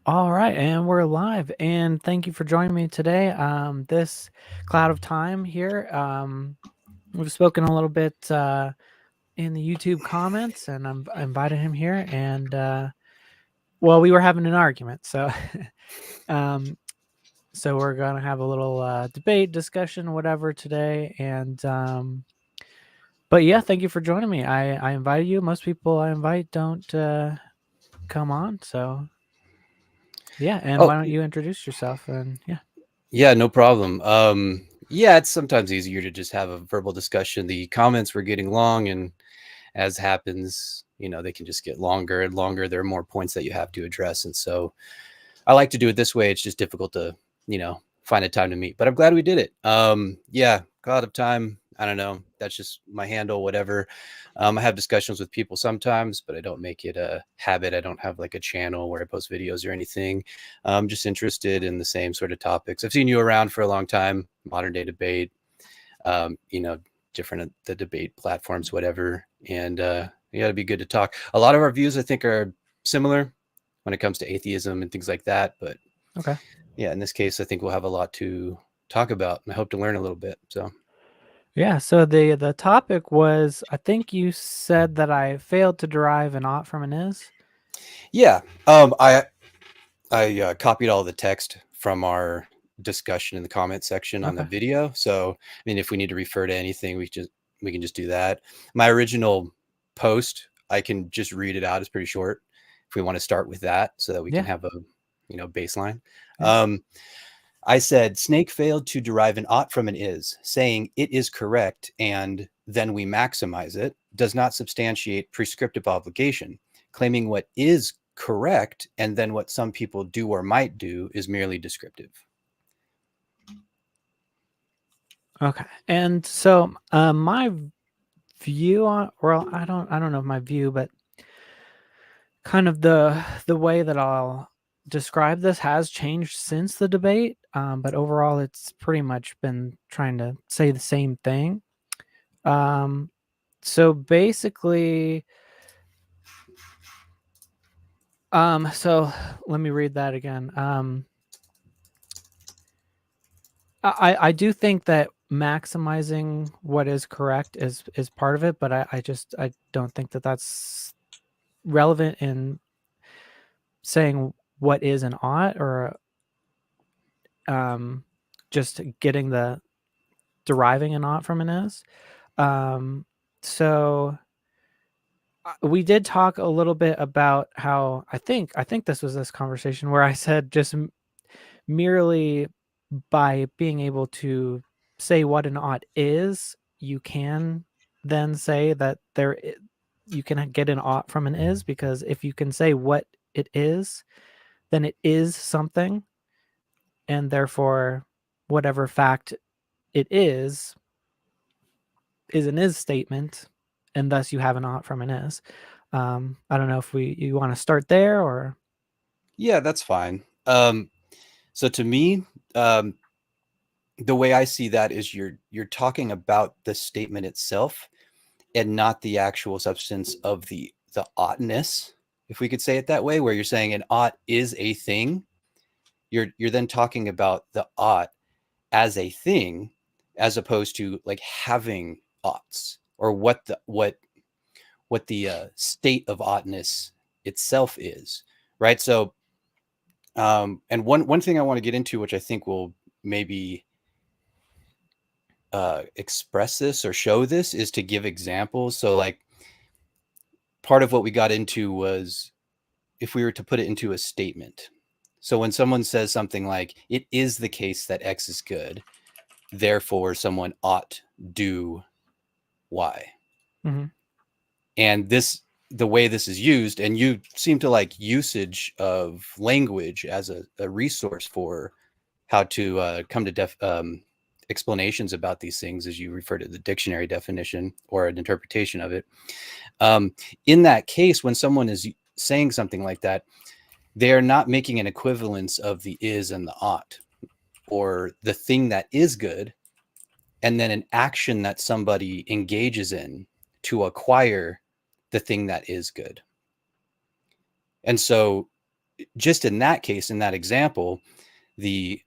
All right, and we're live. And thank you for joining me today. This cloud of time here. We've spoken a little bit in the YouTube comments, and I invited him here. And well, we were having an argument, so um, so we're gonna have a little debate, discussion, whatever today. And but yeah, thank you for joining me. I invited you. Most people I invite don't come on, so yeah. And Oh, why don't you introduce yourself? And yeah. yeah, no problem. Yeah, it's sometimes easier to just have a verbal discussion. The comments were getting long, and as happens, they can just get longer and longer. There are more points that you have to address, and so I like to do it this way. It's just difficult to, find a time to meet. But I'm glad we did it. Yeah, God of time. I don't know. That's just my handle, whatever. I have discussions with people sometimes, but I don't make it a habit. I don't have like a channel where I post videos or anything. I'm just interested in the same sort of topics. I've seen you around for a long time, modern day debate, um, you know, different the debate platforms, whatever. And yeah, it'd be good to talk. A lot of our views, I think, are similar when it comes to atheism and things like that. But Okay. yeah, in this case, I think we'll have a lot to talk about. I hope to learn a little bit. So Yeah, so the topic was, I think you said that I failed to derive an ought from an is. yeah, I copied all the text from our discussion in the comment section on the Okay. video. So I mean, if we need to refer to anything, we can just do that. My original post, I can just read it out. It's pretty short. If we want to start with that, so that we can Yeah. have a baseline. Yeah. Um, I said, Snake failed to derive an ought from an is, saying it is correct and then we maximize it, does not substantiate prescriptive obligation. Claiming what is correct and then what some people do or might do is merely descriptive. Okay. And so my view on, well, I don't know my view, but kind of the way that I'll describe this has changed since the debate. But overall it's pretty much been trying to say the same thing. Um so basically, so let me read that again. I do think that maximizing what is correct is part of it, but I don't think that that's relevant in saying what is an ought, or um just getting the deriving an ought from an is. Um so we did talk a little bit about how I think this was this conversation where I said just merely by being able to say what an ought is, you can then say that you can get an ought from an is, because if you can say what it is, then it is something, and therefore whatever fact it is an is statement, and thus you have an ought from an is. I don't know if you want to start there or. Yeah, that's fine. So to me, the way I see that is you're talking about the statement itself and not the actual substance of the oughtness, if we could say it that way, where you're saying an ought is a thing. You're then talking about the ought as a thing, as opposed to like having oughts, or what the state of oughtness itself is, right? So and one thing I want to get into, which I think will maybe express this or show this, is to give examples. So like part of what we got into was if we were to put it into a statement. So when someone says something like, it is the case that X is good, therefore someone ought do Y. Mm-hmm. And the way this is used, and you seem to like usage of language as a resource for how to come to explanations about these things, as you refer to the dictionary definition or an interpretation of it. Um, in that case, when someone is saying something like that, they are not making an equivalence of the is and the ought, or the thing that is good and then an action that somebody engages in to acquire the thing that is good. And so just in that case, in that example, the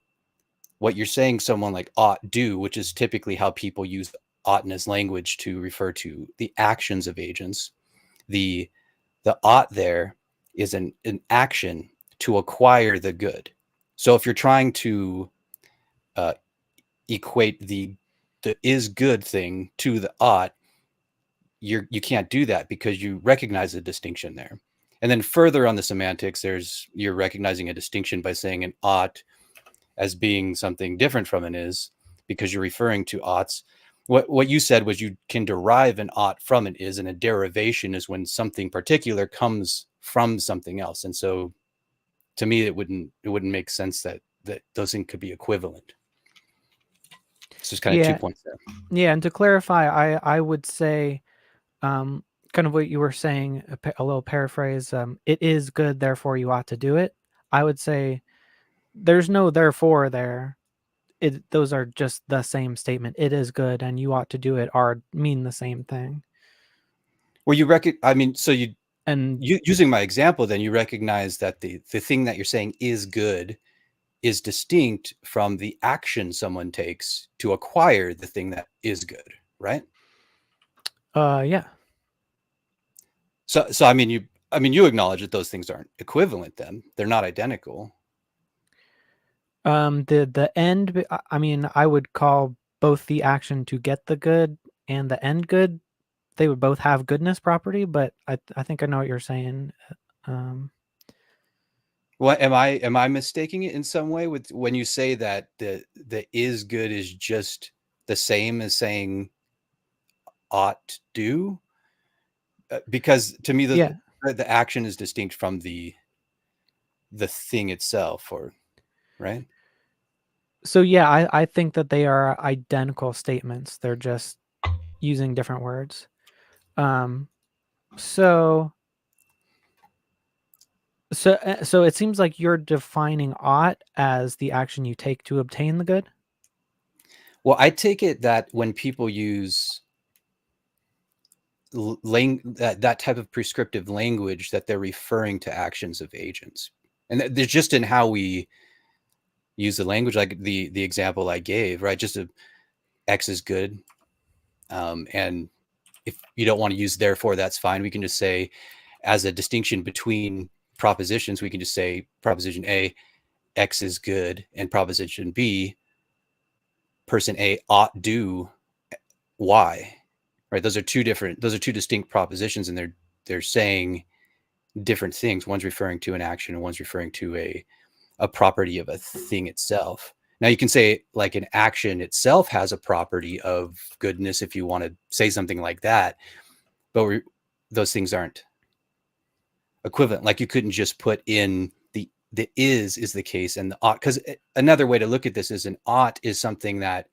what you're saying someone like ought do, which is typically how people use ought in as language to refer to the actions of agents. The ought there is an action to acquire the good. So if you're trying to uh, equate the is good thing to the ought, you can't do that because you recognize a distinction there. And then further on the semantics, you're recognizing a distinction by saying an ought as being something different from an is, because you're referring to oughts. What you said was you can derive an ought from an is, and a derivation is when something particular comes from something else. And so to me, it wouldn't make sense that those things could be equivalent. It's just kind of 2 points there. Yeah, and to clarify, I would say, kind of what you were saying, a little paraphrase. It is good, therefore you ought to do it. I would say there's no therefore there. Those are just the same statement. It is good, and you ought to do it are mean the same thing. Well, so And using my example, then you recognize that the thing that you're saying is good is distinct from the action someone takes to acquire the thing that is good, right? yeah. So I mean you acknowledge that those things aren't equivalent. Then they're not identical. The end. I mean, I would call both the action to get the good and the end good. They would both have goodness property, but I think I know what you're saying. Um, What am I mistaking it in some way with when you say that the is good is just the same as saying ought do? Because to me yeah. the action is distinct from the thing itself, or right? So yeah, I think that they are identical statements. They're just using different words. Um, so so it seems like you're defining ought as the action you take to obtain the good. Well, I take it that when people use that type of prescriptive language, that they're referring to actions of agents, and there's just in how we use the language, like the example I gave, right? Just X is good, and if you don't want to use therefore, that's fine. We can just say, as a distinction between propositions, we can just say proposition A, X is good, and proposition B, person A ought do Y. Right? Those are two distinct propositions, and they're saying different things. One's referring to an action, and one's referring to a property of a thing itself. Now you can say like an action itself has a property of goodness if you want to say something like that, but those things aren't equivalent. Like you couldn't just put in the is the case and the ought, because another way to look at this is an ought is something that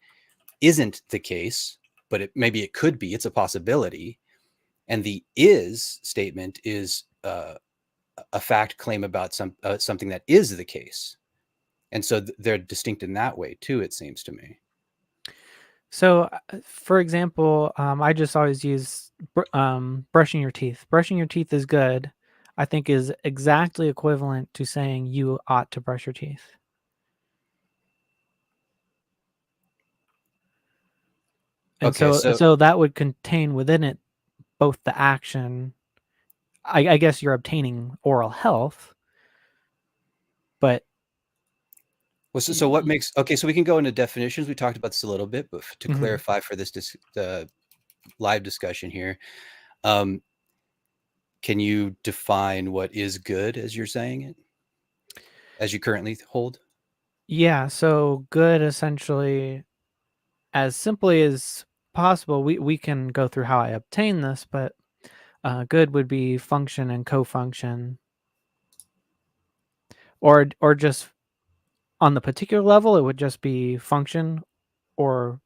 isn't the case, but maybe it could be. It's a possibility. And the is statement is a fact claim about something that is the case. And so they're distinct in that way too, it seems to me. So, for example, I just always use brushing your teeth. Brushing your teeth is good. I think is exactly equivalent to saying you ought to brush your teeth. And Okay, so so that would contain within it both the action. I guess you're obtaining oral health, but so what makes, okay, so we can go into definitions. We talked about this a little bit, but to mhm. clarify for this live discussion here, um, can you define what is good as you're saying it, as you currently hold? Yeah, so good essentially, as simply as possible, we can go through how I obtain this, but good would be function and co-function, or just on the particular level, it would just be function or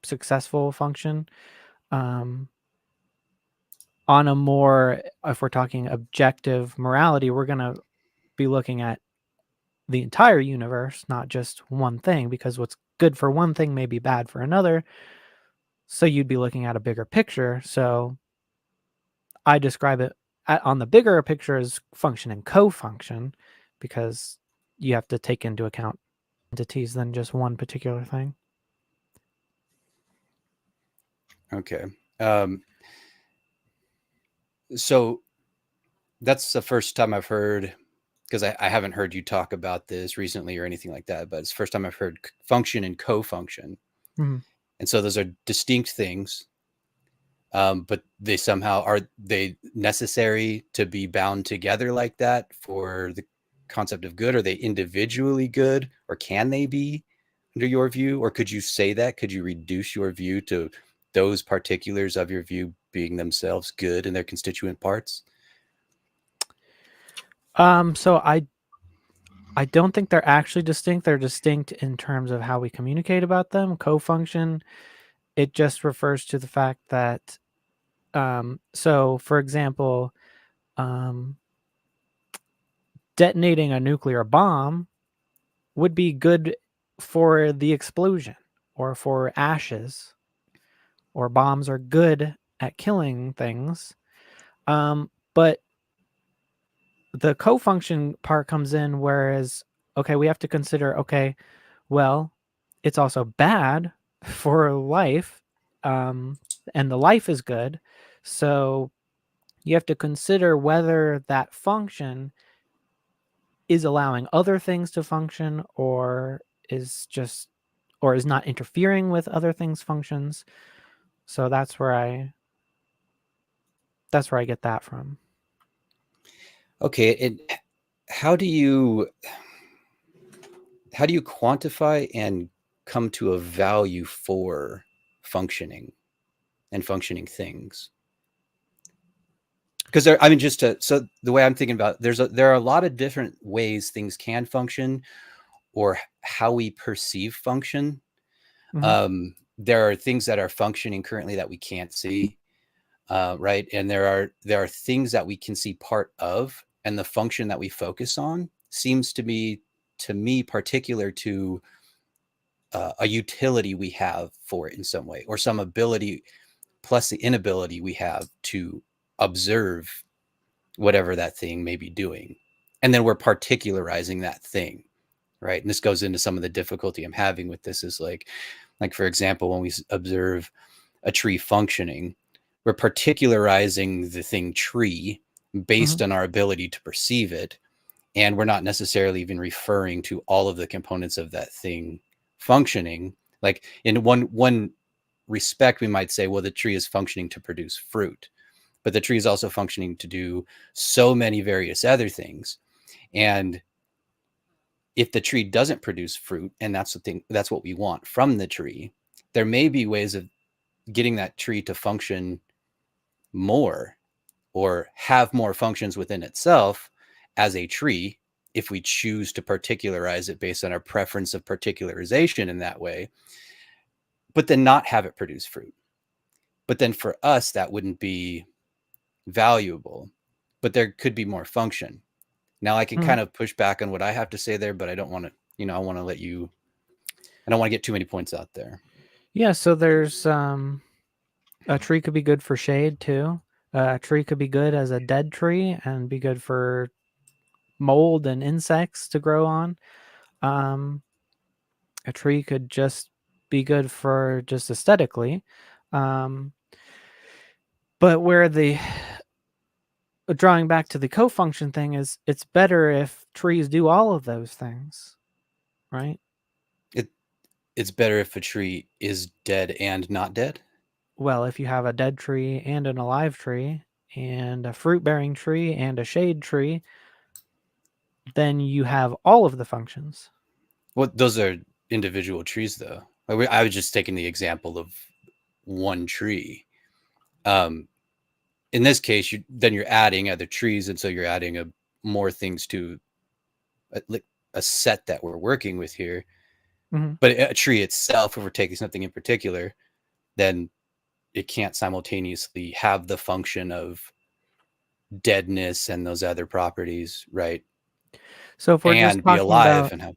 successful function. Um, on a more, if we're talking objective morality, we're going to be looking at the entire universe, not just one thing, because what's good for one thing may be bad for another. So you'd be looking at a bigger picture. So I describe it on the bigger picture is function and co-function, because you have to take into account entities than just one particular thing. Okay. So that's the first time I've heard, because I haven't heard you talk about this recently or anything like that, but it's the first time I've heard function and co-function. Mm-hmm. And so those are distinct things, but they somehow are they necessary to be bound together like that for the concept of good? Are they individually good, or can they be under your view? Or could you say that? Could you reduce your view to those particulars of your view being themselves good in their constituent parts? So I don't think they're actually distinct. They're distinct in terms of how we communicate about them. Co-function, it just refers to the fact that, so for example, um, detonating a nuclear bomb would be good for the explosion or for ashes, or bombs are good at killing things. But the co-function part comes in, whereas, okay, we have to consider, okay, well, it's also bad for life, and the life is good. So you have to consider whether that function is allowing other things to function, or is just, or is not interfering with other things' functions. So that's where I get that from. Okay, and how do you quantify and come to a value for functioning and functioning things? Because I mean, so the way I'm thinking about, there are a lot of different ways things can function, or how we perceive function. Mm-hmm. There are things that are functioning currently that we can't see, right? And there are things that we can see part of, and the function that we focus on seems to me particular to a utility we have for it in some way, or some ability plus the inability we have to observe whatever that thing may be doing. And then we're particularizing that thing, right? And this goes into some of the difficulty I'm having with this, is like for example, when we observe a tree functioning, we're particularizing the thing tree Mm-hmm. based on our ability to perceive it, and we're not necessarily even referring to all of the components of that thing functioning. Like in one respect, we might say, well, the tree is functioning to produce fruit, but the tree is also functioning to do so many various other things. And if the tree doesn't produce fruit, and that's what we want from the tree, there may be ways of getting that tree to function more, or have more functions within itself as a tree, if we choose to particularize it based on our preference of particularization in that way, but then not have it produce fruit. But then for us, that wouldn't be valuable, but there could be more function. Now I can Mm-hmm. kind of push back on what I have to say there, but I don't want to, I want to I don't want to get too many points out there. Yeah, so there's a tree could be good for shade too. A tree could be good as a dead tree and be good for mold and insects to grow on. Um, a tree could just be good for just aesthetically. Um, but where the drawing back to the co-function thing is, it's better if trees do all of those things, right? It it's better if a tree is dead and not dead. Well, if you have a dead tree and an alive tree and a fruit-bearing tree and a shade tree, then you have all of the functions. Well, those are individual trees, though. I was just taking the example of one tree. Um, in this case, you're adding other trees, and so you're adding more things to a set that we're working with here. Mm-hmm. But a tree itself, if we're taking something in particular, then it can't simultaneously have the function of deadness and those other properties, right? So if we're just And be talking alive about, and have.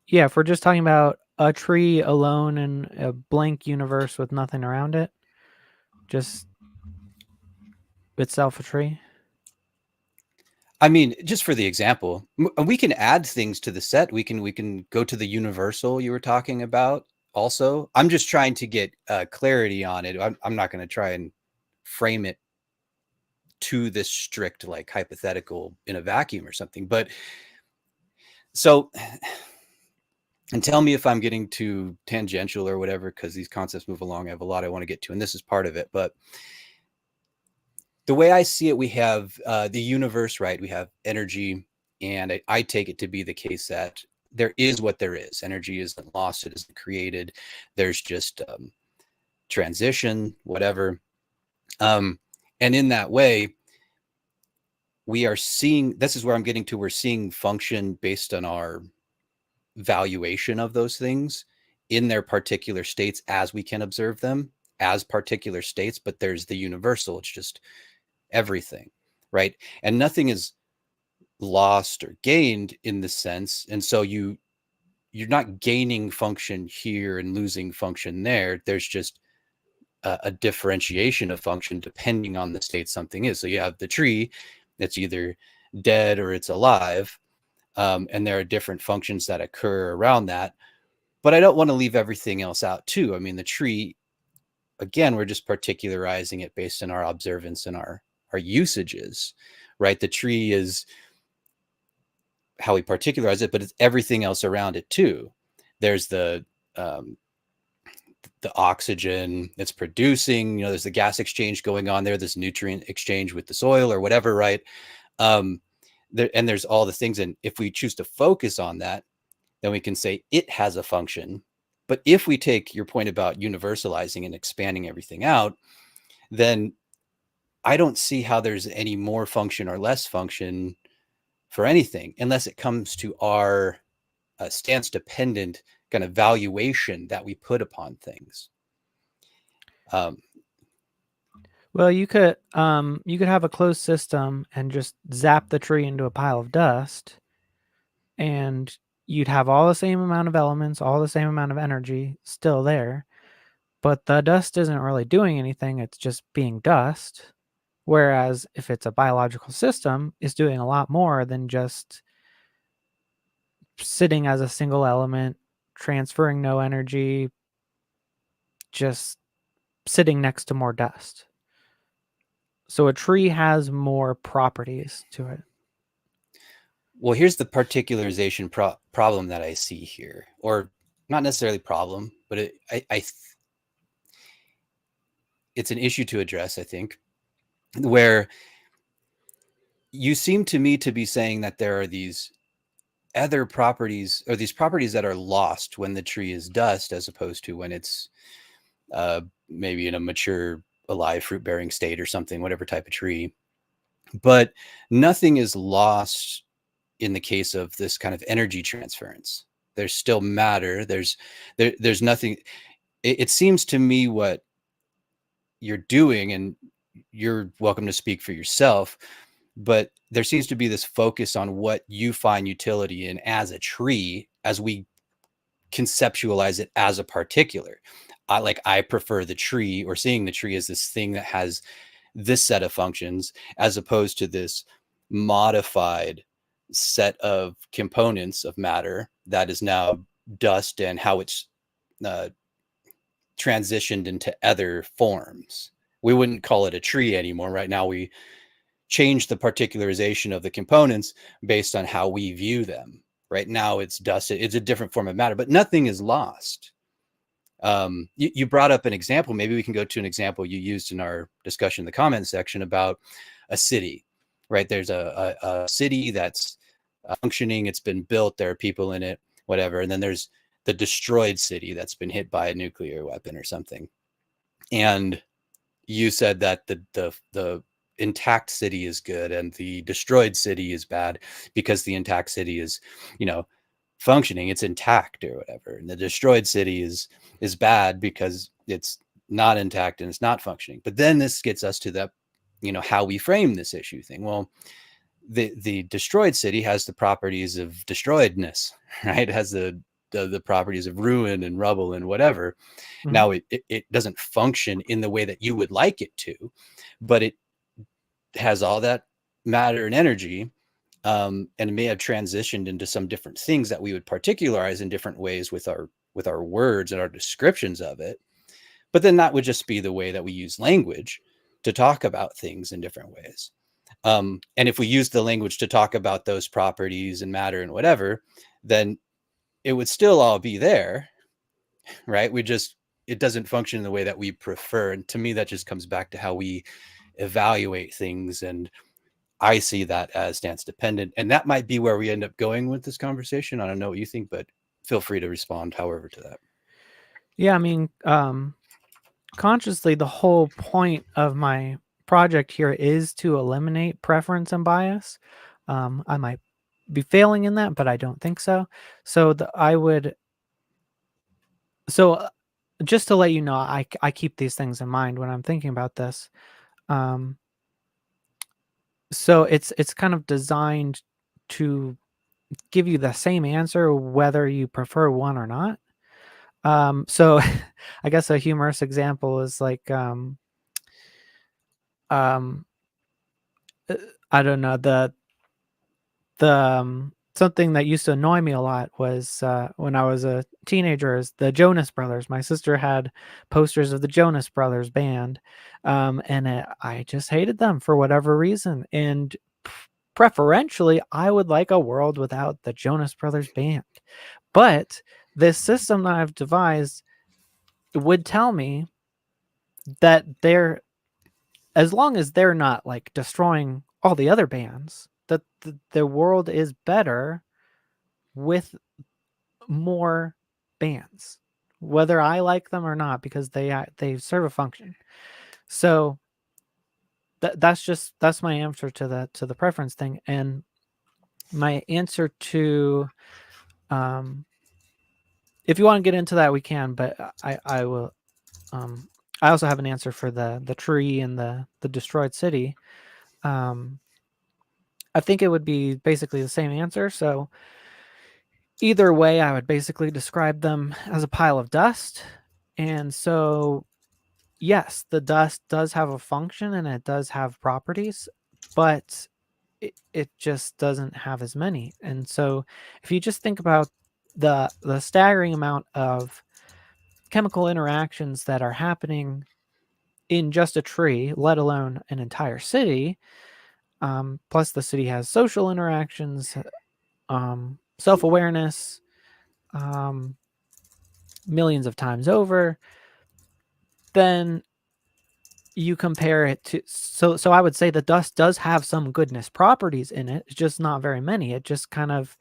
yeah, if we're just talking about a tree alone in a blank universe with nothing around it, just itself a tree. I mean, just for the example, we can add things to the set. We can go to the universal you were talking about. Also, I'm just trying to get clarity on it. I'm not going to try and frame it to this strict like hypothetical in a vacuum or something. But so, and tell me if I'm getting too tangential or whatever, because these concepts move along. I have a lot I want to get to, and this is part of it. But the way I see it, we have the universe, right? We have energy, and I take it to be the case that there is what there is. Energy isn't lost; it isn't created. There's just transition, whatever. Um, and in that way, we are seeing. This is where I'm getting to. We're seeing function based on our valuation of those things in their particular states as we can observe them as particular states. But there's the universal. It's just everything, right? And nothing is lost or gained in the sense, and so you're not gaining function here and losing function there. There's just a differentiation of function depending on the state something is. So you have the tree that's either dead or it's alive, and there are different functions that occur around that. But I don't want to leave everything else out too. I mean, the tree, again, we're just particularizing it based on our observance and our usages, right? The tree is how we particularize it, but it's everything else around it too. There's the oxygen it's producing, there's the gas exchange going on there, this nutrient exchange with the soil or whatever, right? And there's all the things. And if we choose to focus on that, then we can say it has a function. But if we take your point about universalizing and expanding everything out, then I don't see how there's any more function or less function for anything unless it comes to our stance dependent kind of valuation that we put upon things. Um, Well, you could have a closed system and just zap the tree into a pile of dust, and you'd have all the same amount of elements, all the same amount of energy still there, but the dust isn't really doing anything, it's just being dust. Whereas if it's a biological system, it's doing a lot more than just sitting as a single element, transferring no energy, just sitting next to more dust. So a tree has more properties to it. well, here's the particularization problem that I see here, or not necessarily problem, but it's an issue to address, I think, where you seem to me to be saying that there are these other properties, or these properties that are lost when the tree is dust, as opposed to when it's maybe in a mature, alive, fruit bearing state or something, whatever type of tree. But nothing is lost in the case of this kind of energy transference. There's still matter. There's nothing. It seems to me what you're doing, and you're welcome to speak for yourself, but there seems to be this focus on what you find utility in as a tree, as we conceptualize it as a particular. I prefer the tree, or seeing the tree as this thing that has this set of functions, as opposed to this modified set of components of matter that is now dust, and how it's uh, transitioned into other forms. We wouldn't call it a tree anymore. Right now, we change the particularization of the components based on how we view them. Right now, it's dust. It's a different form of matter, but nothing is lost. You brought up an example. Maybe we can go to an example you used in our discussion in the comments section about a city, right? There's a city that's functioning. It's been built. There are people in it, whatever. And then there's the destroyed city that's been hit by a nuclear weapon or something. And you said that the intact city is good and the destroyed city is bad because the intact city is, functioning, it's intact or whatever, and the destroyed city is bad because it's not intact and it's not functioning. But then this gets us to that, how we frame this issue thing. Well, the destroyed city has the properties of destroyedness, right? It has the properties of ruin and rubble and whatever. Mm-hmm. Now it doesn't function in the way that you would like it to, but it has all that matter and energy. and it may have transitioned into some different things that we would particularize in different ways with our words and our descriptions of it. But then that would just be the way that we use language to talk about things in different ways. And if we use the language to talk about those properties and matter and whatever, then it would still all be there, right? It doesn't function in the way that we prefer. And to me, that just comes back to how we evaluate things. And I see that as stance dependent. And that might be where we end up going with this conversation. I don't know what you think, but feel free to respond however to that. Yeah, I mean, consciously, the whole point of my project here is to eliminate preference and bias. I might be failing in that, but I don't think so. So just to let you know, I keep these things in mind when I'm thinking about this. Um, so it's kind of designed to give you the same answer whether you prefer one or not. So I guess a humorous example is like um I don't know, something that used to annoy me a lot was when I was a teenager is the Jonas Brothers. My sister had posters of the Jonas Brothers band, I just hated them for whatever reason. And preferentially, I would like a world without the Jonas Brothers band. But this system that I've devised would tell me that as long as they're not like destroying all the other bands, that the world is better with more bands, whether I like them or not, because they serve a function. So that's my answer to the preference thing. And my answer to if you want to get into that, we can, but I will. I also have an answer for the tree and the destroyed city. I think it would be basically the same answer. So either way, I would basically describe them as a pile of dust. And so, yes, the dust does have a function and it does have properties, but it just doesn't have as many. And so if you just think about the staggering amount of chemical interactions that are happening in just a tree, let alone an entire city, plus the city has social interactions, self-awareness, millions of times over, then you compare it to so I would say the dust does have some goodness properties in it. It's just not very many. It just kind of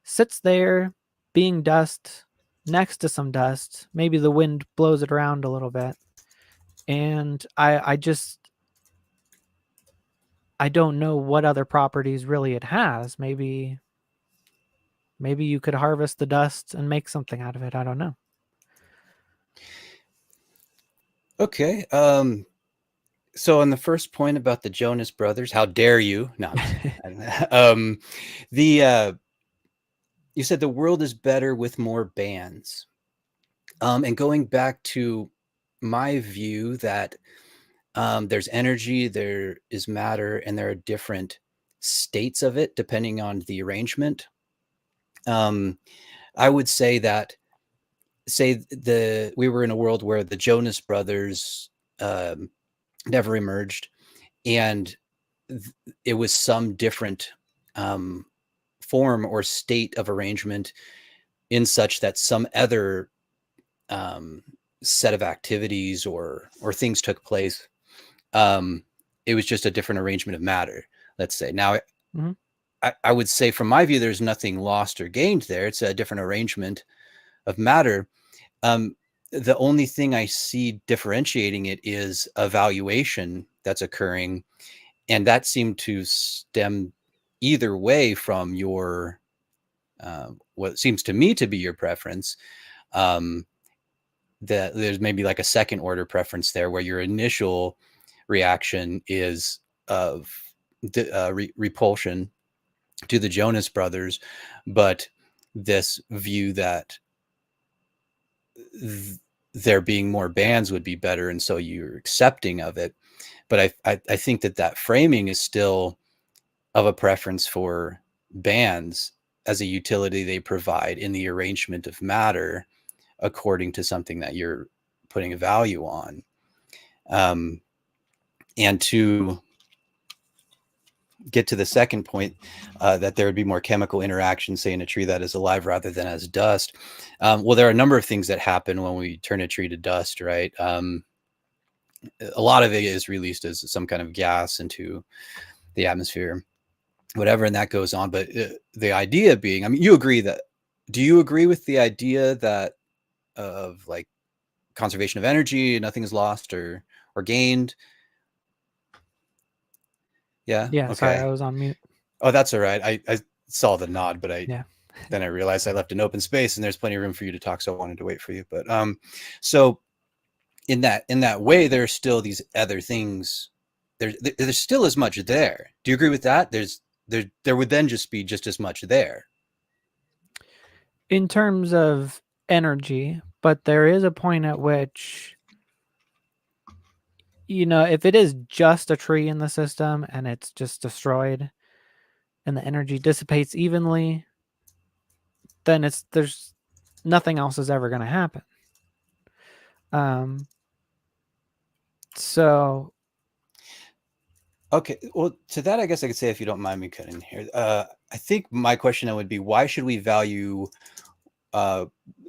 sits there being dust next to some dust. Maybe the wind blows it around a little bit. And I don't know what other properties really it has. Maybe you could harvest the dust and make something out of it. I don't know. Okay. So on the first point about the Jonas Brothers, how dare you? No, the you said the world is better with more bands. And going back to my view that there's energy, there is matter, and there are different states of it depending on the arrangement. I would say that we were in a world where the Jonas Brothers never emerged, and it was some different form or state of arrangement in such that some other set of activities or things took place. It was just a different arrangement of matter, let's say. Now, mm-hmm. I would say from my view, there's nothing lost or gained there. It's a different arrangement of matter. The only thing I see differentiating it is evaluation that's occurring. And that seemed to stem either way from your, what seems to me to be your preference. That there's maybe like a second order preference there where your initial reaction is of repulsion to the Jonas Brothers, but this view that there being more bands would be better, and so you're accepting of it. But I think that framing is still of a preference for bands as a utility they provide in the arrangement of matter according to something that you're putting a value on. And to get to the second point, that there would be more chemical interaction, say, in a tree that is alive rather than as dust. Well, there are a number of things that happen when we turn a tree to dust, right? A lot of it is released as some kind of gas into the atmosphere, whatever, and that goes on. But the idea being, I mean, do you agree with the idea that of like conservation of energy, nothing is lost or gained? Yeah. Yeah, sorry, I Okay. was on mute. Oh, that's all right. I saw the nod, but Yeah. then I realized I left an open space and there's plenty of room for you to talk, so I wanted to wait for you. But so in that way, there are still these other things. There's still as much there. Do you agree with that? There would then just be just as much there. In terms of energy, but there is a point at which, if it is just a tree in the system and it's just destroyed and the energy dissipates evenly, then there's nothing else is ever going to happen. So Okay, well, to that, I guess I could say, if you don't mind me cutting here, I think my question would be, why should we value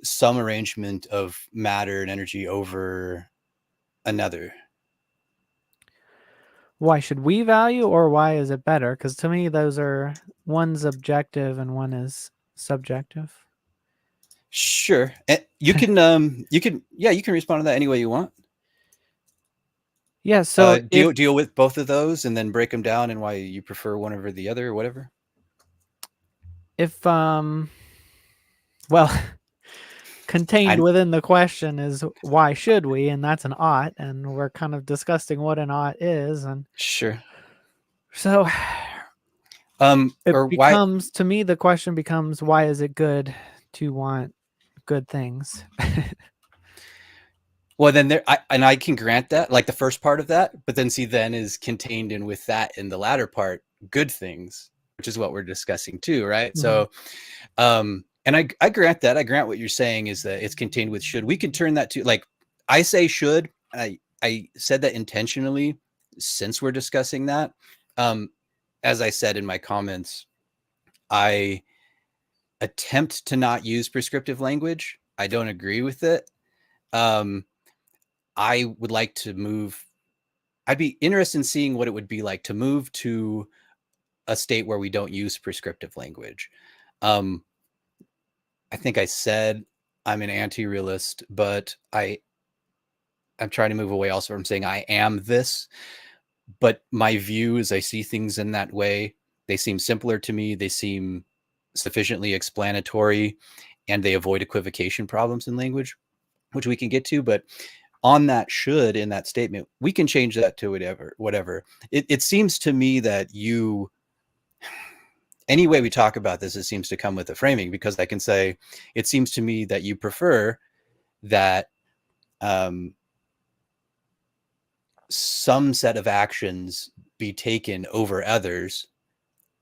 some arrangement of matter and energy over another? why should we value, or why is it better? Because to me, one's objective and one is subjective. Sure. You can respond to that any way you want. Yeah. So Deal with both of those and then break them down and why you prefer one over the other or whatever. if well, contained within the question is why should we, and that's an ought, and we're kind of discussing what an ought is, and Sure. so or why? to me, the question becomes, why is it good to want good things? Well, then I can grant that, like the first part of that, but then then is contained in with that in the latter part, good things, which is what we're discussing too, right? Mm-hmm. So, and I grant that. I grant what you're saying is that it's contained with should. We can turn that to, like, I say should. I said that intentionally since we're discussing that. As I said in my comments, I attempt to not use prescriptive language. I don't agree with it. I would like to move. I'd be interested in seeing what it would be like to move to a state where we don't use prescriptive language. I think I said I'm an anti-realist, but I'm trying to move away also from saying I am this. But my view is I see things in that way. They seem simpler to me. They seem sufficiently explanatory, and they avoid equivocation problems in language, which we can get to. But on that should, in that statement, we can change that to whatever. It seems to me that any way we talk about this, it seems to come with a framing, because I can say, it seems to me that you prefer that some set of actions be taken over others.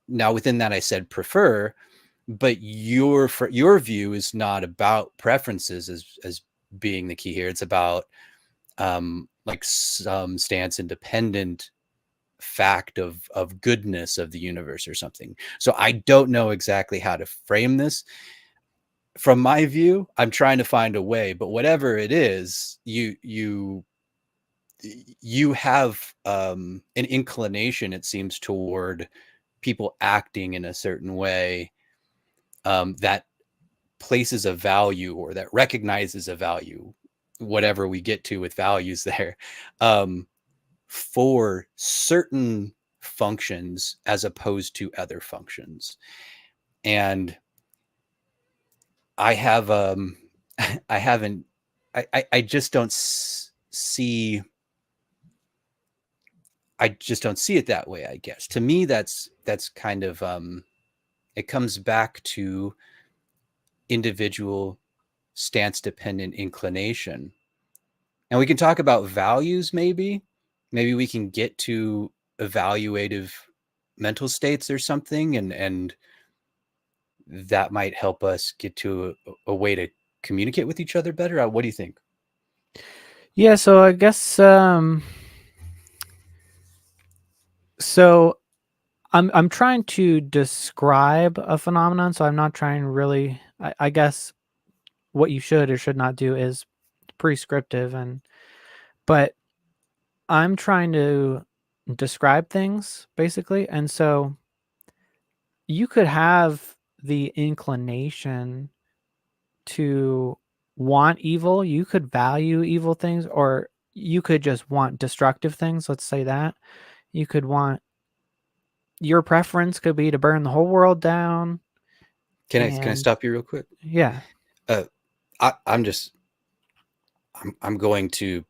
Now, within that, I said prefer, but your view is not about preferences as being the key here. It's about like some stance independent fact of goodness of the universe or something. So I don't know exactly how to frame this. From my view, I'm trying to find a way, but whatever it is, you have an inclination, it seems, toward people acting in a certain way that places a value, or that recognizes a value, whatever we get to with values there, for certain functions as opposed to other functions. And I have I haven't I just don't see I just don't see it that way, I guess. To me, that's kind of it comes back to individual stance dependent inclination. And we can talk about values, maybe we can get to evaluative mental states or something, and that might help us get to a way to communicate with each other better. What do you think? Yeah, so I guess so I'm trying to describe a phenomenon, so I'm not trying really. I guess what you should or should not do is prescriptive, but I'm trying to describe things basically, and so you could have the inclination to want evil. You could value evil things, or you could just want destructive things. Let's say that you could want your preference could be to burn the whole world down. Can I And stop you real quick? yeah. Uh, I'm just I'm going to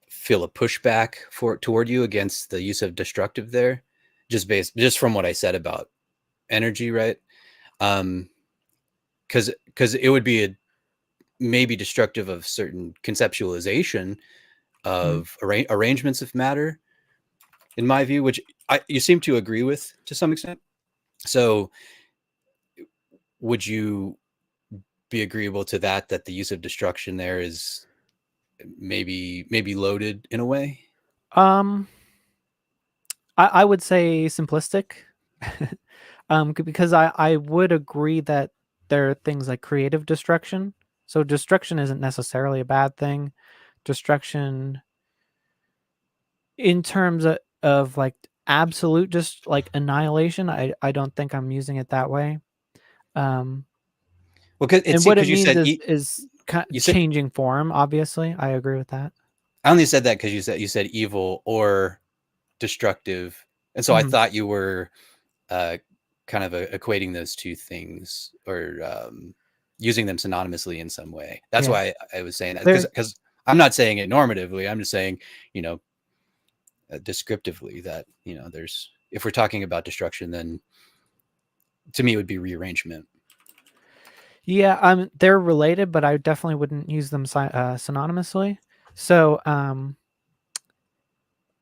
feel a pushback toward you against the use of destructive there, just from what I said about energy, right? Because it would be a maybe destructive of certain conceptualization Mhm. of arrangements of matter, in my view, which you seem to agree with to some extent. So, would you be agreeable to that the use of destruction there is maybe loaded in a way? Um, I would say simplistic. Because I would agree that there are things like creative destruction. So destruction isn't necessarily a bad thing. Destruction in terms of like absolute just like annihilation, I don't think I'm using it that way. Um, Well, and what it because you means said is you said changing form. Obviously, I agree with that. I only said that because you said evil or destructive, and so I Mhm. thought you were uh, kind of equating those two things or using them synonymously in some way. That's Yeah, why I was saying that there. because I'm not saying it normatively. I'm just saying, you know, descriptively that there's if we're talking about destruction, then to me it would be rearrangement. Yeah, they're related, but I definitely wouldn't use them synonymously. So,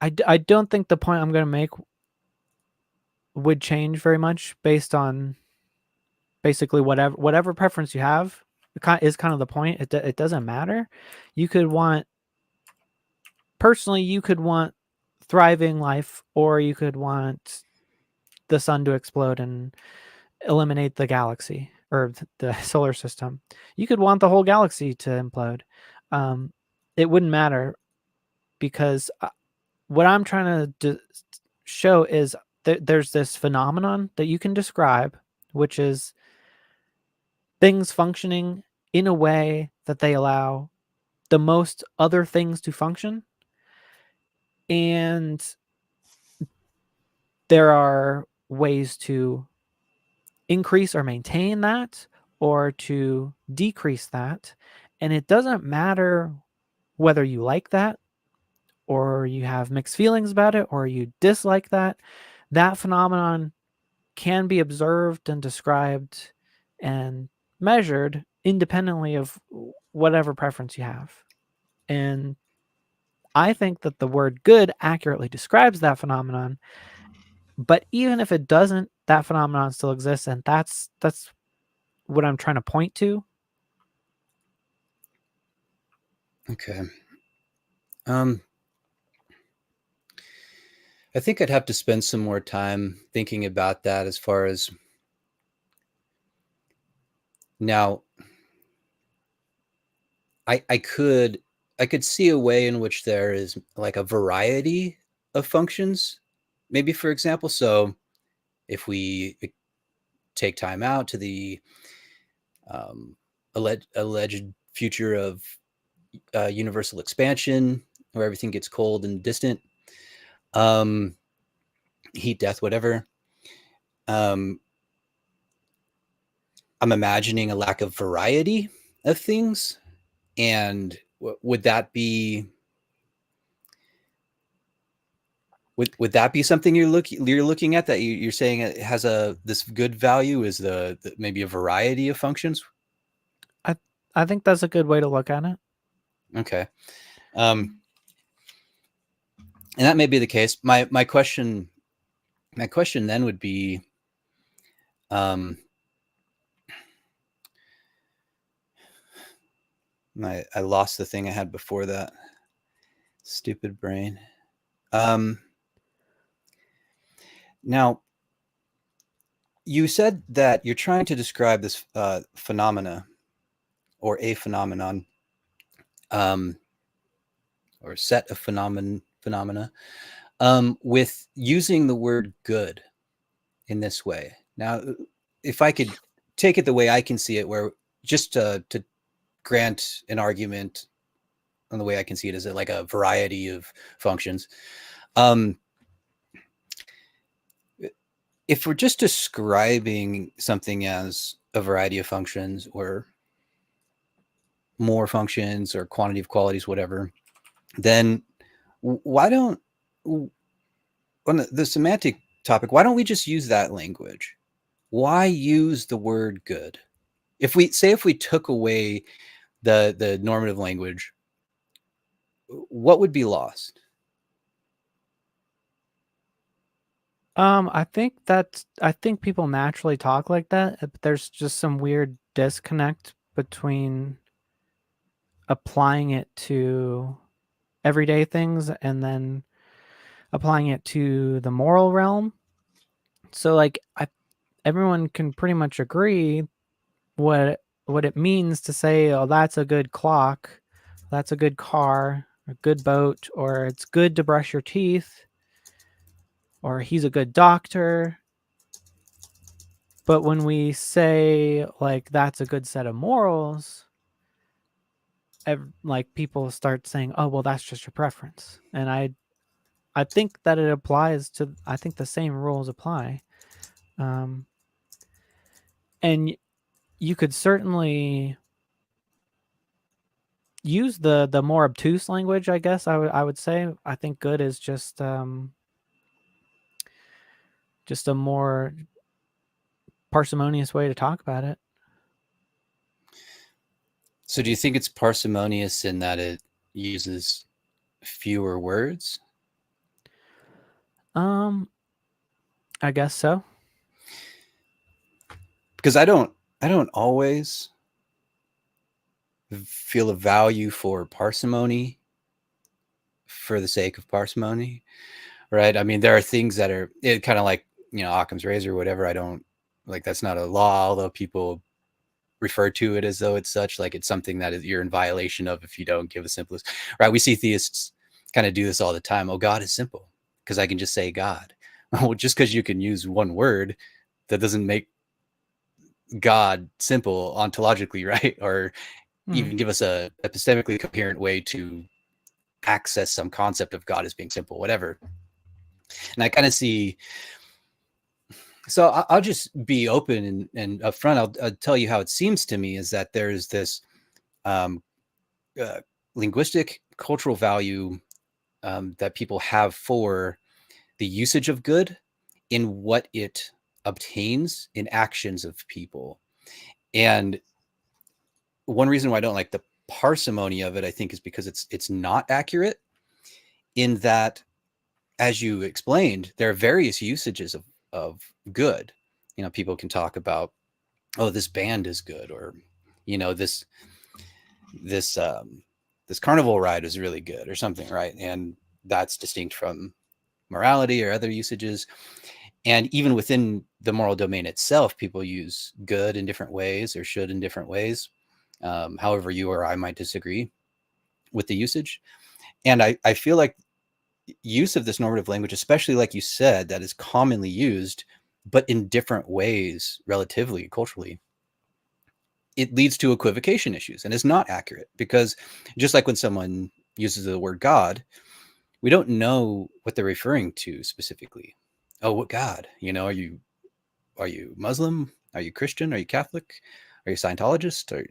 I don't think the point I'm going to make would change very much based on basically whatever preference you have. Is kind of the point. It doesn't matter. You could want personally, you could want thriving life, or you could want the sun to explode and eliminate the galaxy or the solar system. You could want the whole galaxy to implode. Um, it wouldn't matter because what I'm trying to show is that there's this phenomenon that you can describe, which is things functioning in a way that they allow the most other things to function. And there are ways to increase or maintain that or to decrease that. And it doesn't matter whether you like that or you have mixed feelings about it or you dislike that. That phenomenon can be observed and described and measured independently of whatever preference you have. And I think that the word good accurately describes that phenomenon. But even if it doesn't, that phenomenon still exists, and that's what I'm trying to point to. Okay. Um, I think I'd have to spend some more time thinking about that as far as now. I could see a way in which there is like a variety of functions. Maybe for example, so if we take time out to the alleged future of universal expansion, where everything gets cold and distant, um, heat, death, whatever. Um, I'm imagining a lack of variety of things, and would that be would that be something you're looking at that you're saying it has a this good value is the maybe a variety of functions? I I think that's a good way to look at it. Okay, and that may be the case. My question then would be, um, I lost the thing I had before that. Stupid brain. Um, Now, you said that you're trying to describe this phenomena or a phenomenon, um, or set of phenomena, with using the word good in this way. Now, if I could take it the way I can see it, where just to grant an argument on the way I can see it, is it like a variety of functions. Um, if we're just describing something as a variety of functions or more functions or quantity of qualities, whatever, then why don't, on the semantic topic, why don't we just use that language? Why use the word good? If we took away the normative language, what would be lost? I think people naturally talk like that. But there's just some weird disconnect between applying it to everyday things and then applying it to the moral realm. So like everyone can pretty much agree what it means to say, oh, that's a good clock, that's a good car, a good boat, or it's good to brush your teeth, or he's a good doctor. But when we say like that's a good set of morals, like people start saying, oh, well, that's just your preference. And I think that it applies to, I think the same rules apply. Um, and you could certainly use the more obtuse language, I guess I would say. I think good is just a more parsimonious way to talk about it. So do you think it's parsimonious in that it uses fewer words? Um, I guess so. Because I don't always feel a value for parsimony for the sake of parsimony, right? I mean, there are things that are kind of like, Occam's razor or whatever. I don't like, that's not a law, although people refer to it as though it's such, like it's something that you're in violation of if you don't give a simplest, right? We see theists kind of do this all the time. Oh, God is simple because I can just say God. Well, just because you can use one word, that doesn't make God simple ontologically, right? Or Hmm. even give us a epistemically coherent way to access some concept of God as being simple, whatever. And I kind of see. So I'll just be open and upfront. I'll tell you how it seems to me is that there's this um, uh, linguistic cultural value that people have for the usage of good in what it obtains in actions of people. And one reason why I don't like the parsimony of it, I think, is because it's not accurate in that, as you explained, there are various usages of good. People can talk about, oh, this band is good, or this this um, this carnival ride is really good, or something, right? And that's distinct from morality or other usages. And even within the moral domain itself, people use good in different ways or should in different ways. However, you or I might disagree with the usage. And I feel like use of this normative language, especially like you said, that is commonly used, but in different ways, relatively culturally, it leads to equivocation issues and is not accurate, because just like when someone uses the word God, we don't know what they're referring to specifically. Oh, what God? Are you Muslim? Are you Christian? Are you Catholic? Are you Scientologist? Or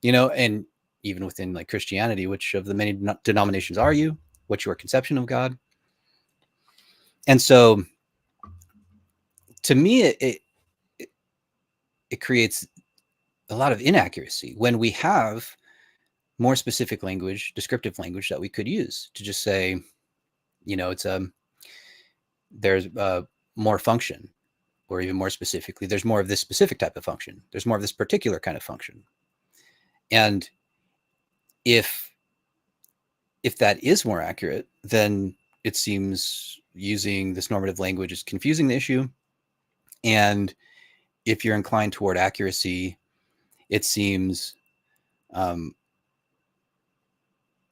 and even within like Christianity, which of the many denominations are you? What's your conception of God? And so, to me, it creates a lot of inaccuracy when we have more specific language, descriptive language that we could use to just say, it's there's more function, or even more specifically, there's more of this specific type of function. There's more of this particular kind of function. And if that is more accurate, then it seems using this normative language is confusing the issue. And if you're inclined toward accuracy, it seems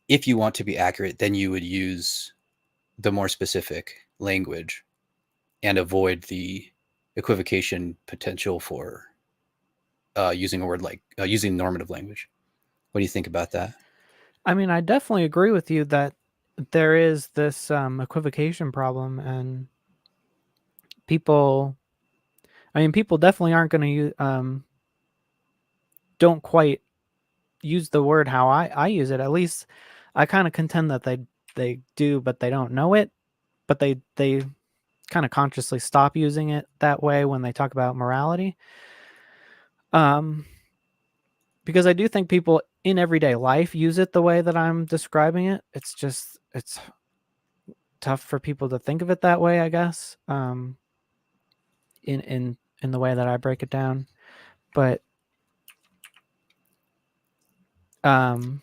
if you want to be accurate, then you would use the more specific language and avoid the equivocation potential for using a word like using normative language. What do you think about that? I mean, I definitely agree with you that there is this equivocation problem, and people. I mean, people definitely aren't going to use. Don't quite use the word how I use it. At least, I kind of contend that they do, but they don't know it. But they kind of consciously stop using it that way when they talk about morality. Um, because I do think people in everyday life use it the way that I'm describing it. It's just it's tough for people to think of it that way, I guess. In the way that I break it down, but um,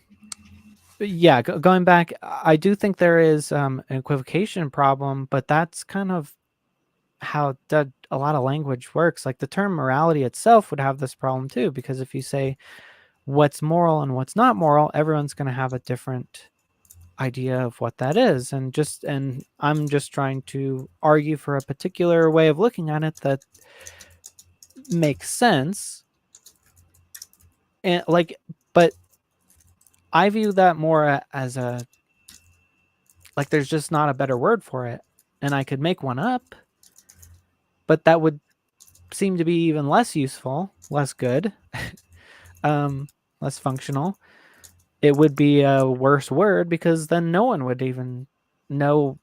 yeah, going back, I do think there is an equivocation problem, but that's kind of how a lot of language works. Like the term morality itself would have this problem too, because if you say what's moral and what's not moral, everyone's going to have a different idea of what that is. And I'm just trying to argue for a particular way of looking at it that makes sense. And like, but I view that more as a, like, there's just not a better word for it. And I could make one up, but that would seem to be even less useful, less good, um, less functional. It would be a worse word because then no one would even know,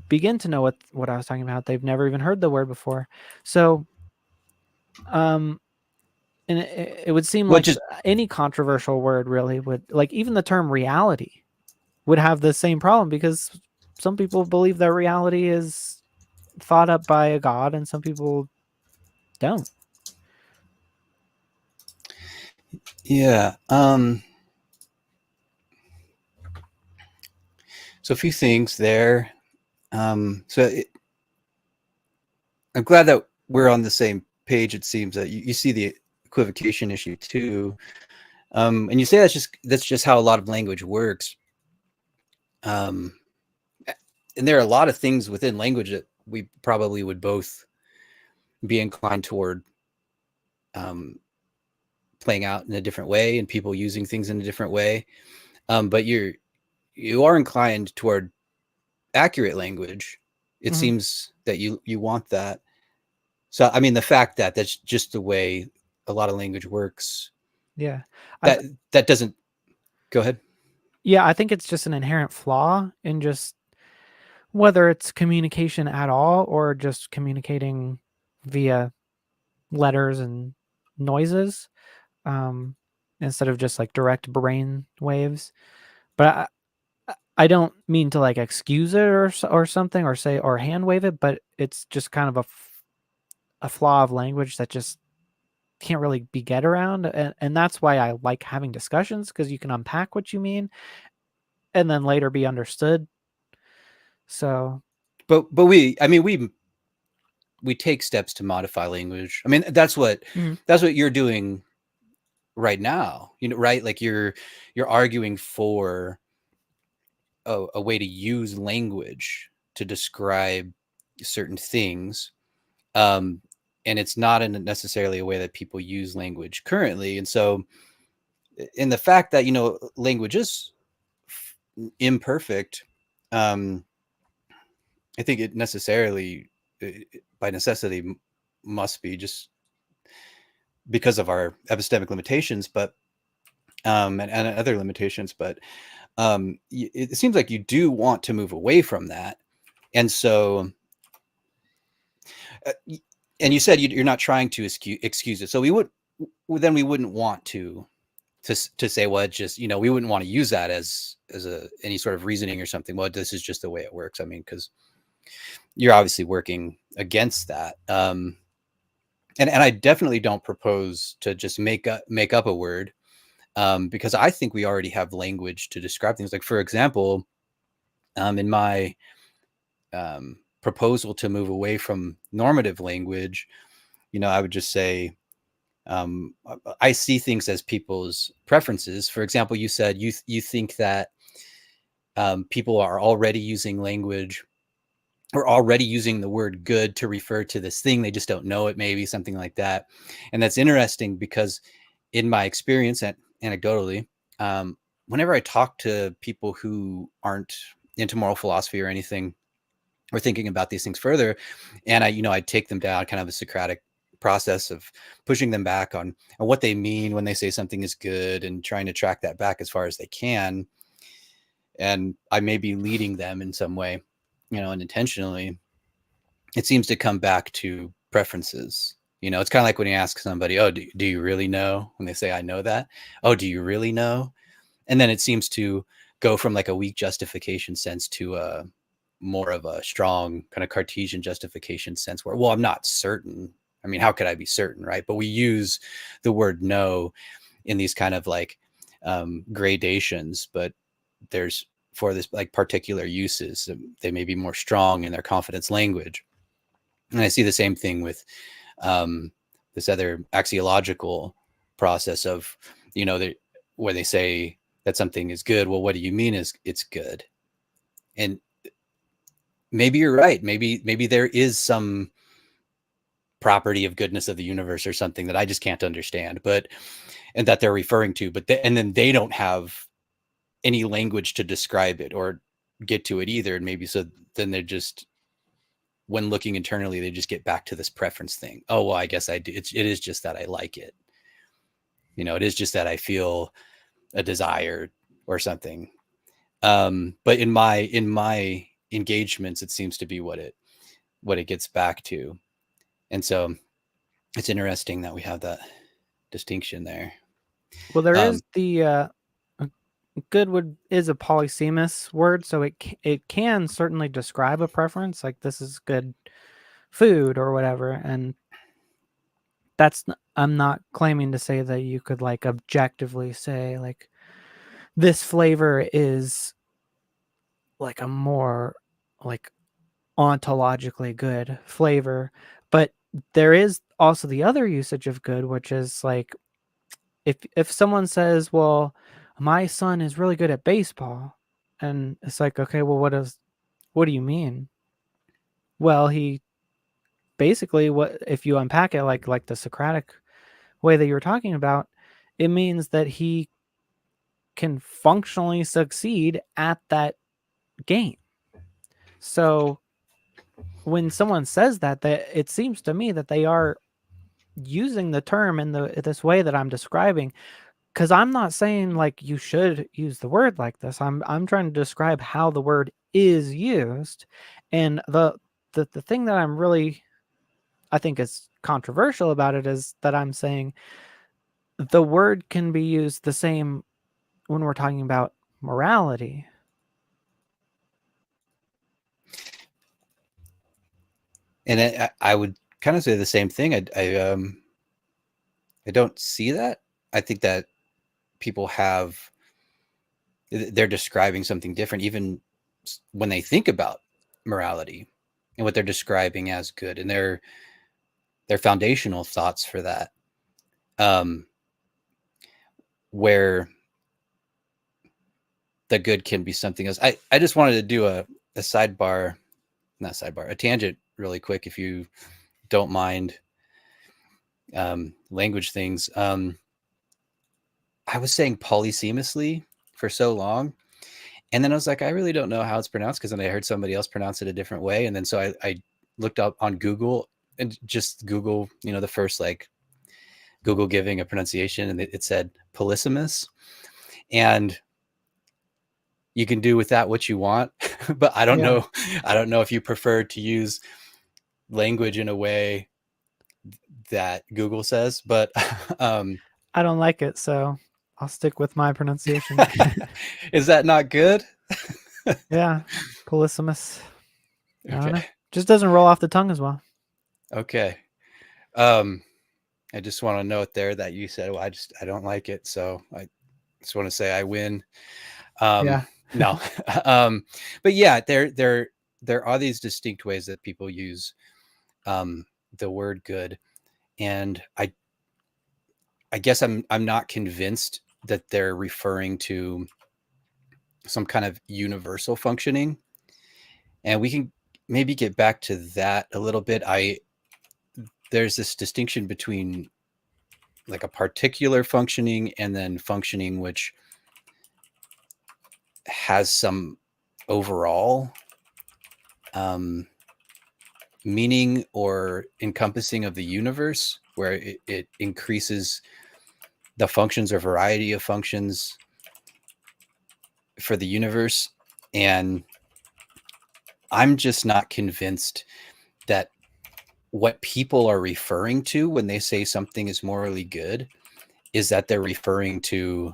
begin to know what I was talking about. They've never even heard the word before. So, um, and it would seem Which like is any controversial word really would, like even the term reality would have the same problem, because some people believe that reality is thought up by a god and some people don't. yeah. So a few things there. I'm glad that we're on the same page. It seems that you see the equivocation issue too, and you say that's just how a lot of language works. Um, and there are a lot of things within language that we probably would both be inclined toward um, playing out in a different way, and people using things in a different way. But you are inclined toward accurate language. It Mm-hmm. seems that you want that. So I mean, the fact that that's just the way a lot of language works. Yeah. I That th- that doesn't go ahead. yeah, I think it's just an inherent flaw in just whether it's communication at all or just communicating via letters and noises, um, instead of just like direct brain waves. But I don't mean to like excuse it or something, or say or hand wave it, but it's just kind of a flaw of language that just can't really be get around, and that's why I like having discussions, because you can unpack what you mean and then later be understood. So, But I mean, we take steps to modify language. I mean, mhm, that's what you're doing right now. You know, right? Like you're arguing for a way to use language to describe certain things. Um, and it's not in necessarily a way that people use language currently. And so, in the fact that language is imperfect, um, I think it necessarily, by necessity, must be just because of our epistemic limitations, but and other limitations. But it seems like you do want to move away from that, and so uh, and you said you're not trying to excuse it. So we wouldn't want to say, well, it just we wouldn't want to use that as any sort of reasoning or something. Well, this is just the way it works. I mean, because you're obviously working against that. And I definitely don't propose to just make up a word. because I think we already have language to describe things. Like, for example, in my proposal to move away from normative language, I would just say, I see things as people's preferences. For example, you said you think that people are already using language or already using the word good to refer to this thing. They just don't know it, maybe something like that. And that's interesting because in my experience, anecdotally, whenever I talk to people who aren't into moral philosophy or anything, or thinking about these things further, and I take them down kind of a Socratic process of pushing them back on what they mean when they say something is good and trying to track that back as far as they can. And I may be leading them in some way, unintentionally. It seems to come back to preferences. It's kind of like when you ask somebody, oh, do you really know? When they say, I know that. Oh, do you really know? And then it seems to go from like a weak justification sense to a more of a strong kind of Cartesian justification sense where, well, I'm not certain. I mean, how could I be certain, right? But we use the word no in these kind of like gradations, but there's for this like particular uses, they may be more strong in their confidence language. And I see the same thing with this other axiological process of, where they say that something is good. Well, what do you mean is it's good? And maybe you're right. Maybe there is some property of goodness of the universe or something that I just can't understand, and that they're referring to, and then they don't have any language to describe it or get to it either. And maybe so then they're just, when looking internally, they just get back to this preference thing. Oh, well, I guess I do. It is just that I like it. It is just that I feel a desire or something. But in my engagements, it seems to be what it gets back to. And so it's interesting that we have that distinction there. Well, there is Um, the good is a polysemous word, so it can certainly describe a preference, like this is good food or whatever. And I'm not claiming to say that you could like objectively say like this flavor is like a more like ontologically good flavor. But there is also the other usage of good, which is like if someone says, well, my son is really good at baseball, and it's like, okay, well, what do you mean? Well, he basically, what if you unpack it like the Socratic way that you were talking about, it means that he can functionally succeed at that game. So when someone says that it seems to me that they are using the term in this way that I'm describing, because I'm not saying like you should use the word like this. I'm trying to describe how the word is used. And the thing that I think is controversial about it is that I'm saying the word can be used the same when we're talking about morality. and I would kind of say the same thing. I don't see that. I think that people they're describing something different, even when they think about morality and what they're describing as good, and their foundational thoughts for that. Where the good can be something else. I just wanted to do a sidebar, not sidebar, a tangent really quick, if you don't mind, language things. I was saying polysemously for so long. And then I was like, I really don't know how it's pronounced, because then I heard somebody else pronounce it a different way. And then so I looked up on Google, and just Google, the first like Google giving a pronunciation, and it said polysemous. And you can do with that what you want, but I don't Yeah. know. I don't know if you prefer to use language in a way that Google says, but I don't like it, so I'll stick with my pronunciation. is that not good? Yeah. Polysemous. I don't know. Okay. Just doesn't roll off the tongue as well. Okay. Um, I just want to note there that you said, well, I don't like it. So just want to say I win. Um, Yeah. no, um, but yeah, there are these distinct ways that people use the word good, and I guess I'm not convinced that they're referring to some kind of universal functioning, and we can maybe get back to that a little bit. There's this distinction between like a particular functioning and then functioning which has some overall meaning or encompassing of the universe, where it increases the functions or variety of functions for the universe. And I'm just not convinced that what people are referring to when they say something is morally good is that they're referring to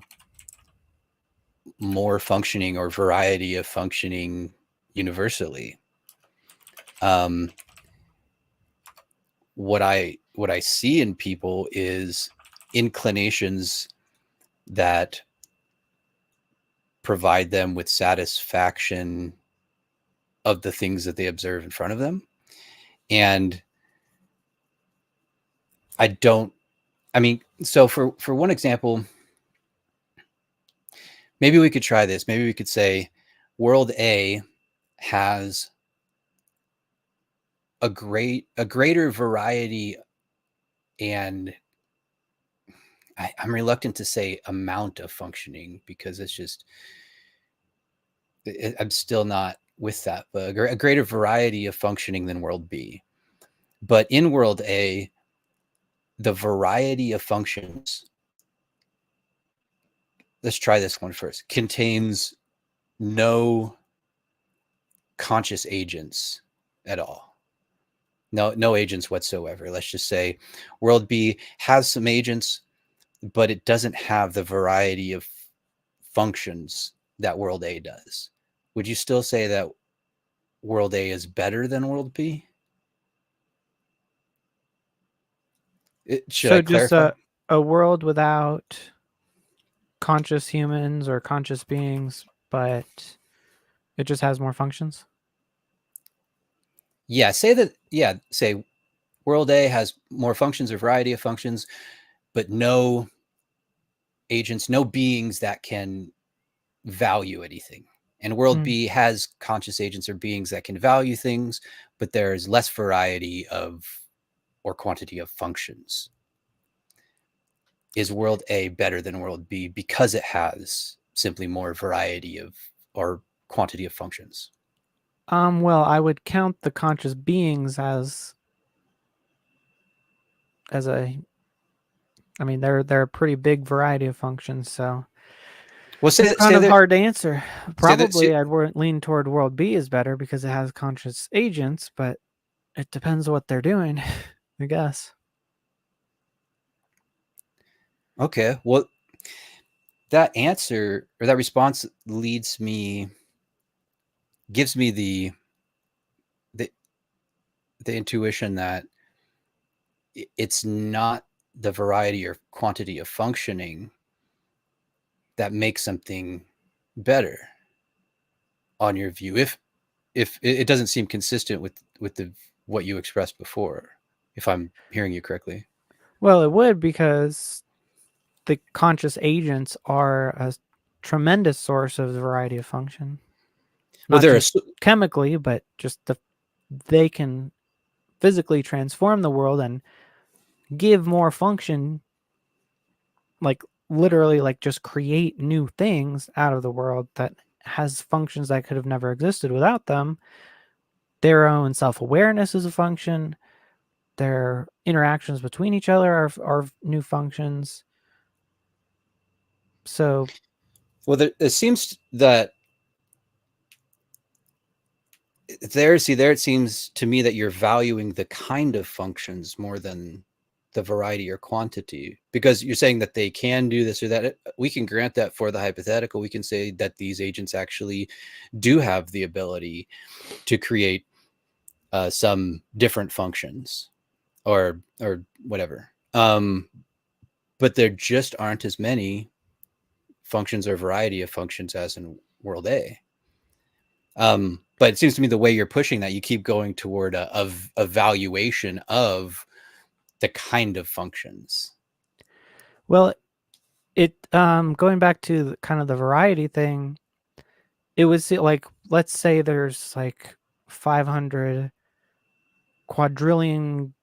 more functioning or variety of functioning universally. Um, what I see in people is inclinations that provide them with satisfaction of the things that they observe in front of them. And I don't, I mean, so for one example, maybe we could try this. Maybe we could say world A has a greater variety, and I'm reluctant to say amount of functioning because it's just I'm still not with that, but a greater variety of functioning than world B. But in world A, the variety of functions, let's try this one first, contains no conscious agents at all. No agents whatsoever. Let's just say world B has some agents, but it doesn't have the variety of functions that world A does. Would you still say that world A is better than world B? Should I So just clarify? a world without conscious humans or conscious beings, but it just has more functions. Yeah, say that. Yeah, say world A has more functions or variety of functions, but no agents, no beings that can value anything. And world Mm. B has conscious agents or beings that can value things, but there's less variety of or quantity of functions. Is world A better than world B because it has simply more variety of or quantity of functions? Well, I would count the conscious beings as a. I mean, they're a pretty big variety of functions, so Well, it's kind say of that hard to answer. say that say, Probably, lean toward world B is better because it has conscious agents, but it depends what they're doing, I guess. okay. Well, that answer or that response gives me the the intuition that it's not the variety or quantity of functioning that makes something better on your view. If it doesn't seem consistent with the what you expressed before, if I'm hearing you correctly. Well, it would because the conscious agents are a tremendous source of the variety of function. Well, Not just chemically, but just they can physically transform the world and give more function, like literally like just create new things out of the world that has functions that could have never existed without them. Their own self-awareness is a function. Their interactions between each other are new functions. So well, it seems that there it seems to me that you're valuing the kind of functions more than the variety or quantity, because you're saying that they can do this or that. We can grant that for the hypothetical. We can say that these agents actually do have the ability to create some different functions or whatever, but there just aren't as many functions or variety of functions as in world A. But it seems to me the way you're pushing that, you keep going toward a valuation of the kind of functions. Well, it going back to kind of the variety thing, it was like, let's say there's like 500 quadrillion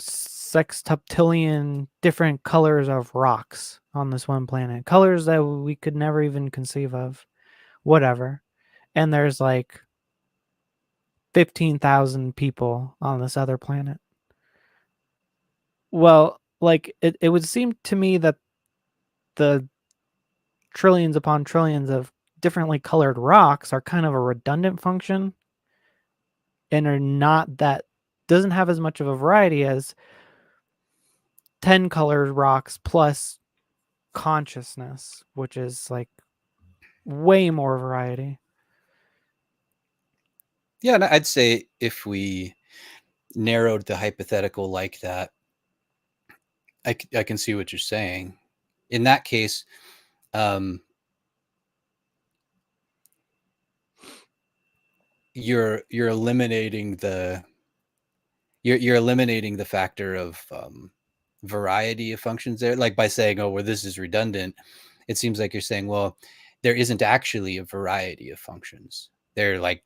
sextuptillion different colors of rocks on this one planet, colors that we could never even conceive of, whatever. And there's like 15,000 people on this other planet. Well, like it would seem to me that the trillions upon trillions of differently colored rocks are kind of a redundant function and are not that, doesn't have as much of a variety as 10 colored rocks plus consciousness, which is like way more variety. Yeah, and I'd say if we narrowed the hypothetical like that, I can see what you're saying. In that case, um, you're eliminating you're eliminating the factor of variety of functions there, like by saying, oh, well, this is redundant. It seems like you're saying, well, there isn't actually a variety of functions. They're like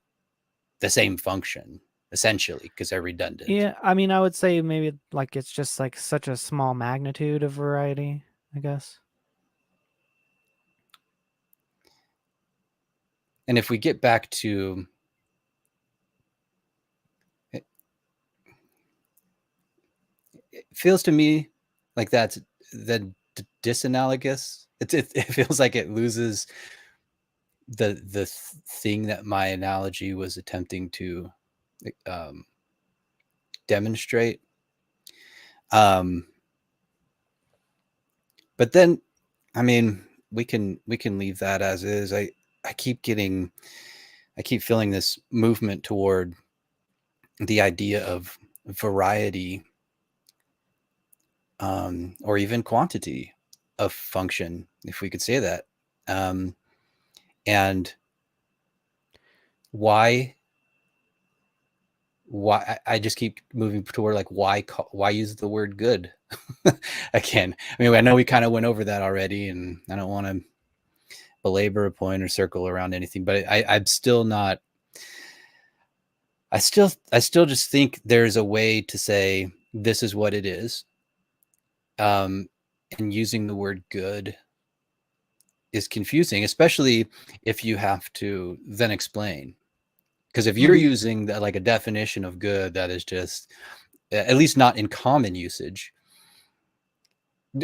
the same function essentially because they're redundant. Yeah, I mean, I would say maybe like it's just like such a small magnitude of variety, I guess. And if we get back to it, it feels to me like that's the disanalogous. It feels like it loses the thing that my analogy was attempting to um, demonstrate. Um, but then, I mean, we can leave that as is. I keep getting, I keep feeling this movement toward the idea of variety, or even quantity of function, if we could say that. Um, and why I just keep moving toward like why use the word good again. I mean, I know we kind of went over that already, and I don't want to belabor a point or circle around anything, but I'm still not. I still just think there's a way to say this is what it is, um, and using the word good is confusing, especially if you have to then explain. Because if you're Mm-hmm. using that like a definition of good that is just at least not in common usage,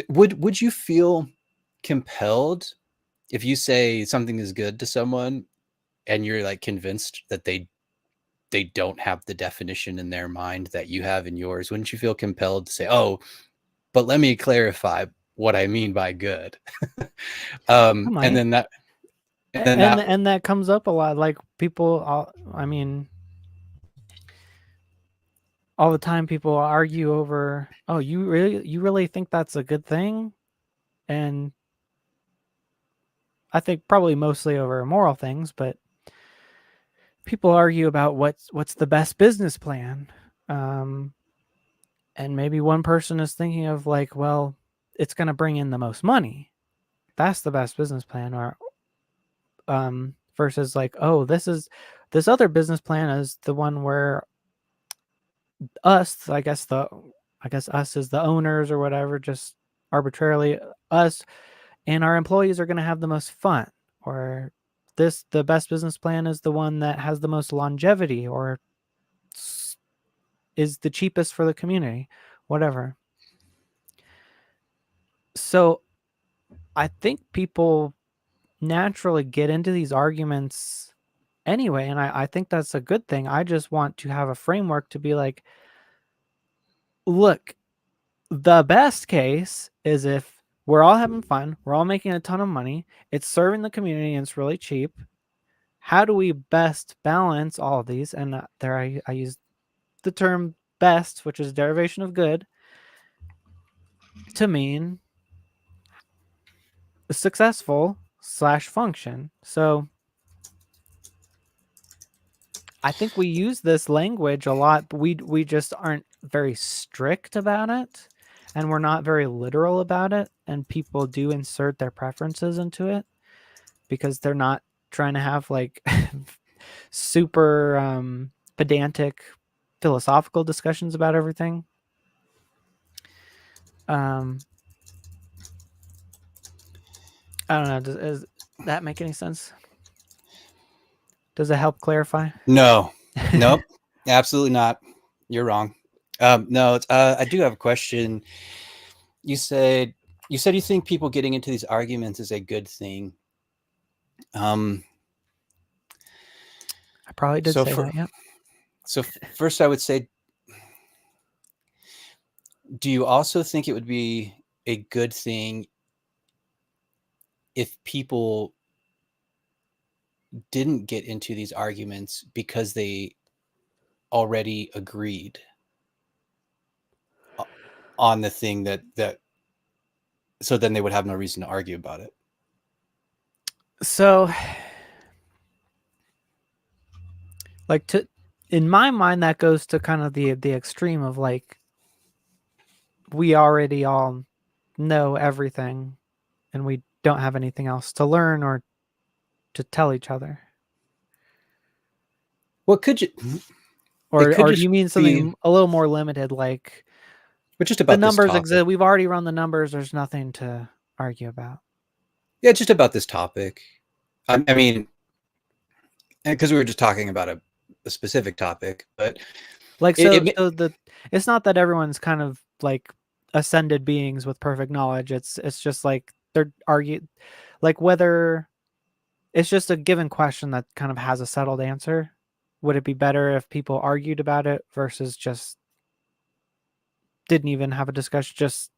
would you feel compelled if you say something is good to someone and you're like convinced that they don't have the definition in their mind that you have in yours? Wouldn't you feel compelled to say, oh, but let me clarify what I mean by good? I And might. then that and then And that and that comes up a lot. Like people, I mean, all the time people argue over, oh, you really think that's a good thing? And I think probably mostly over moral things, but people argue about what's the best business plan. Um, and maybe one person is thinking of like, well, it's going to bring in the most money. That's the best business plan. Or versus like, oh, this other business plan is the one where us, I guess us as the owners or whatever, just arbitrarily us and our employees are going to have the most fun. Or the best business plan is the one that has the most longevity or is the cheapest for the community, whatever. So I think people naturally get into these arguments anyway, and I think that's a good thing. I just want to have a framework to be like, look, the best case is if we're all having fun, we're all making a ton of money, it's serving the community, and it's really cheap. How do we best balance all of these? And there I use the term best, which is derivation of good, to mean successful slash function. So I think we use this language a lot, but we just aren't very strict about it, and we're not very literal about it, and people do insert their preferences into it because they're not trying to have like super pedantic philosophical discussions about everything. Um, I don't know. Does that make any sense? Does it help clarify? No, nope, absolutely not. You're wrong. No, I do have a question. You said you think people getting into these arguments is a good thing. Um, I probably did so say for that. Yep. so first, I would say, do you also think it would be a good thing if people didn't get into these arguments because they already agreed on the thing that so then they would have no reason to argue about it? So, like to in my mind, that goes to kind of the extreme of like we already all know everything, and we don't have anything else to learn or to tell each other. What could you? It could Or do just you mean be, something a little more limited, like but just the about this numbers topic. exist? We've already run the numbers. There's nothing to argue about. Yeah, just about this topic. I mean, because we were just talking about a specific topic, but Like it, so, it so the it's not that everyone's kind of like ascended beings with perfect knowledge. It's just like they're argue, like whether it's just a given question that kind of has a settled answer. Would it be better if people argued about it versus just didn't even have a discussion, just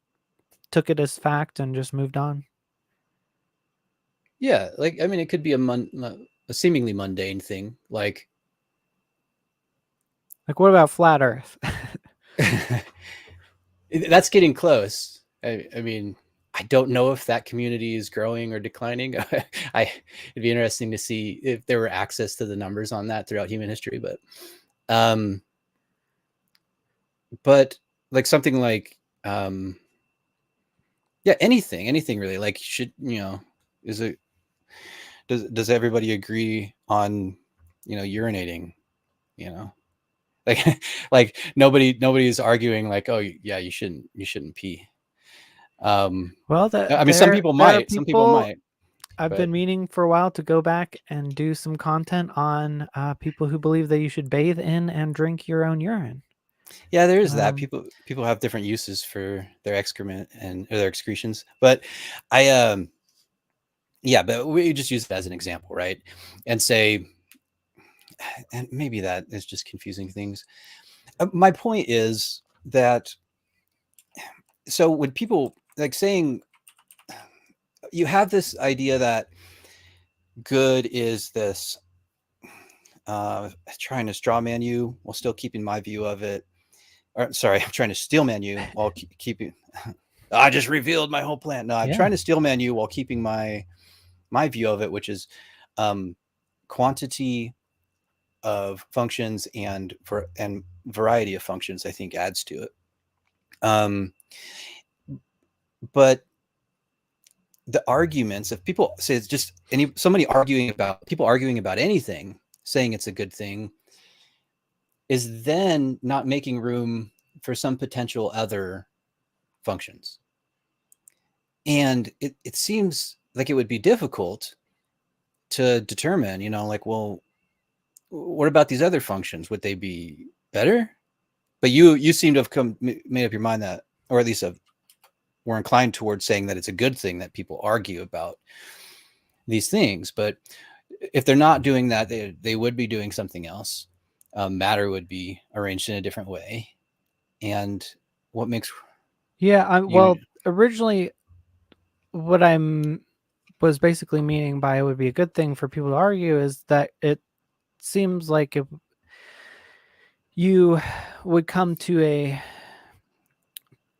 took it as fact and just moved on? yeah, like I mean, it could be a seemingly mundane thing, like Like, what about flat Earth? that's getting close. I mean, I don't know if that community is growing or declining. It'd be interesting to see if there were access to the numbers on that throughout human history, um, but like something like, yeah, anything really. Like, should is it does everybody agree on urinating? You know, like like nobody is arguing like, oh yeah, you shouldn't pee. Um, Well, I mean, there are some people people. might, I've but been meaning for a while to go back and do some content on people who believe that you should bathe in and drink your own urine. yeah, there is that. Um, People have different uses for their excrement and or their excretions. But I yeah, but we just use it as an example, right? And say, and maybe that is just confusing things. My point is that, so when people like saying, you have this idea that good is this, trying to straw man you while still keeping my view of it, or sorry, I'm trying to steel man you while keeping I just revealed my whole plan. No, I'm yeah. trying to steel man you while keeping my view of it, which is, um, quantity of functions and variety of functions. I think adds to it. Um, but the arguments, if people say it's just somebody arguing about people arguing about anything, saying it's a good thing, is then not making room for some potential other functions. And it seems like it would be difficult to determine, like, well, what about these other functions? Would they be better? But you seem to have made up your mind that, or at least we're inclined towards saying that it's a good thing that people argue about these things. But if they're not doing that, they would be doing something else. Matter would be arranged in a different way. And what makes Yeah, you? well, originally what I'm was basically meaning by it would be a good thing for people to argue is that it seems like if you would come to a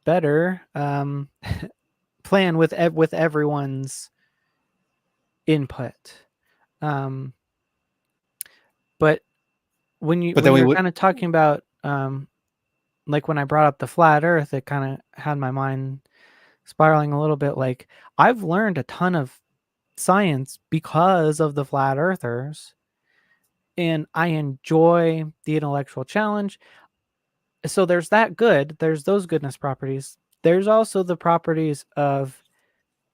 better plan with everyone's. input. Um, but But when then you we were would. kind of talking about like when I brought up the flat Earth, it kind of had my mind spiraling a little bit. Like I've learned a ton of science because of the flat earthers, and I enjoy the intellectual challenge. So there's that good, there's those goodness properties. There's also the properties of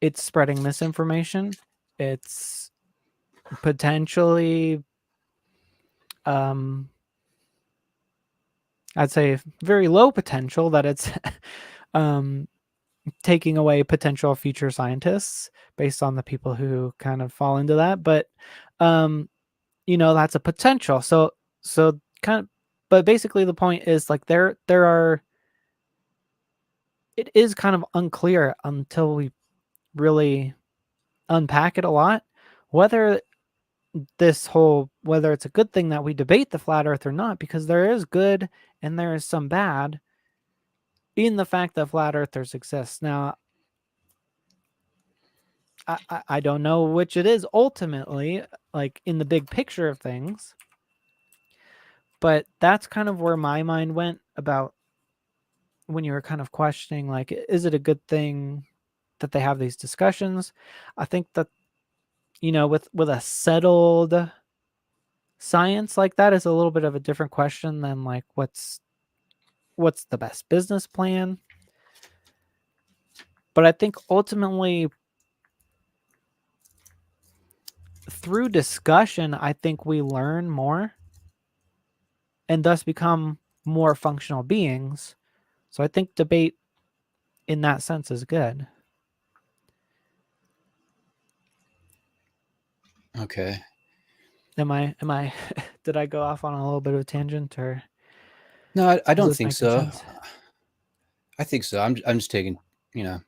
it's spreading misinformation. It's potentially um I'd say very low potential that it's um taking away potential future scientists based on the people who kind of fall into that. But um that's a potential. So kind of, but basically the point is like there are, it is kind of unclear until we really unpack it a lot whether whether it's a good thing that we debate the flat earth or not, because there is good and there is some bad in the fact that flat earthers exist. Now I don't know which it is ultimately, like in the big picture of things, but that's kind of where my mind went about when you were kind of questioning, like, is it a good thing that they have these discussions? I think that, with a settled science like that is a little bit of a different question than like what's the best business plan. But I think ultimately through discussion, I think we learn more and thus become more functional beings. So I think debate in that sense is good. Okay. Am I did I go off on a little bit of a tangent, or No, I is don't this think making so. sense? I think so. I'm just taking, you know,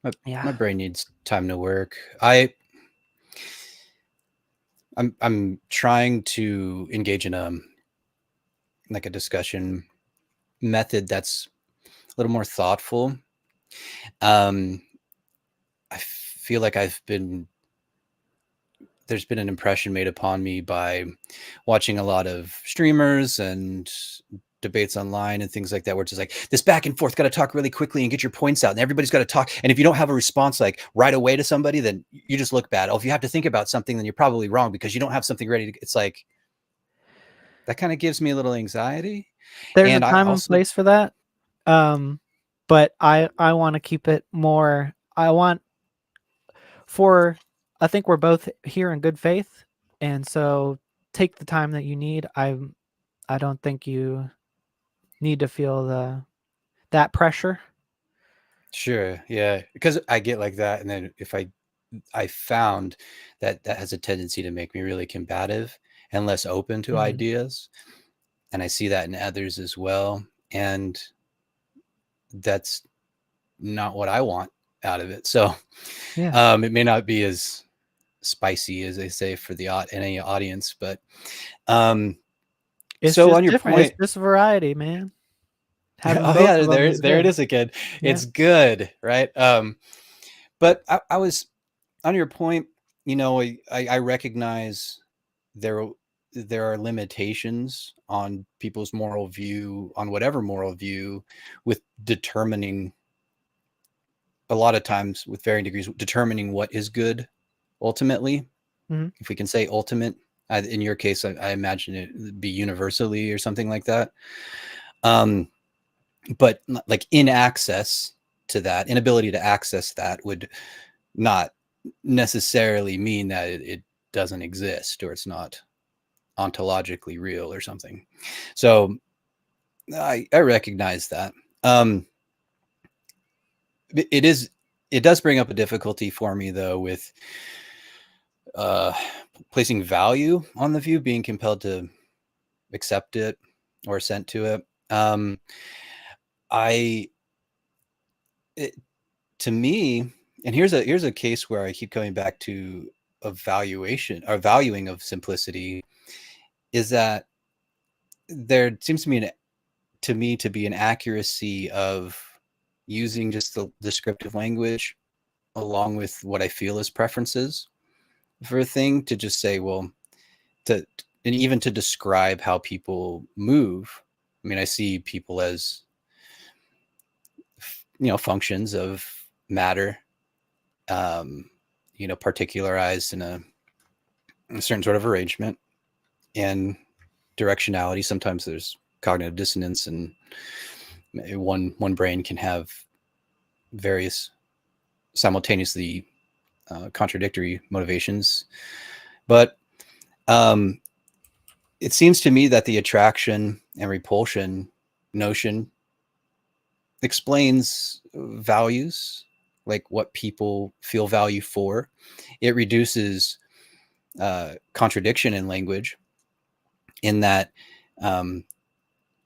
my Yeah. my brain needs time to work. I'm trying to engage in like a discussion method that's a little more thoughtful. Um, I feel like there's been an impression made upon me by watching a lot of streamers and debates online and things like that, where it's just like this back and forth, got to talk really quickly and get your points out, and everybody's got to talk. And if you don't have a response like right away to somebody, then you just look bad. Oh, if you have to think about something, then you're probably wrong because you don't have something ready to, it's like that kind of gives me a little anxiety. There's a And I time and also, place for that. Um, but I want to keep it more. I want for. I think we're both here in good faith, and so take the time that you need. I don't think you need to feel that pressure. sure, yeah, because I get like that. And then if I found that that has a tendency to make me really combative and less open to Mhm. ideas. And I see that in others as well. And that's not what I want out of it. So Yeah, it may not be as spicy as they say for the any audience, but it's so just on your different. It's point, just variety, man. Having oh both yeah, of them there is there it good. is again. Yeah. It's good, right? But I was on your point. I recognize there there are limitations on people's moral view, on whatever moral view, with determining a lot of times with varying degrees determining what is good ultimately, Mhm. if we can say ultimate. In your case, I imagine it would be universally or something like that. um, but like in access to that, inability to access that would not necessarily mean that it doesn't exist or it's not ontologically real or something. So I recognize that. um, it is, it does bring up a difficulty for me though with uh, placing value on the view, being compelled to accept it or assent to it. I it, to me, and here's a case where I keep coming back to evaluation or valuing of simplicity, is that there seems to me to be an accuracy of using just the descriptive language along with what I feel as preferences. for a thing to just say, well, to and even to describe how people move. I mean, I see people as functions of matter, um, particularized in a certain sort of arrangement and directionality. Sometimes there's cognitive dissonance, and one brain can have various simultaneously contradictory motivations. But um, it seems to me that the attraction and repulsion notion explains values, like what people feel value for. It reduces contradiction in language, in that um,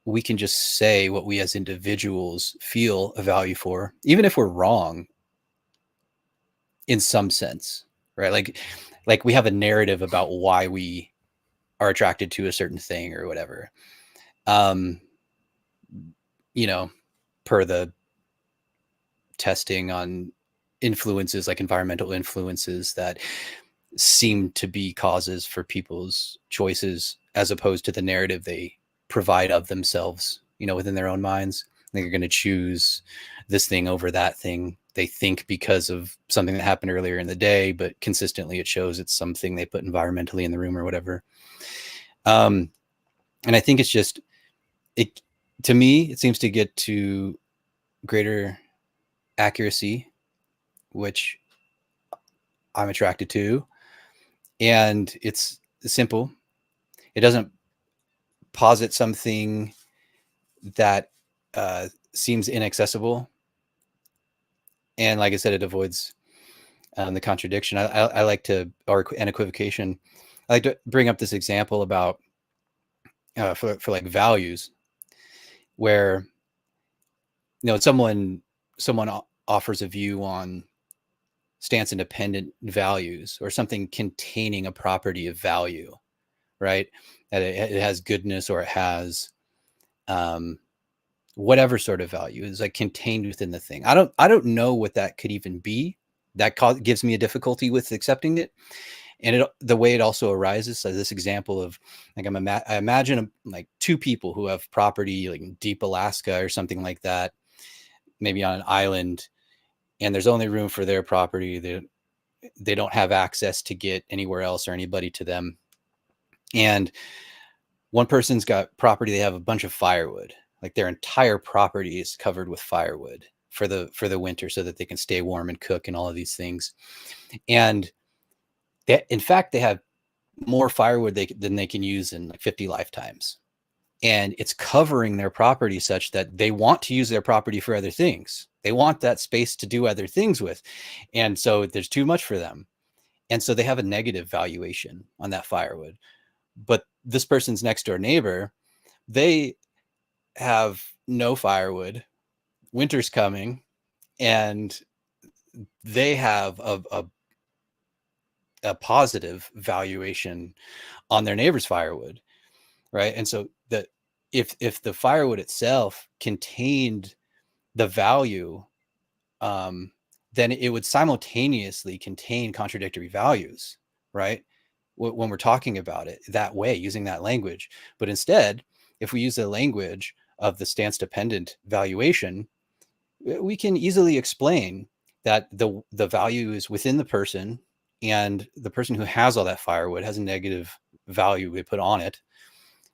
we can just say what we as individuals feel a value for, even if we're wrong in some sense, right? Like we have a narrative about why we are attracted to a certain thing or whatever. Um, you know, per the testing on influences, like environmental influences that seem to be causes for people's choices, as opposed to the narrative they provide of themselves, within their own minds. They're going to choose this thing over that thing, they think, because of something that happened earlier in the day, but consistently it shows it's something they put environmentally in the room or whatever. And I think it's just, it to me, it seems to get to greater accuracy, which I'm attracted to. And it's simple. It doesn't posit something that seems inaccessible. And like I said, it avoids the contradiction. I like to, or an equivocation. I like to bring up this example about for like values, where someone offers a view on stance independent values, or something containing a property of value, right? That it has goodness, or it has um, whatever sort of value is like contained within the thing. I don't know what that could even be. That gives me a difficulty with accepting it. And the way it also arises, so this example of like, I imagine like two people who have property like in deep Alaska or something like that, maybe on an island, and there's only room for their property. They don't have access to get anywhere else or anybody to them. And one person's got property, they have a bunch of firewood, like their entire property is covered with firewood for the winter, so that they can stay warm and cook and all of these things. And in fact, they have more firewood than they can use in like 50 lifetimes. And it's covering their property such that they want to use their property for other things. They want that space to do other things with. And so there's too much for them. And so they have a negative valuation on that firewood. But this person's next door neighbor, they have no firewood, winter's coming, and they have a positive valuation on their neighbor's firewood, right? And so that if the firewood itself contained the value, then it would simultaneously contain contradictory values, right? When we're talking about it that way, using that language. But instead, if we use the language of the stance dependent valuation, we can easily explain that the value is within the person, and the person who has all that firewood has a negative value we put on it,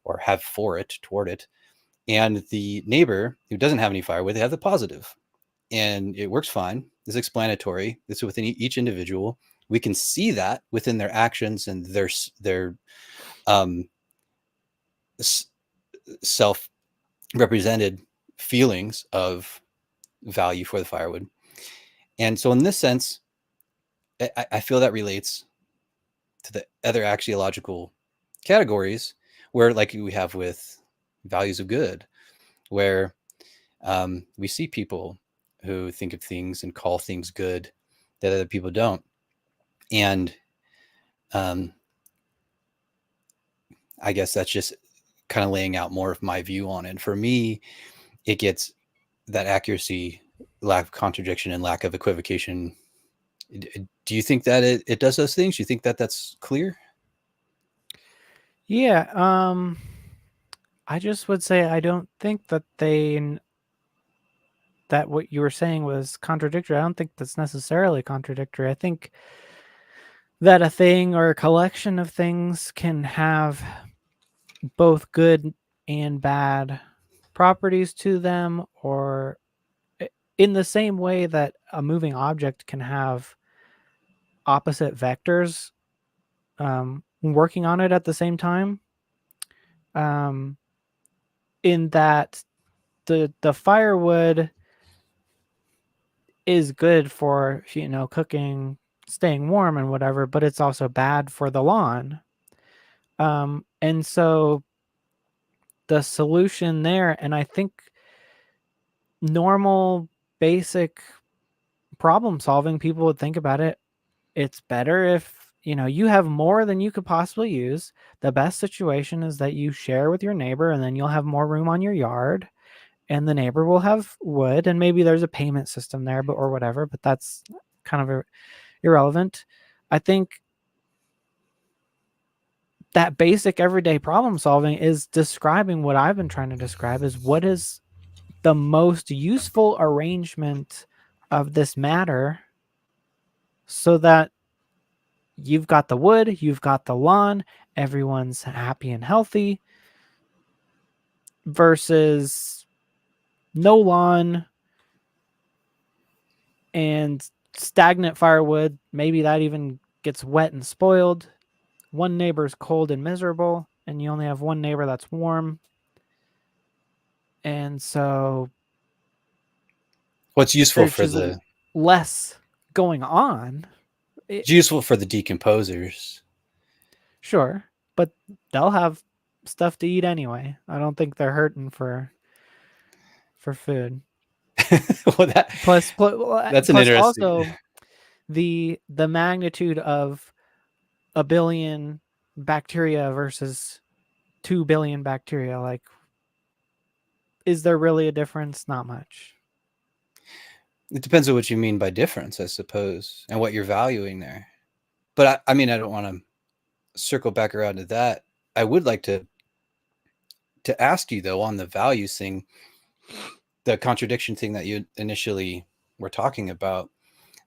or have for it, toward it. And the neighbor who doesn't have any firewood, they have the positive. And it works fine. It's explanatory. It's within each individual. We can see that within their actions and their um, self-represented feelings of value for the firewood. And so in this sense, I feel that relates to the other axiological categories, where like we have with values of good, where we see people who think of things and call things good that other people don't. And I guess that's just kind of laying out more of my view on it. For me, it gets that accuracy, lack of contradiction, and lack of equivocation Do you think that it does those things? Do you think that that's clear? Yeah, I just would say I don't think that that what you were saying was contradictory. I don't think that's necessarily contradictory. I think that a thing or a collection of things can have both good and bad properties to them, or in the same way that a moving object can have opposite vectors working on it at the same time. Um, in that the firewood is good for, cooking, staying warm and whatever, but it's also bad for the lawn. And so the solution there, and I think normal basic problem solving, people would think about it, it's better if you have more than you could possibly use. The best situation is that you share with your neighbor, and then you'll have more room on your yard, and the neighbor will have wood, and maybe there's a payment system there, but or whatever, but that's kind of irrelevant. I think that basic everyday problem solving is describing what I've been trying to describe, is what is the most useful arrangement of this matter, so that you've got the wood, you've got the lawn, everyone's happy and healthy, versus no lawn and stagnant firewood. Maybe that even gets wet and spoiled. One neighbor's cold and miserable, and you only have one neighbor that's warm. And so What's useful there's for just the less going on. it's useful for the decomposers. Sure, but they'll have stuff to eat anyway. I don't think they're hurting for food. Well, that's an Plus interesting. also the magnitude of a billion bacteria versus 2 billion bacteria. Like, is there really a difference? Not much. It depends on what you mean by difference, I suppose, and what you're valuing there. But I mean, I don't want to circle back around to that. I would like to ask you though on the values thing, the contradiction thing that you initially were talking about.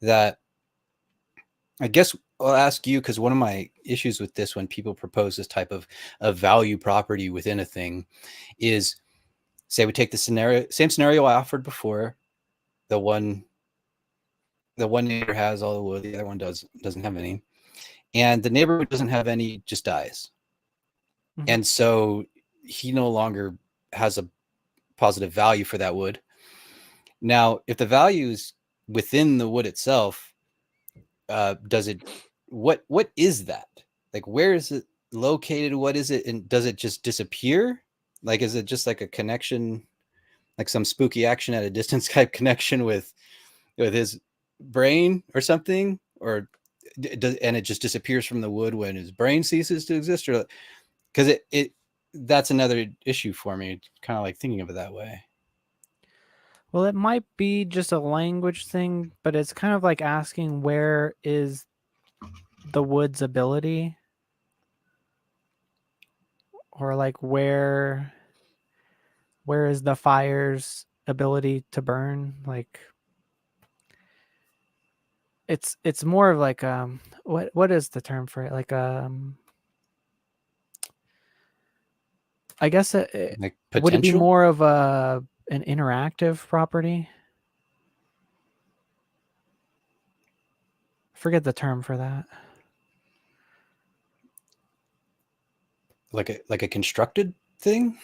That I guess I'll ask you, because one of my issues with this when people propose this type of value property within a thing is, say we take the same scenario I offered before. The one neighbor has all the wood, the other one doesn't have any, and the neighbor who doesn't have any just dies. Mm-hmm. And so he no longer has a positive value for that wood. Now, if the value is within the wood itself, does it, what is that? Like, where is it located? What is it? And does it just disappear? Like, is it just like a connection, like some spooky action at a distance type connection with his brain or something? Or and it just disappears from the wood when his brain ceases to exist? Or because it that's another issue for me, kind of like thinking of it that way. Well, it might be just a language thing, but it's kind of like asking, where is the wood's ability, or like where is the fire's ability to burn? Like, it's more of like what is the term for it? Like I guess Like would it be potential. more of an interactive property? Forget the term for that. Like a constructed thing.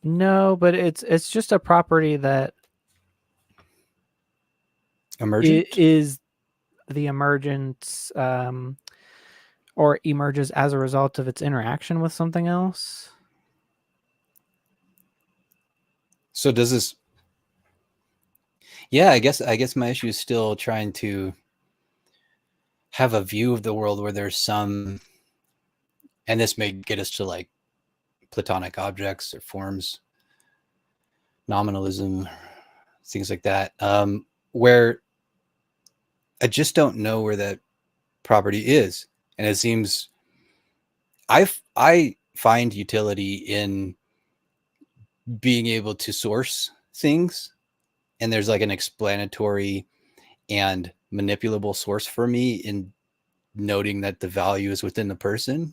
No, but it's just a property that Emergent. is the emergence, or emerges as a result of its interaction with something else. So does this, yeah, I guess my issue is still trying to have a view of the world where there's some, and this may get us to like platonic objects or forms, nominalism, things like that, where I just don't know where that property is. And it seems I find utility in being able to source things, and there's like an explanatory and manipulable source for me in noting that the value is within the person.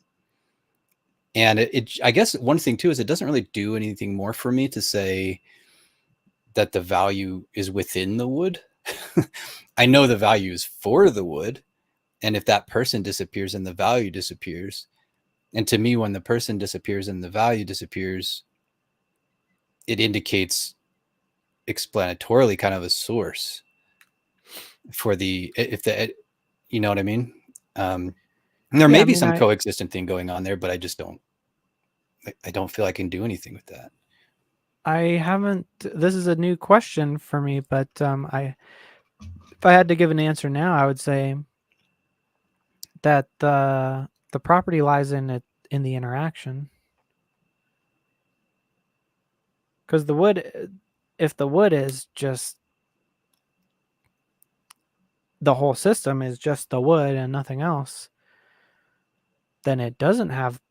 And I guess one thing too is it doesn't really do anything more for me to say that the value is within the wood. I know the value is for the wood, and if that person disappears, then the value disappears. And to me, when the person disappears and the value disappears, it indicates explanatorily kind of a source for the, if the, you know what I mean? There Yeah, may I be mean, some coexistent thing going on there, but I don't feel I can do anything with that. I haven't. This is a new question for me, but if I had to give an answer now, I would say that the property lies in it in the interaction. Because the wood, if the wood is just the whole system is just the wood and nothing else, then it doesn't have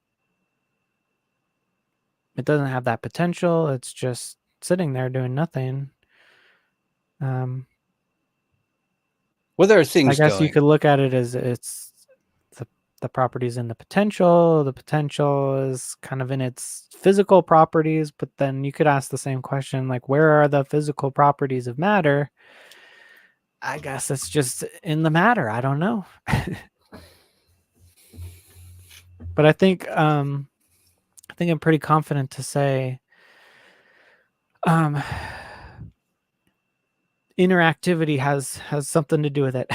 that potential. It's just sitting there doing nothing. Um, Well, there are I things guess you going. could look at it as the the properties in the potential. The potential is kind of in its physical properties, but then you could ask the same question like, where are the physical properties of matter? I guess it's just in the matter. I don't know. But I think I'm pretty confident to say um, interactivity has something to do with it.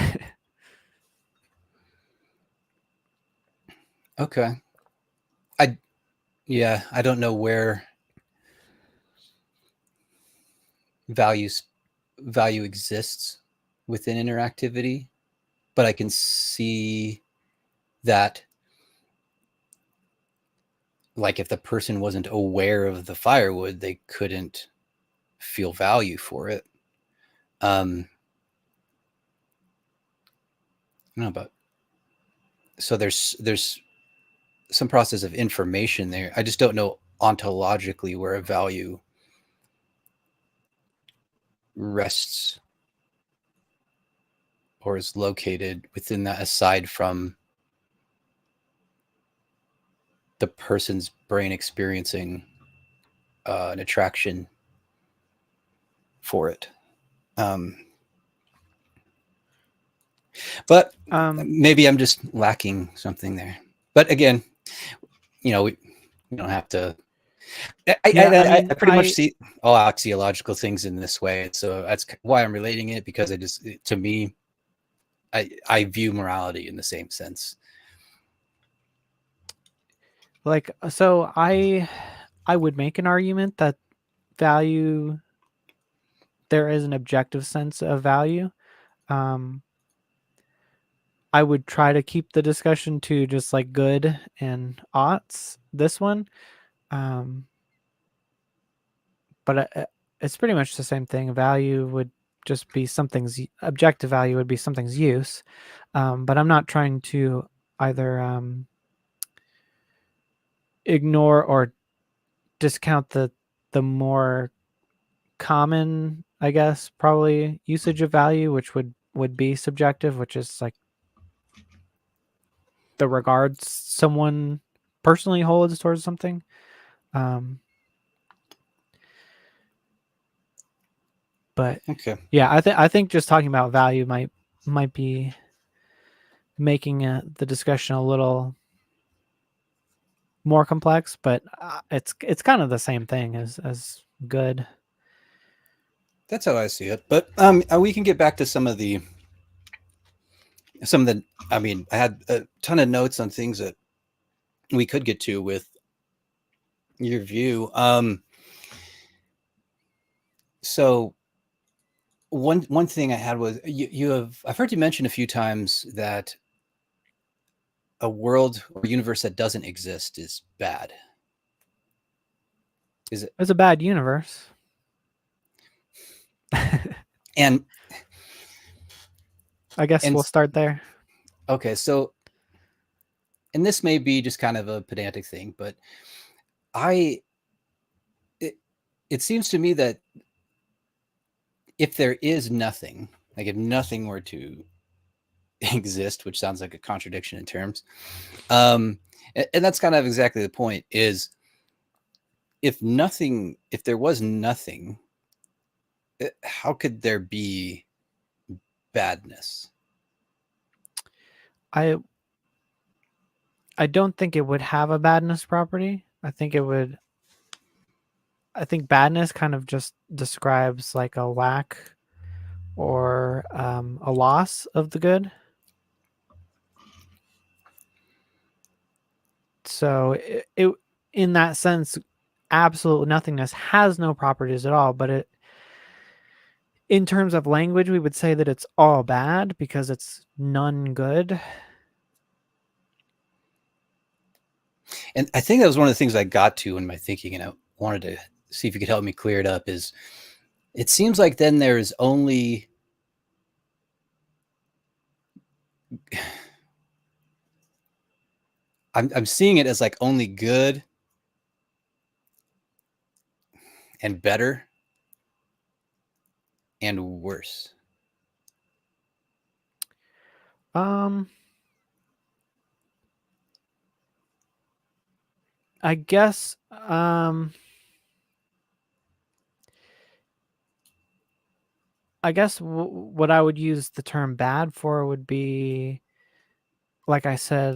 Okay. I, yeah, I don't know where values value exists within interactivity, but I can see that, like, if the person wasn't aware of the firewood, they couldn't feel value for it. No, but so there's some process of information there. I just don't know ontologically where a value rests or is located within that, aside from the person's brain experiencing an attraction for it. Um, but um, maybe I'm just lacking something there. But again, we don't have to. I, yeah, I I, mean, I pretty much see all axiological things in this way, so that's why I'm relating it, because to me, I view morality in the same sense. like so I would make an argument that value there is an objective sense of value. Um, I would try to keep the discussion to just like good and oughts. This one, um, but it's pretty much the same thing. Value would just be something's objective value would be something's use, but I'm not trying to either ignore or discount the more common, I guess, probably usage of value, which would be subjective, which is like the regards someone personally holds towards something. Um, but Okay. yeah, I think just talking about value might be making the discussion a little more complex, but it's kind of the same thing as good. That's how I see it. But we can get back to some of the. I mean, I had a ton of notes on things that we could get to with your view. So one thing I had was, you have, I've heard you mention a few times that a world or universe that doesn't exist is bad. Is it? It's a bad universe. And I guess And we'll start there. okay, so and this may be just kind of a pedantic thing, but I it, it seems to me that if there is nothing, like if nothing were to exist, which sounds like a contradiction in terms, um, and that's kind of exactly the point. Is if there was nothing, how could there be badness? I I don't think it would have a badness property. I think badness kind of just describes like a lack or a loss of the good. So it in that sense, absolute nothingness has no properties at all. But it, in terms of language, we would say that it's all bad because it's none good. And I think that was one of the things I got to in my thinking, and I wanted to see if you could help me clear it up. Is it seems like then there is only I'm seeing it as like only good and better and worse. Um, I guess what I would use the term bad for would be, like I said,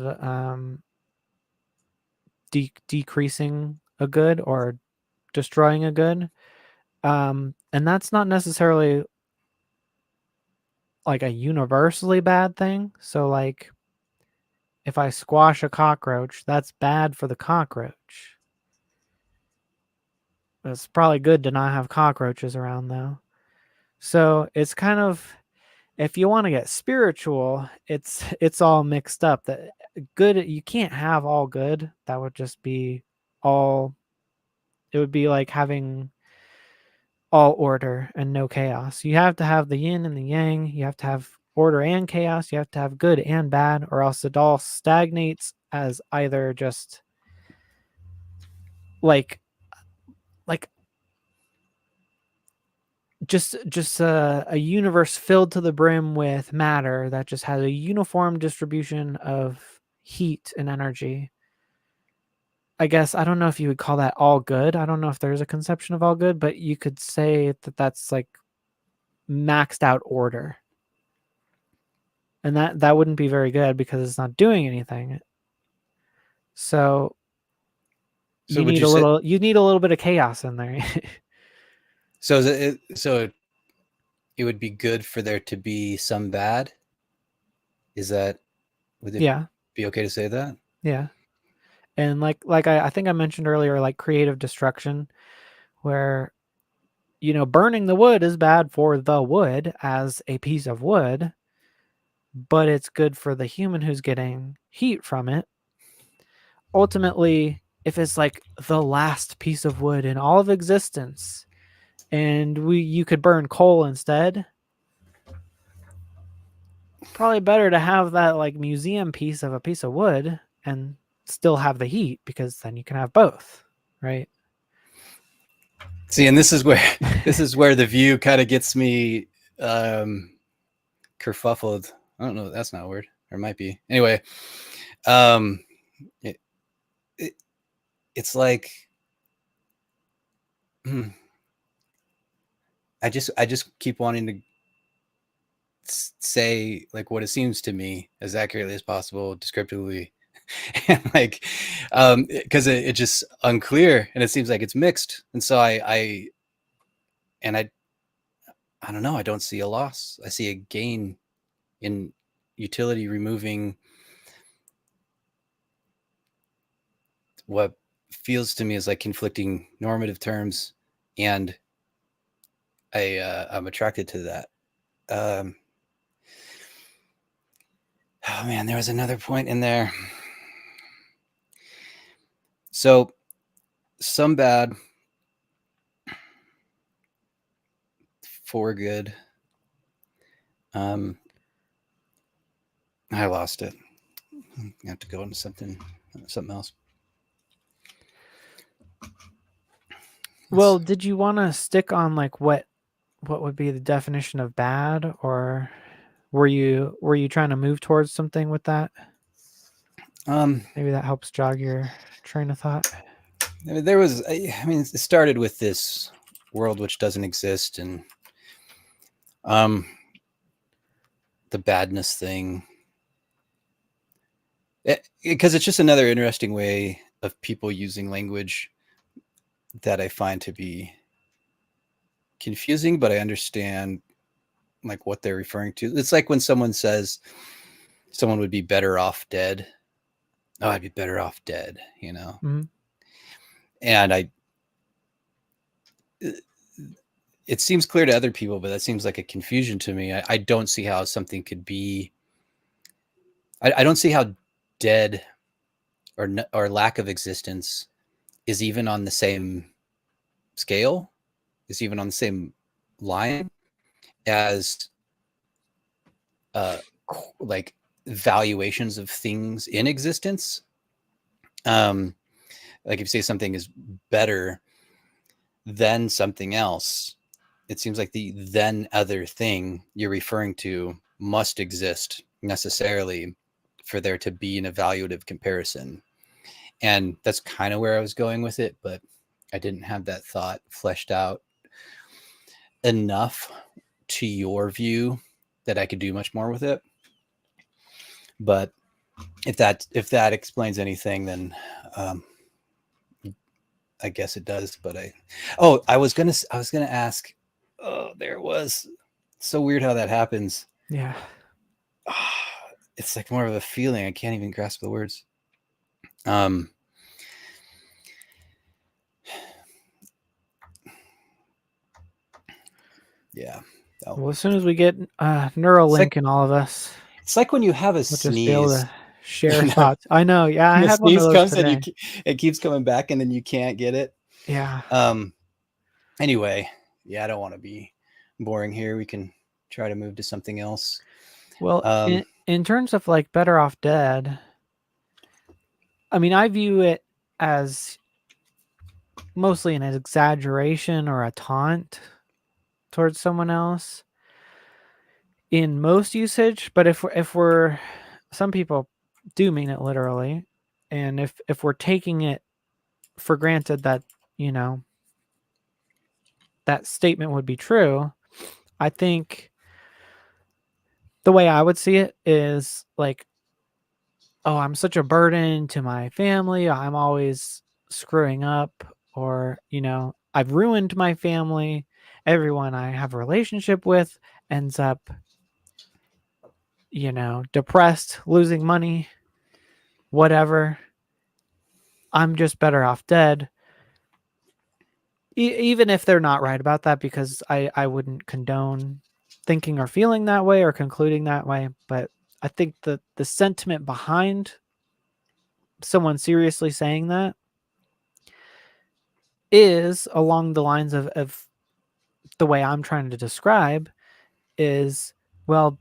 decreasing a good or destroying a good. And that's not necessarily like a universally bad thing. So, like, if I squash a cockroach, that's bad for the cockroach. It's probably good to not have cockroaches around, though. So it's kind of, if you want to get spiritual, it's all mixed up. That good, you can't have all good. That would just be all. It would be like having all order and no chaos. You have to have the yin and the yang. You have to have order and chaos. You have to have good and bad, or else it all stagnates as either just like like just a universe filled to the brim with matter that just has a uniform distribution of heat and energy. I guess I don't know if you would call that all good. I don't know if there's a conception of all good, but you could say that that's like maxed out order. And that wouldn't be very good because it's not doing anything. So So would you say you need a little bit of chaos in there. so it would be good for there to be some bad? Is that would it Yeah. be okay to say that? Yeah. And I think I mentioned earlier, like creative destruction, where burning the wood is bad for the wood as a piece of wood, but it's good for the human who's getting heat from it. Ultimately, if it's like the last piece of wood in all of existence and you could burn coal instead, probably better to have that like museum piece of a piece of wood and still have the heat, because then you can have both, right? See, and this is where the view kind of gets me um kerfuffled. I don't know, that's not a word. Or it might be. Anyway, um it, it it's like hmm, I just keep wanting to say like what it seems to me as accurately as possible descriptively and like because it just unclear and it seems like it's mixed and so and I don't know, I don't see a loss, I see a gain in utility removing what feels to me as like conflicting normative terms and I'm attracted to that. um oh man, there was another point in there. So some bad for good. Um, I lost it. I have to go into something else. Well, did you want to stick on like what would be the definition of bad, or were you trying to move towards something with that? Um, Maybe that helps jog your train of thought. I mean, it started with this world which doesn't exist, and um, the badness thing. Because it's just another interesting way of people using language that I find to be confusing, but I understand like what they're referring to. It's like when someone says someone would be better off dead. Oh, I'd be better off dead, you know. Mm-hmm. And it seems clear to other people, but that seems like a confusion to me. I don't see how something could be. I don't see how dead or lack of existence is even on the same scale, is even on the same line as uh, like valuations of things in existence. Um, like if you say something is better than something else, it seems like the then other thing you're referring to must exist necessarily for there to be an evaluative comparison. And that's kind of where I was going with it, but I didn't have that thought fleshed out enough to your view that I could do much more with it. But if that explains anything, then um, I guess it does. But I was gonna ask. Oh, there it was. So weird how that happens. Yeah. It's like more of a feeling. I can't even grasp the words. Um, yeah. Oh. Well, as soon as we get It's like Neuralink in all of us, when you have a we'll just be able sneeze, to share you know, thoughts. I know. Yeah, I and the had one of sneeze those comes and today. it keeps coming back, and then you can't get it. Yeah. Anyway, yeah, I don't want to be boring here. We can try to move to something else. Well, Um, in terms of like better off dead, I mean, I view it as mostly an exaggeration or a taunt towards someone else in most usage. But if we're some people do mean it literally, and if we're taking it for granted that you know that statement would be true, I think the way I would see it is like, oh, I'm such a burden to my family. I'm always screwing up, or, I've ruined my family. Everyone I have a relationship with ends up, depressed, losing money, whatever. I'm just better off dead. Even if they're not right about that, because I wouldn't condone thinking or feeling that way or concluding that way. But I think the sentiment behind someone seriously saying that is along the lines of the way I'm trying to describe is, well,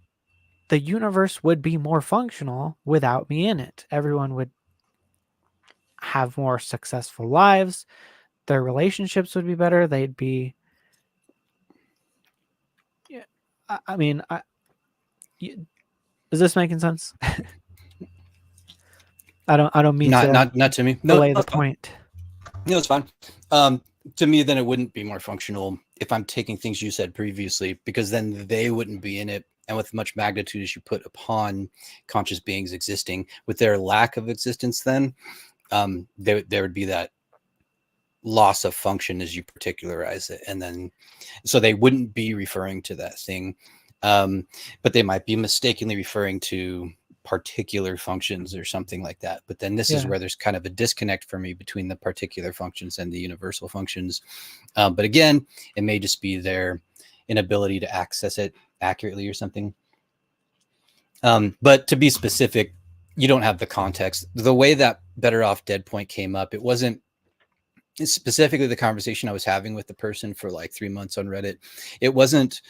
the universe would be more functional without me in it. Everyone would have more successful lives. Their relationships would be better. They'd be, yeah, I mean, is this making sense? I don't mean to not to me. No, belay no, the point. no, it's fine. Um, to me, then it wouldn't be more functional if I'm taking things you said previously, because then they wouldn't be in it. And with much magnitude as you put upon conscious beings existing, with their lack of existence, then there would be that loss of function as you particularize it, and then so they wouldn't be referring to that thing, but they might be mistakenly referring to particular functions or something like that. But then this is Yeah. where there's kind of a disconnect for me between the particular functions and the universal functions. But again, it may just be their inability to access it accurately or something. But to be specific, you don't have the context. The way that better off dead point came up, it wasn't specifically the conversation I was having with the person for like 3 months on Reddit. It wasn't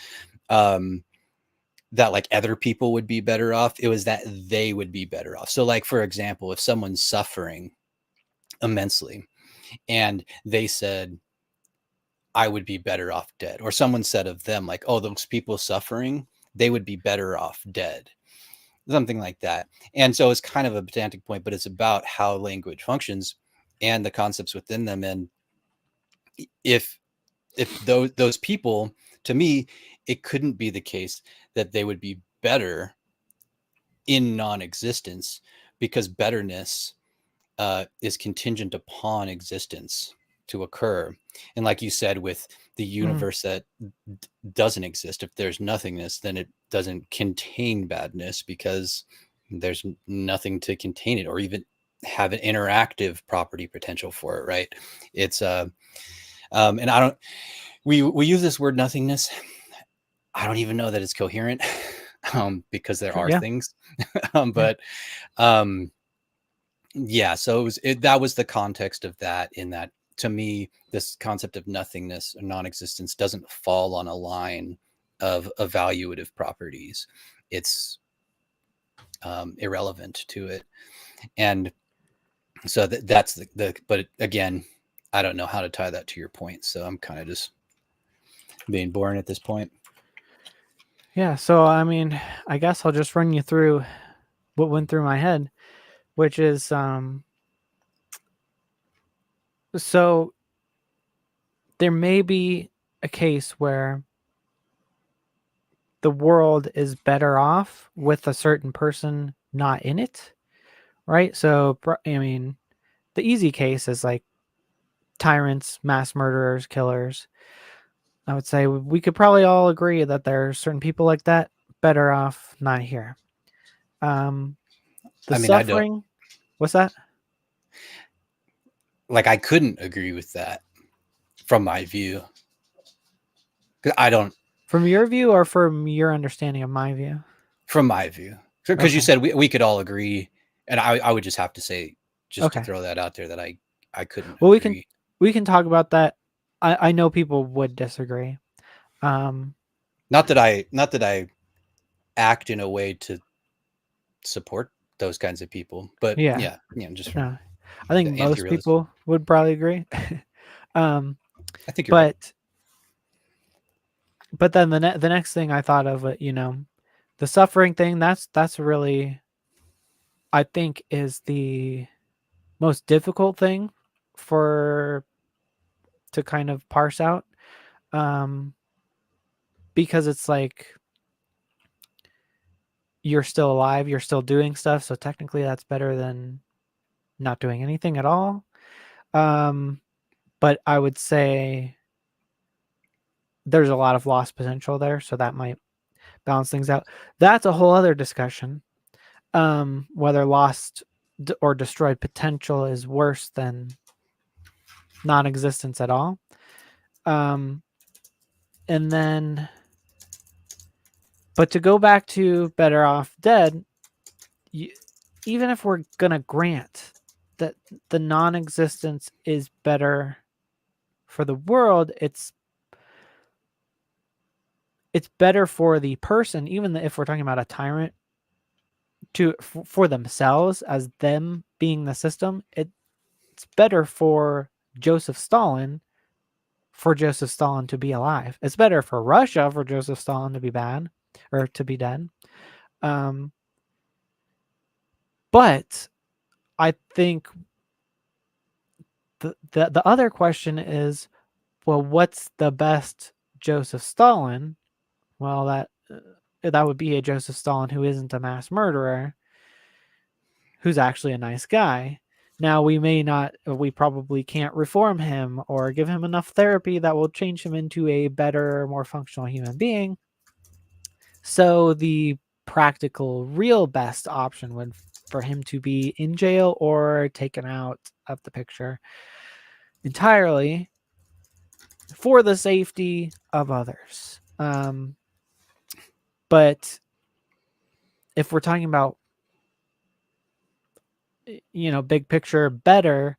that like other people would be better off. It was that they would be better off. So like, for example, if someone's suffering immensely and they said, I would be better off dead, or someone said of them like, oh, those people suffering, they would be better off dead, something like that. And so it's kind of a pedantic point, but it's about how language functions and the concepts within them. And if those people, to me, it couldn't be the case that they would be better in non-existence, because betterness is contingent upon existence to occur. And like you said, with the Mm, universe that doesn't exist, if there's nothingness, then it doesn't contain badness, because there's nothing to contain it or even have an interactive property potential for it, right? It's and I don't, we use this word nothingness. I don't even know that it's coherent, because there sure, are yeah, things. yeah, But yeah, so that was the context of that, in that, to me, this concept of nothingness or non-existence doesn't fall on a line of evaluative properties. It's irrelevant to it. And so that's but again, I don't know how to tie that to your point, so I'm kind of just being boring at this point. yeah. So I mean, I guess I'll just run you through what went through my head, which is so there may be a case where the world is better off with a certain person not in it, right? So I mean, the easy case is like tyrants, mass murderers, killers. I would say we could probably all agree that there are certain people like that better off not here. Um, the I mean, I don't, suffering, what's that? like, I couldn't agree with that from my view. 'Cause I don't, From your view or from your understanding of my view? from my view, because you Okay. said we could all agree, and I would just have to say, just to Okay. throw that out there, that I couldn't Well, agree. we can talk about that. I know people would disagree. Um, Not that I act in a way to support those kinds of people, but yeah. yeah, just from No. I think the most anti-realism. people would probably agree. um, I think you're right. but then the next thing I thought of, the suffering thing. That's really, I think, is the most difficult thing for to kind of parse out, um, because it's like you're still alive, you're still doing stuff, so technically that's better than not doing anything at all. Um, but I would say there's a lot of lost potential there, so that might balance things out. That's a whole other discussion. Whether lost or destroyed potential is worse than non-existence at all. Um, and then, but to go back to better off dead, you, even if we're gonna grant that the non-existence is better for the world, it's better for the person, even if we're talking about a tyrant, for themselves as them being the system. It's better for Joseph Stalin for Joseph Stalin to be alive. It's better for Russia for Joseph Stalin to be bad or to be dead. Um, but I think the other question is, well, what's the best Joseph Stalin? Well, that would be a Joseph Stalin who isn't a mass murderer, who's actually a nice guy. Now we probably can't reform him or give him enough therapy that will change him into a better, more functional human being. So the practical, real best option would for him to be in jail or taken out of the picture entirely for the safety of others. But if we're talking about, big picture better,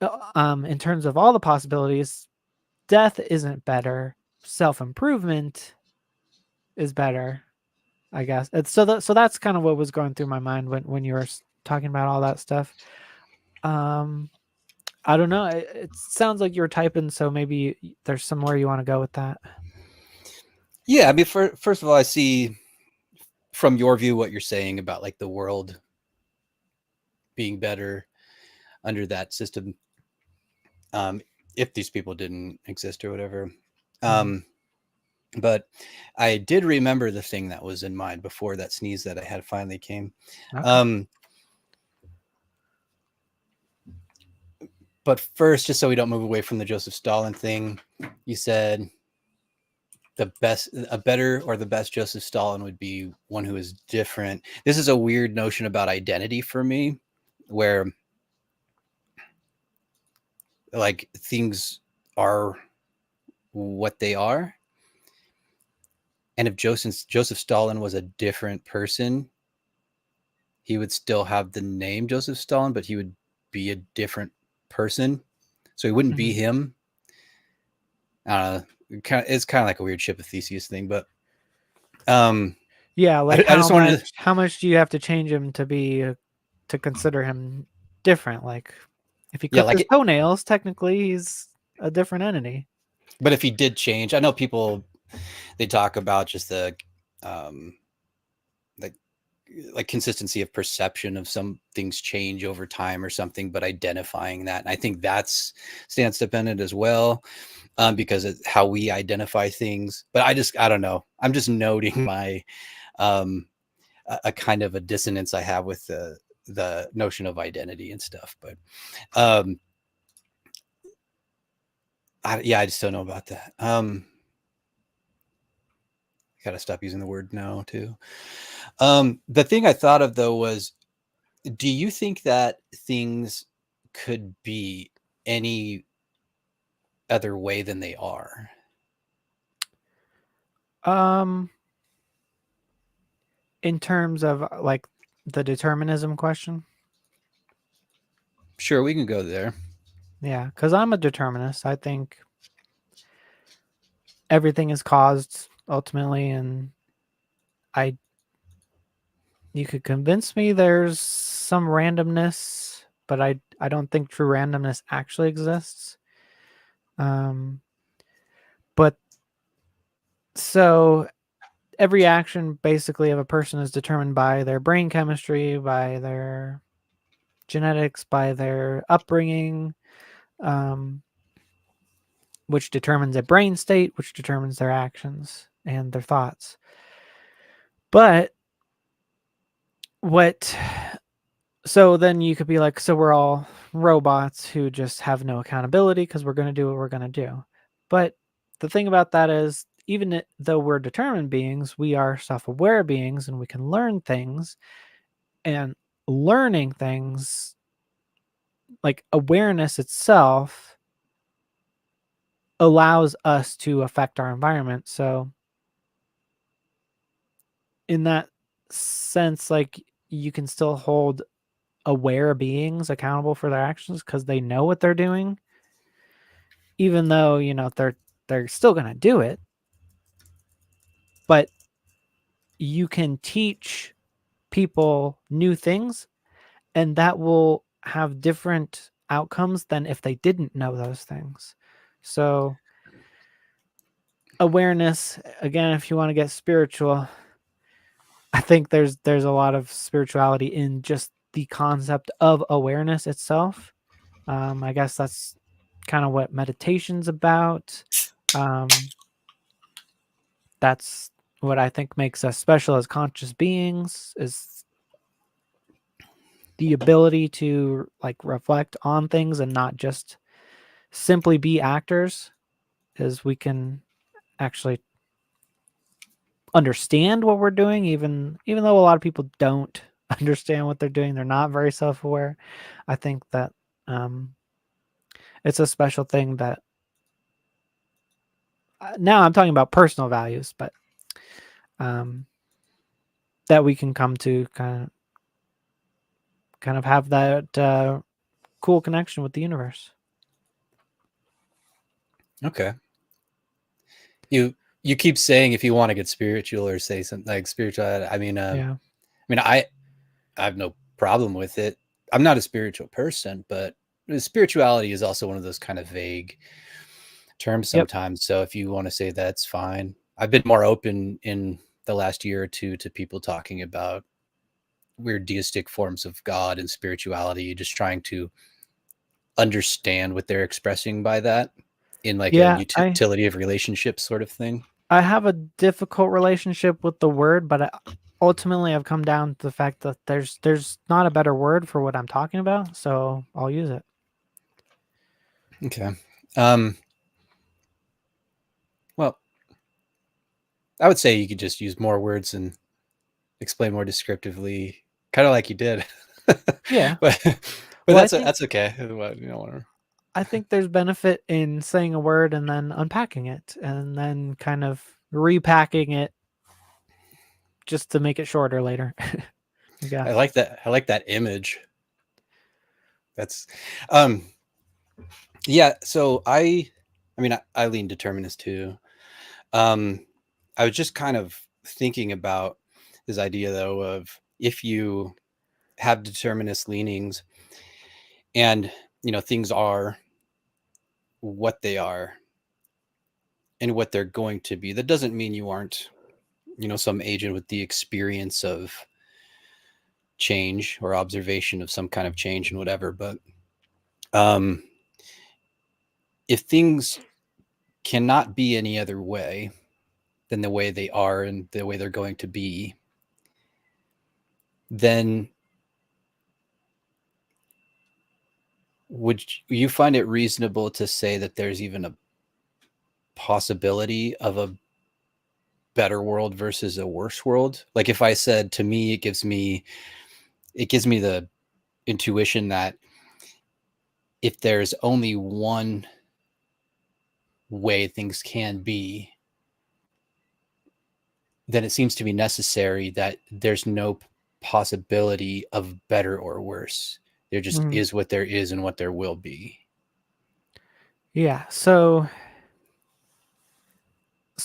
in terms of all the possibilities, death isn't better. Self improvement is better, I guess. It's so that's kind of what was going through my mind when you were talking about all that stuff. Um, I don't know. It sounds like you were typing, so maybe there's somewhere you want to go with that. Yeah, I mean, first of all, I see from your view what you're saying about like the world being better under that system, um, if these people didn't exist or whatever. Mm-hmm. Um, but I did remember the thing that was in mind before that sneeze that I had finally came. Okay. Um, but first, just so we don't move away from the Joseph Stalin thing, you said a better or the best Joseph Stalin would be one who is different. This is a weird notion about identity for me, where like things are what they are. And if Joseph Stalin was a different person, he would still have the name Joseph Stalin, but he would be a different person. So he wouldn't be Mm-hmm. him. It's kind of like a weird ship of Theseus thing, but um, Yeah, like I just wanted to, how much do you have to change him to be to consider him different? Like if he yeah, clipped like his it, toenails, technically he's a different entity. but if he did change, I know people they talk about just the um, like consistency of perception of some things change over time or something, but identifying that, and I think that's stance dependent as well, because it's how we identify things. But I don't know. I'm just noting my um, a kind of a dissonance I have with the notion of identity and stuff. But um, I just don't know about that. Gotta stop using the word no too. The thing I thought of though was, do you think that things could be any other way than they are? Um, in terms of like the determinism question, Sure, we can go there. yeah, because I'm a determinist. I think everything is caused ultimately, and I you could convince me there's some randomness, but I don't think true randomness actually exists. Um, but so every action basically of a person is determined by their brain chemistry, by their genetics, by their upbringing, um, which determines a brain state, which determines their actions and their thoughts. But what so then you could be like, so we're all robots who just have no accountability because we're going to do what we're going to do. But the thing about that is, even though we're determined beings, we are self aware beings and we can learn things. And learning things, like awareness itself, allows us to affect our environment. So, in that sense, like you can still hold aware beings accountable for their actions because they know what they're doing, even though they're still going to do it. But you can teach people new things, and that will have different outcomes than if they didn't know those things. So awareness, again, if you want to get spiritual, I think there's a lot of spirituality in just the concept of awareness itself. I guess that's kind of what meditation's about. Um, that's what I think makes us special as conscious beings, is the ability to like reflect on things and not just simply be actors, is we can actually understand what we're doing, even though a lot of people don't understand what they're doing. They're not very self-aware. I think that um, it's a special thing that now I'm talking about personal values, but um, that we can come to kind of have that cool connection with the universe. Okay. You you keep saying if you want to get spiritual or say something like spiritual. Yeah. I have no problem with it. I'm not a spiritual person, but spirituality is also one of those kind of vague terms Yep. sometimes. So if you want to say that's fine. I've been more open in the last year or two to people talking about weird deistic forms of God and spirituality, just trying to understand what they're expressing by that in like a Yeah, utility of relationship sort of thing. I have a difficult relationship with the word, but ultimately I've come down to the fact that there's not a better word for what I'm talking about, so I'll use it. Okay. Um, well, I would say you could just use more words and explain more descriptively, kind of like you did. Yeah. but Well, that's okay. You know, whatever. I think there's benefit in saying a word and then unpacking it and then kind of repacking it just to make it shorter later, I I guess. like that. I like that image. That's um yeah. So I lean determinist too. Um, I was just kind of thinking about this idea though of if you have determinist leanings and things are what they are and what they're going to be, that doesn't mean you aren't some agent with the experience of change or observation of some kind of change and whatever. But um if things cannot be any other way than the way they are and the way they're going to be, then would you find it reasonable to say that there's even a possibility of a better world versus a worse world? Like if I said, to me it gives me the intuition that if there's only one way things can be, then it seems to be necessary that there's no possibility of better or worse. There just Mhm. is what there is and what there will be. Yeah. So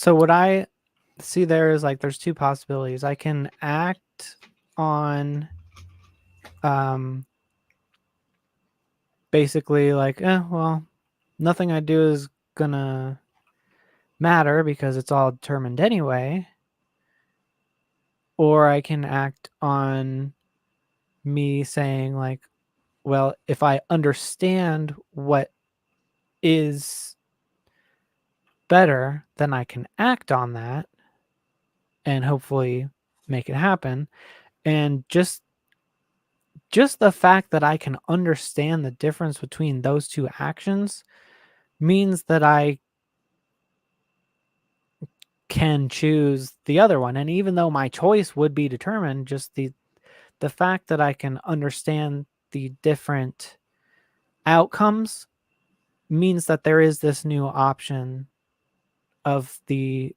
what I see there is like there's two possibilities. I can act on um basically like, well, nothing I do is gonna matter because it's all determined anyway. Or I can act on me saying like, well, if I understand what is better, then I can act on that and hopefully make it happen. And just the fact that I can understand the difference between those two actions means that I can choose the other one. And even though my choice would be determined, just the fact that I can understand the different outcomes means that there is this new option of the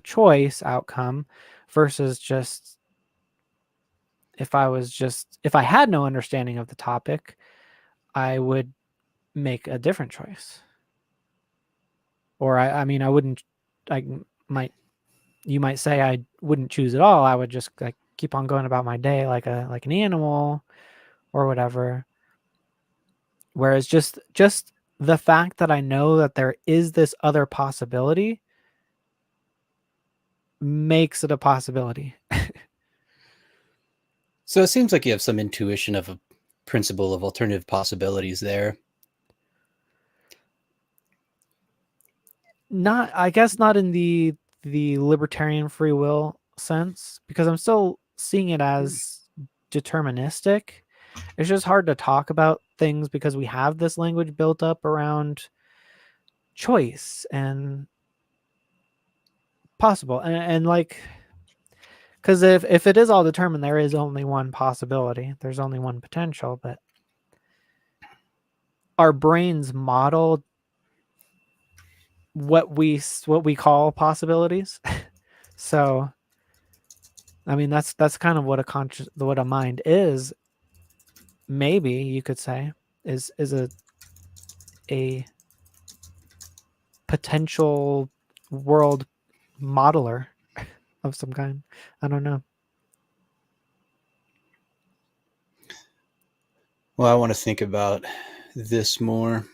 choice outcome versus just if I had no understanding of the topic, I would make a different choice. Or I mean I wouldn't I might you might say I wouldn't choose at all. I would just like keep on going about my day like an animal or whatever. Whereas just the fact that I know that there is this other possibility makes it a possibility. So it seems like you have some intuition of a principle of alternative possibilities there. Not I guess not in the libertarian free will sense because I'm still seeing it as deterministic. It's just hard to talk about things because we have this language built up around choice and possible and like because if it is all determined there is only one possibility, there's only one potential, but our brains model what we call possibilities. So I mean that's kind of what a mind is, maybe you could say, is a potential world modeler of some kind. I don't know. Well, I want to think about this more.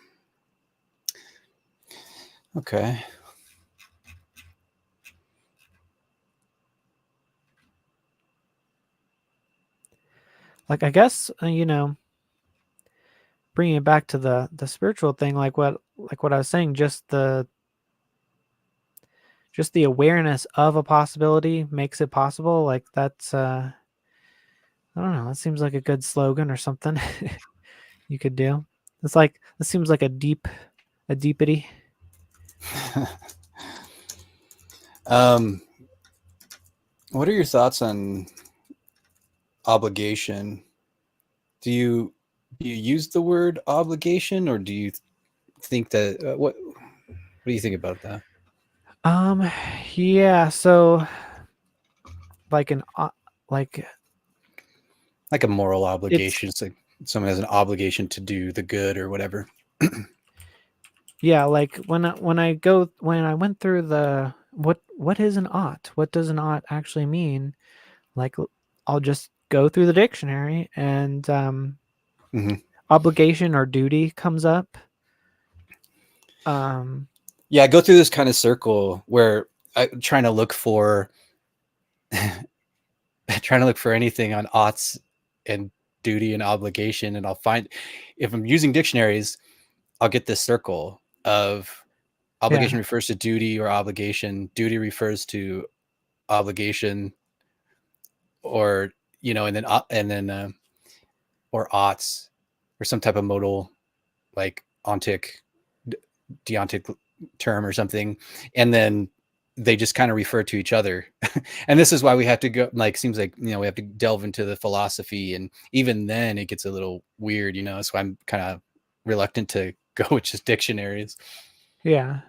Okay. Like I guess bringing it back to the spiritual thing, like what I was saying, just the awareness of a possibility makes it possible. Like that's I don't know. That seems like a good slogan or something you could do. It's like this seems like a deepity. um, what are your thoughts on obligation? Do you use the word obligation, or do you think that what do you think about that? Um, yeah. So like an like Like a moral it's obligation. It's like someone has an obligation to do the good or whatever. yeah. Like when I went through the what is an ought? What does an ought actually mean? Like I'll just go through the dictionary and Hmm. obligation or duty comes up. Um, Yeah, I go through this kind of circle where I'm trying to look for trying to look for anything on oughts and duty and obligation, and I'll find if I'm using dictionaries, I'll get this circle of obligation yeah, refers to duty or obligation. Duty refers to obligation, or or oughts, or some type of modal like ontic, deontic term or something, and then they just kind of refer to each other. And this is why we have to go, like, seems like, we have to delve into the philosophy, and even then it gets a little weird, so I'm kind of reluctant to go with just dictionaries. yeah.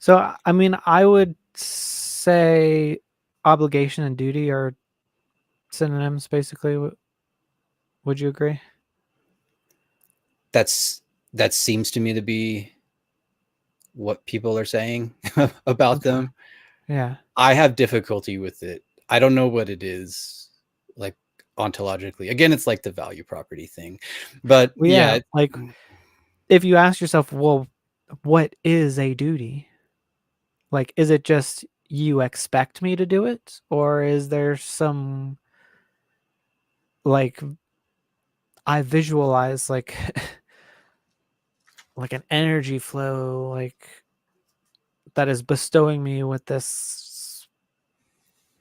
So I mean, I would say obligation and duty are synonyms, basically. Would you agree? That seems to me to be what people are saying about Okay. them. Yeah. I have difficulty with it. I don't know what it is, like, ontologically. Again, it's like the value property thing. But Well, yeah. yeah, Like if you ask yourself, well, what is a duty? Like, is it just you expect me to do it, or is there some like I visualize like like an energy flow like that is bestowing me with this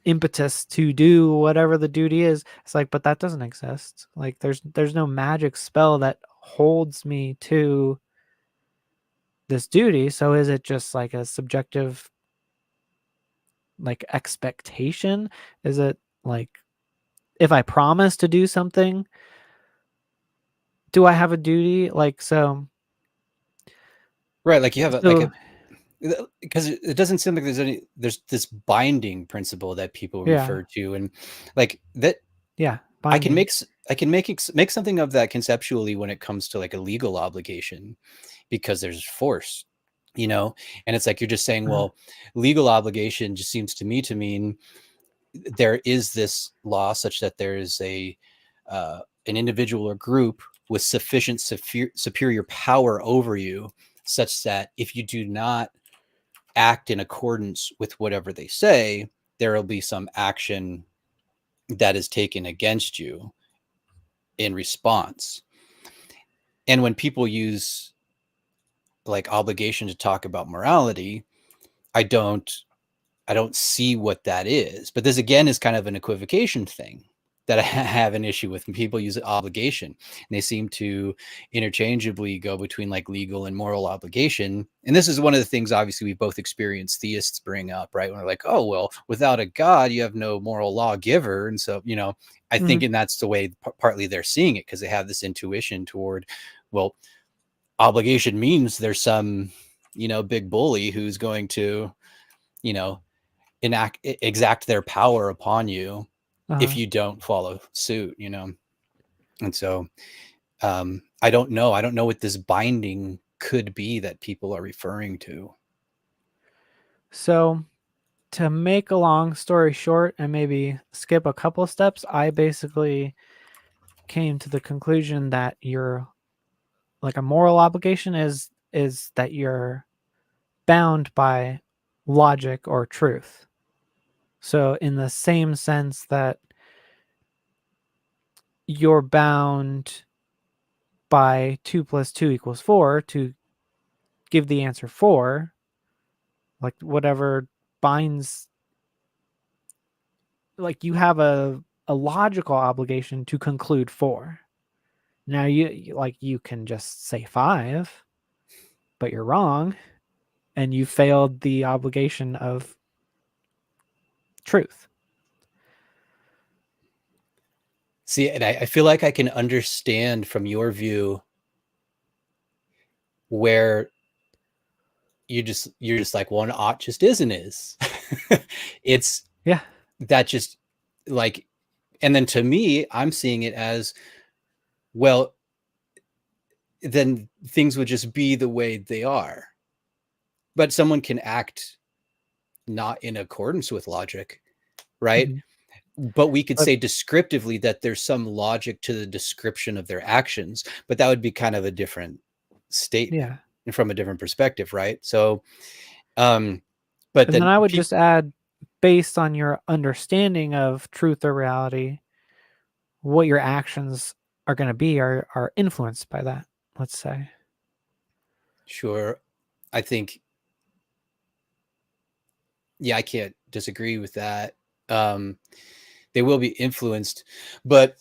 impetus to do whatever the duty is. It's like, but that doesn't exist. Like there's no magic spell that holds me to this duty. So is it just like a subjective like expectation? Is it like if I promise to do something, do I have a duty? Like right, like you have like so a, because it doesn't seem like there's this binding principle that people yeah. refer to, and like that Yeah, I can binding. make something of that conceptually when it comes to like a legal obligation, because there's force, and it's like you're just saying, Uh, well, legal obligation just seems to me to mean there is this law such that there is an individual or group with sufficient superior power over you, such that if you do not act in accordance with whatever they say, there will be some action that is taken against you in response. And when people use like obligation to talk about morality, I don't I don't see what that is. But this again is kind of an equivocation thing that I have an issue with when people use obligation, and they seem to interchangeably go between like legal and moral obligation. And this is one of the things obviously we both experienced theists bring up, right? When they're like, oh, well, without a God, you have no moral lawgiver. And so, I think, mhm, and that's the way partly they're seeing it, because they have this intuition toward, well, obligation means there's some, big bully who's going to, you know, exact their power upon you if uh-huh. you don't follow suit. And so I don't know what this binding could be that people are referring to. So to make a long story short and maybe skip a couple steps, I basically came to the conclusion that you're like a moral obligation is that you're bound by logic or truth. So in the same sense that you're bound by 2 plus 2 equals 4 to give the answer 4, like whatever binds, like you have a logical obligation to conclude 4. Now you can just say 5, but you're wrong and you failed the obligation of truth. See, and I feel like I can understand from your view where you're just like, well, an ought just is and is. It's Yeah. that just like, and then to me, I'm seeing it as, well, then things would just be the way they are. But someone can act not in accordance with logic, right? Mm-hmm. But we could But say descriptively that there's some logic to the description of their actions, but that would be kind of a different statement yeah. from a different perspective, right? So, but And then then I would just add, based on your understanding of truth or reality, what your actions are going to be are influenced by that, let's say. sure, I think, yeah, I can't disagree with that. Um, they will be influenced, but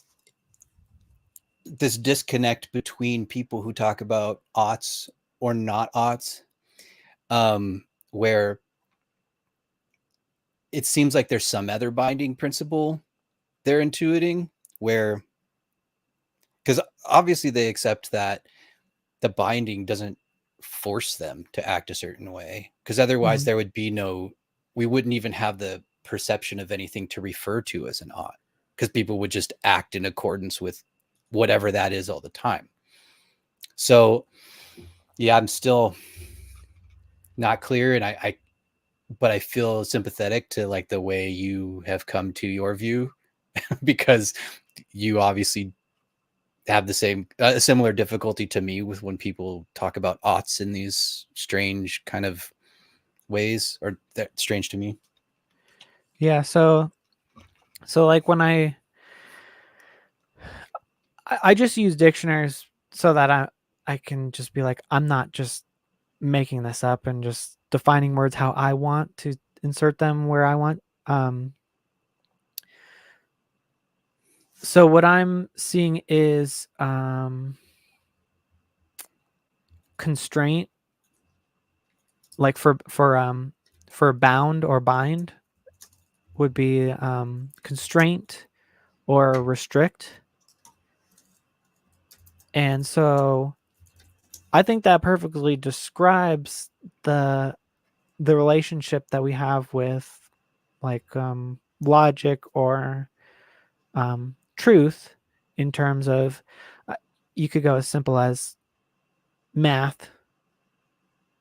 this disconnect between people who talk about oughts or not oughts, where it seems like there's some other binding principle they're intuiting, where, because obviously they accept that the binding doesn't force them to act a certain way, because otherwise Mm-hmm. there would be no, we wouldn't even have the perception of anything to refer to as an ought, because people would just act in accordance with whatever that is all the time. So yeah, I'm still not clear, and I but I feel sympathetic to like the way you have come to your view, because you obviously have the same similar difficulty to me with when people talk about oughts in these strange kind of ways, or that strange to me. Yeah. So like when I just use dictionaries so that I can just be like, I'm not just making this up and just defining words how I want to insert them where I want. So what I'm seeing is constraint, like for bound or bind would be constraint or restrict. And so I think that perfectly describes the the relationship that we have with like logic or truth in terms of uh, you could go as simple as math,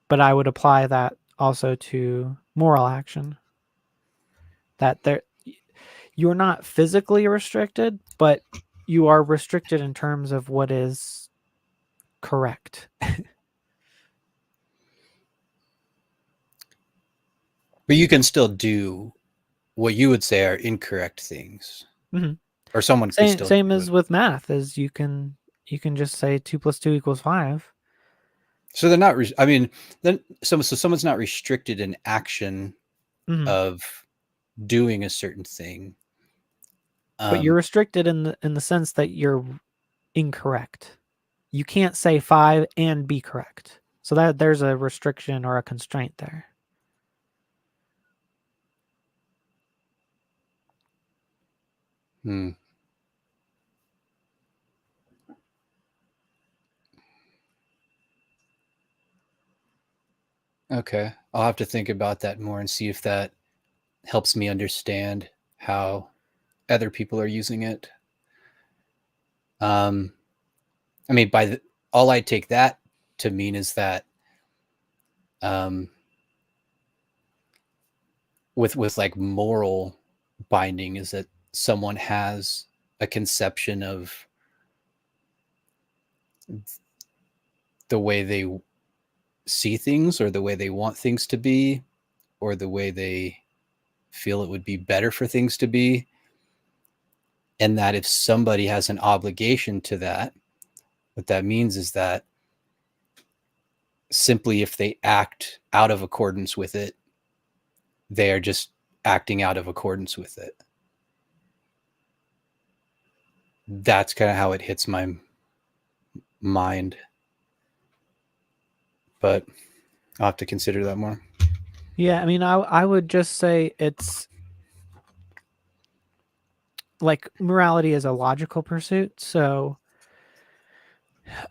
but I would apply that also to moral action. That there you're not physically restricted, but you are restricted in terms of what is correct. But you can still do what you would say are incorrect things, Mm-hmm. or someone could Same still same do it. as with math, as you can just say 2 plus 2 equals 5. So they're not. I mean, then so someone's not restricted in action Mm-hmm. of doing a certain thing. But you're Um, restricted in the sense that you're incorrect. You can't say 5 and be correct. So that there's a restriction or a constraint there. hmm. Okay, I'll have to think about that more and see if that helps me understand how other people are using it. Um, I mean, all I take that to mean is that um, with like moral binding is that someone has a conception of the way they see things or the way they want things to be or the way they feel it would be better for things to be, and that if somebody has an obligation to that, what that means is that simply if they act out of accordance with it, they are just acting out of accordance with it. That's kind of how it hits my mind, but I'll have to consider that more. Yeah, I mean, I would just say it's like morality is a logical pursuit, so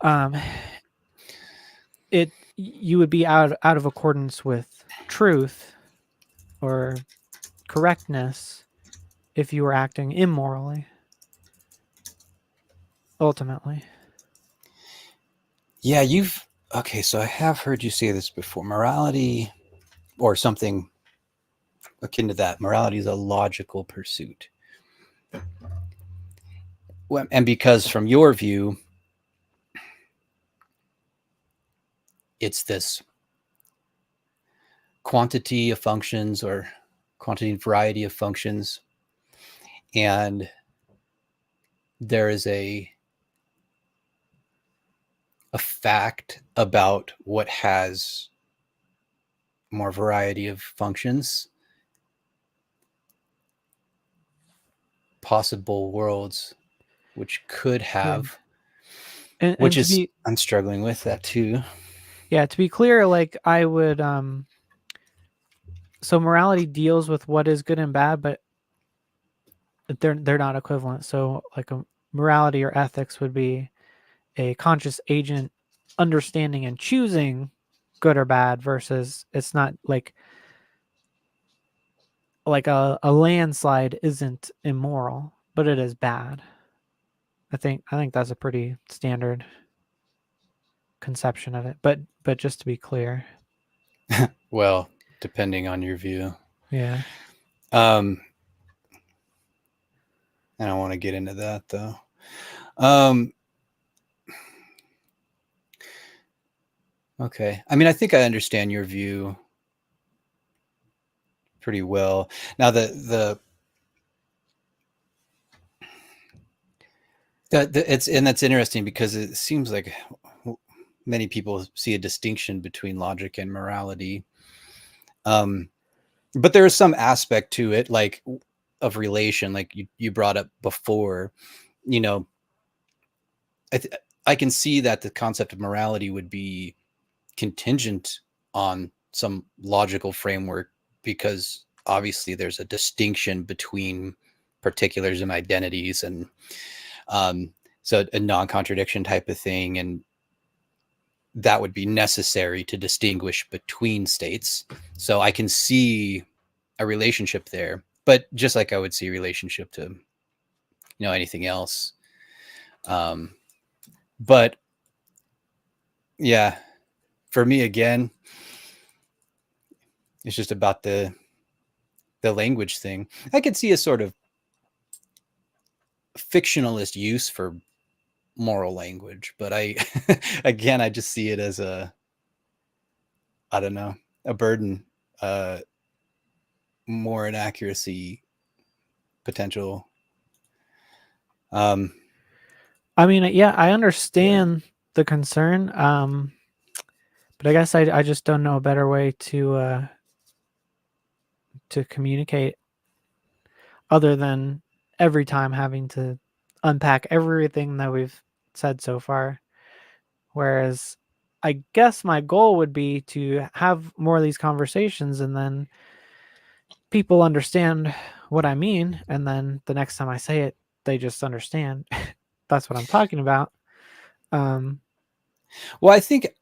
um, it you would be out of accordance with truth or correctness if you were acting immorally. Ultimately, Yeah, you've okay. So I have heard you say this before. Morality, or something akin to that. Morality is a logical pursuit. And because from your view, it's this quantity of functions or quantity and variety of functions, and there is a fact about what has more variety of functions, possible worlds which could yeah, have, which and to is be I'm struggling with that too. yeah, to be clear, like I would so morality deals with what is good and bad, but they're not equivalent. So like a morality or ethics would be a conscious agent understanding and choosing good or bad versus it's not like a landslide isn't immoral, but it is bad. I think that's a pretty standard conception of it. But just to be clear, Well, depending on your view. yeah. Um, I don't want to get into that though. Um, okay. I mean, I think I understand your view pretty well. Now, it's and that's interesting because it seems like many people see a distinction between logic and morality. Um, but there is some aspect to it, like of relation, like you brought up before. You know, I th- I can see that the concept of morality would be contingent on some logical framework because obviously there's a distinction between particulars and identities, and um, so a non-contradiction type of thing, and that would be necessary to distinguish between states. So I can see a relationship there, but just like I would see a relationship to anything else. um, but yeah, for me again, it's just about the language thing. I could see a sort of fictionalist use for moral language, but I again I just see it as I don't know, a burden, uh more inaccuracy potential. um I mean, yeah, I yeah. understand the concern. But I guess I just don't know a better way to communicate other than every time having to unpack everything that we've said so far. Whereas I guess my goal would be to have more of these conversations and then people understand what I mean. And then the next time I say it, they just understand. That's what I'm talking about. Um, Well, I think,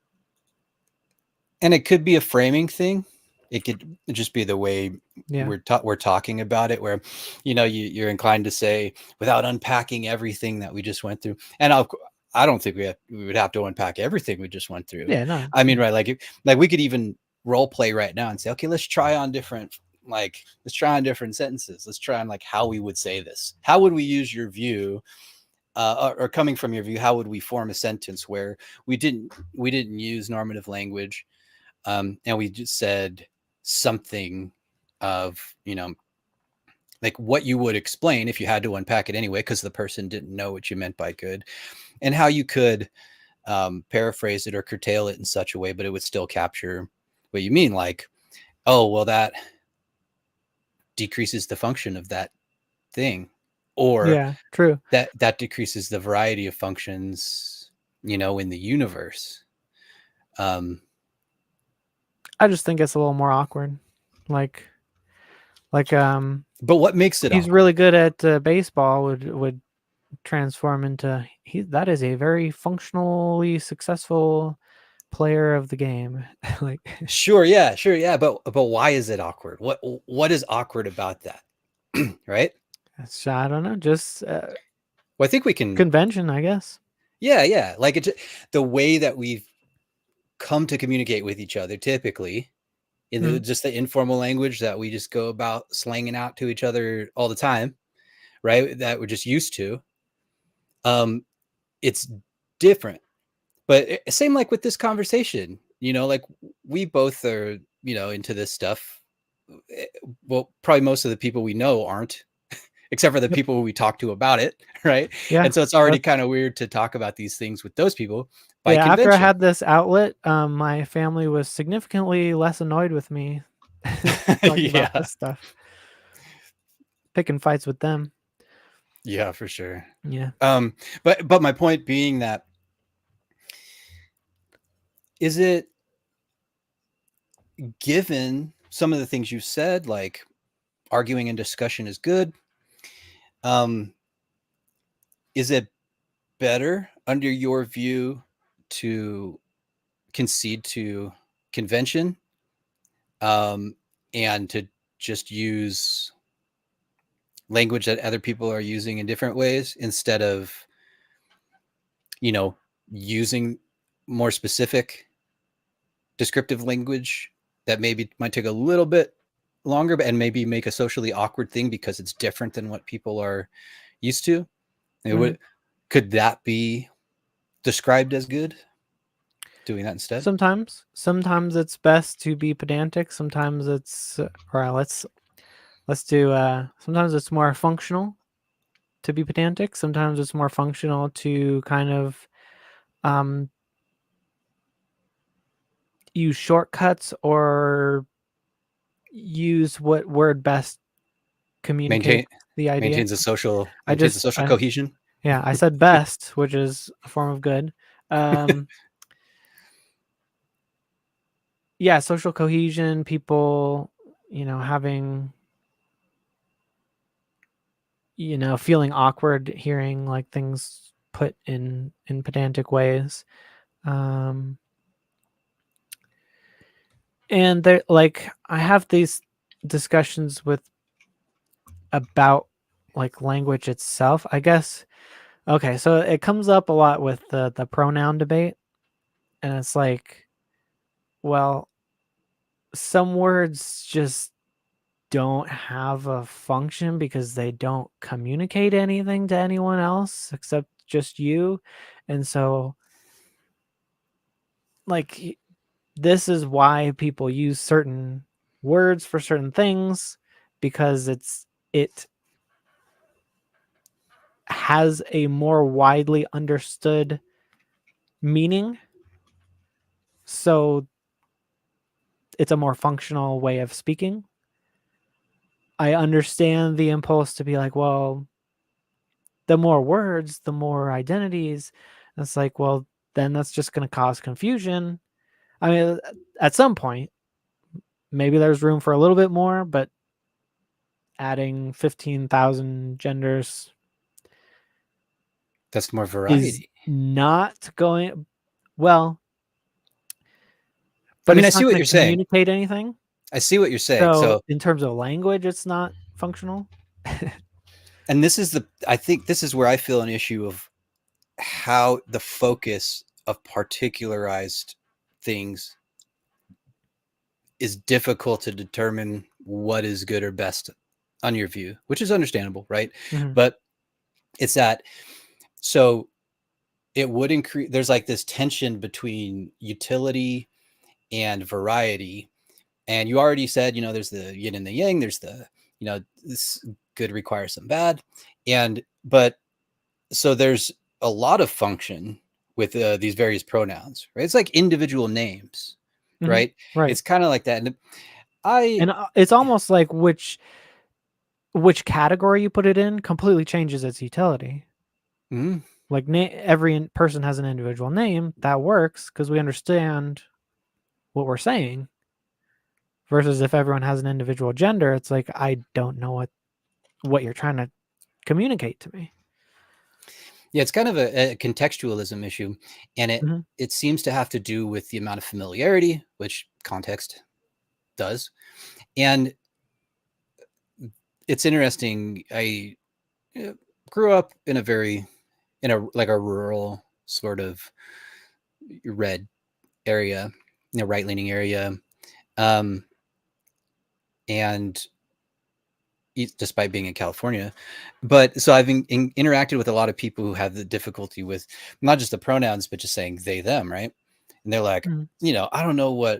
and it could be a framing thing. It could just be the way yeah. we're talking about it, where you're inclined to say without unpacking everything that we just went through. And I don't think we would have to unpack everything we just went through. Yeah, no. I mean, Yeah. right, like we could even role play right now and say, okay, let's try on different Like, let's try on different sentences. Let's try on like how we would say this. How would we use your view, or coming from your view? How would we form a sentence where we didn't use normative language, and we just said something of, like what you would explain if you had to unpack it anyway, because the person didn't know what you meant by good, and how you could paraphrase it or curtail it in such a way, but it would still capture what you mean. Like, oh, well, that decreases the function of that thing, or Yeah, true. that decreases the variety of functions, in the universe. Um, I just think it's a little more awkward. Like like but what makes it he's awkward? really good at baseball would transform into that is a very functionally successful player of the game. Like Sure, yeah, but why is it awkward? What is awkward about that? Right? I don't know, just Well, I think we can. convention, I guess. Yeah, like the way that we've come to communicate with each other, typically in Mm, just the informal language that we just go about slanging out to each other all the time, right? That we're just used to. Um, it's different, but same like with this conversation. Like we both are, into this stuff. Eh, Well, probably most of the people we know aren't, except for the yep. people who we talk to about it, right? Yeah. And so it's already That's kind of weird to talk about these things with those people by yeah, after I convention. had this outlet, my family was significantly less annoyed with me talking about Yeah, this stuff, picking fights with them. yeah, for sure. Yeah. But my point being that, is it, given some of the things you said, like arguing and discussion is good, um, is it better under your view to concede to convention, um, and to just use language that other people are using in different ways, instead of, you know, using more specific descriptive language that maybe might take a little bit longer, but and maybe make a socially awkward thing because it's different than what people are used to? It Mhm. would Could that be described as good, doing that instead? Sometimes it's best to be pedantic. Sometimes it's or let's do sometimes it's more functional to be pedantic. Sometimes it's more functional to kind of um use shortcuts or use what word best Maintain communicates the idea. I maintains a just social I cohesion. Yeah, I said best, which is a form of good. Um yeah, social cohesion, people, having, feeling awkward hearing like things put in pedantic ways. Um and there like I have these discussions with about like language itself, I guess. Okay, so it comes up a lot with the pronoun debate, and it's like, well, some words just don't have a function because they don't communicate anything to anyone else except just you. And so, like, this is why people use certain words for certain things because it has a more widely understood meaning. So it's a more functional way of speaking. I understand the impulse to be like, well, the more words, the more identities. And it's like, well, then that's just going to cause confusion. I mean, at some point, maybe there's room for a little bit more, but adding 15,000 genders That's more is variety. not going well, I but mean, I it's see not what going you're to saying. communicate anything. I see what you're saying. So, So, in terms of language, it's not functional. and I think this is where I feel an issue of how the focus of particularized things is difficult to determine what is good or best on your view, which is understandable, right? Mm-hmm. But it's that, so it would increase, there's like this tension between utility and variety. And you already said, there's the yin and the yang, there's the, this good requires some bad. But so there's a lot of function with these various pronouns, right? It's like individual names, Mm-hmm. right? Right. It's kind of like that. And I, And it's almost like which category you put it in completely changes its utility. mm, Like every person has an individual name that works because we understand what we're saying. Versus if everyone has an individual gender, it's like I don't know what you're trying to communicate to me. yeah, it's kind of a contextualism issue, and it Mm-hmm. it seems to have to do with the amount of familiarity, which context does. And it's interesting. I grew up in a rural sort of red area, right leaning area, um, and despite being in California, but so I've interacted with a lot of people who have the difficulty with not just the pronouns, but just saying they them, right? And they're like, Mm-hmm. I don't know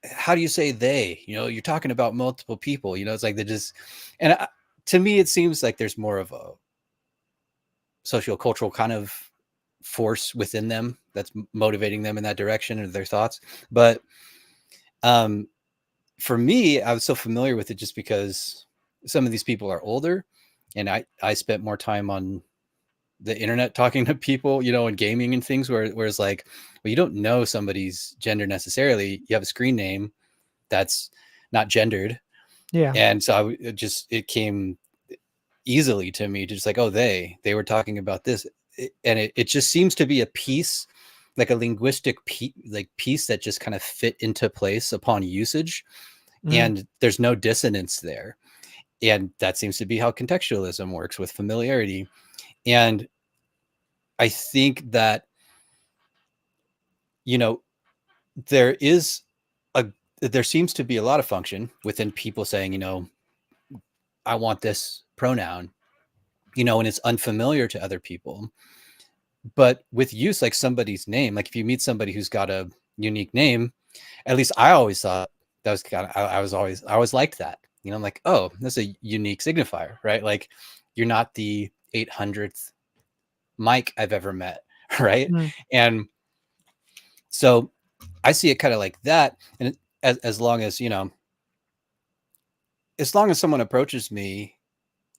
how do you say they? You're talking about multiple people. It's like they just, and to me, it seems like there's more of a sociocultural kind of force within them that's motivating them in that direction or their thoughts. But um, for me, I was so familiar with it just because some of these people are older, and I spent more time on the internet talking to people, and gaming and things where it's like, well, you don't know somebody's gender necessarily. You have a screen name that's not gendered. Yeah. And so it came easily to me to just like, oh, they were talking about this. And it just seems to be a piece, like a linguistic piece that just kind of fit into place upon usage. Mm-hmm. And there's no dissonance there. And that seems to be how contextualism works with familiarity. And I think that, you know, there is a, there seems to be a lot of function within people saying, I want this pronoun, and it's unfamiliar to other people. But with use, like somebody's name, like if you meet somebody who's got a unique name, at least I always thought that was kind of, I always liked that. I'm like, oh, that's a unique signifier, right? Like you're not the 800th Mike I've ever met, right? Mm-hmm. And so I see it kind of like that. And as long as, as long as someone approaches me,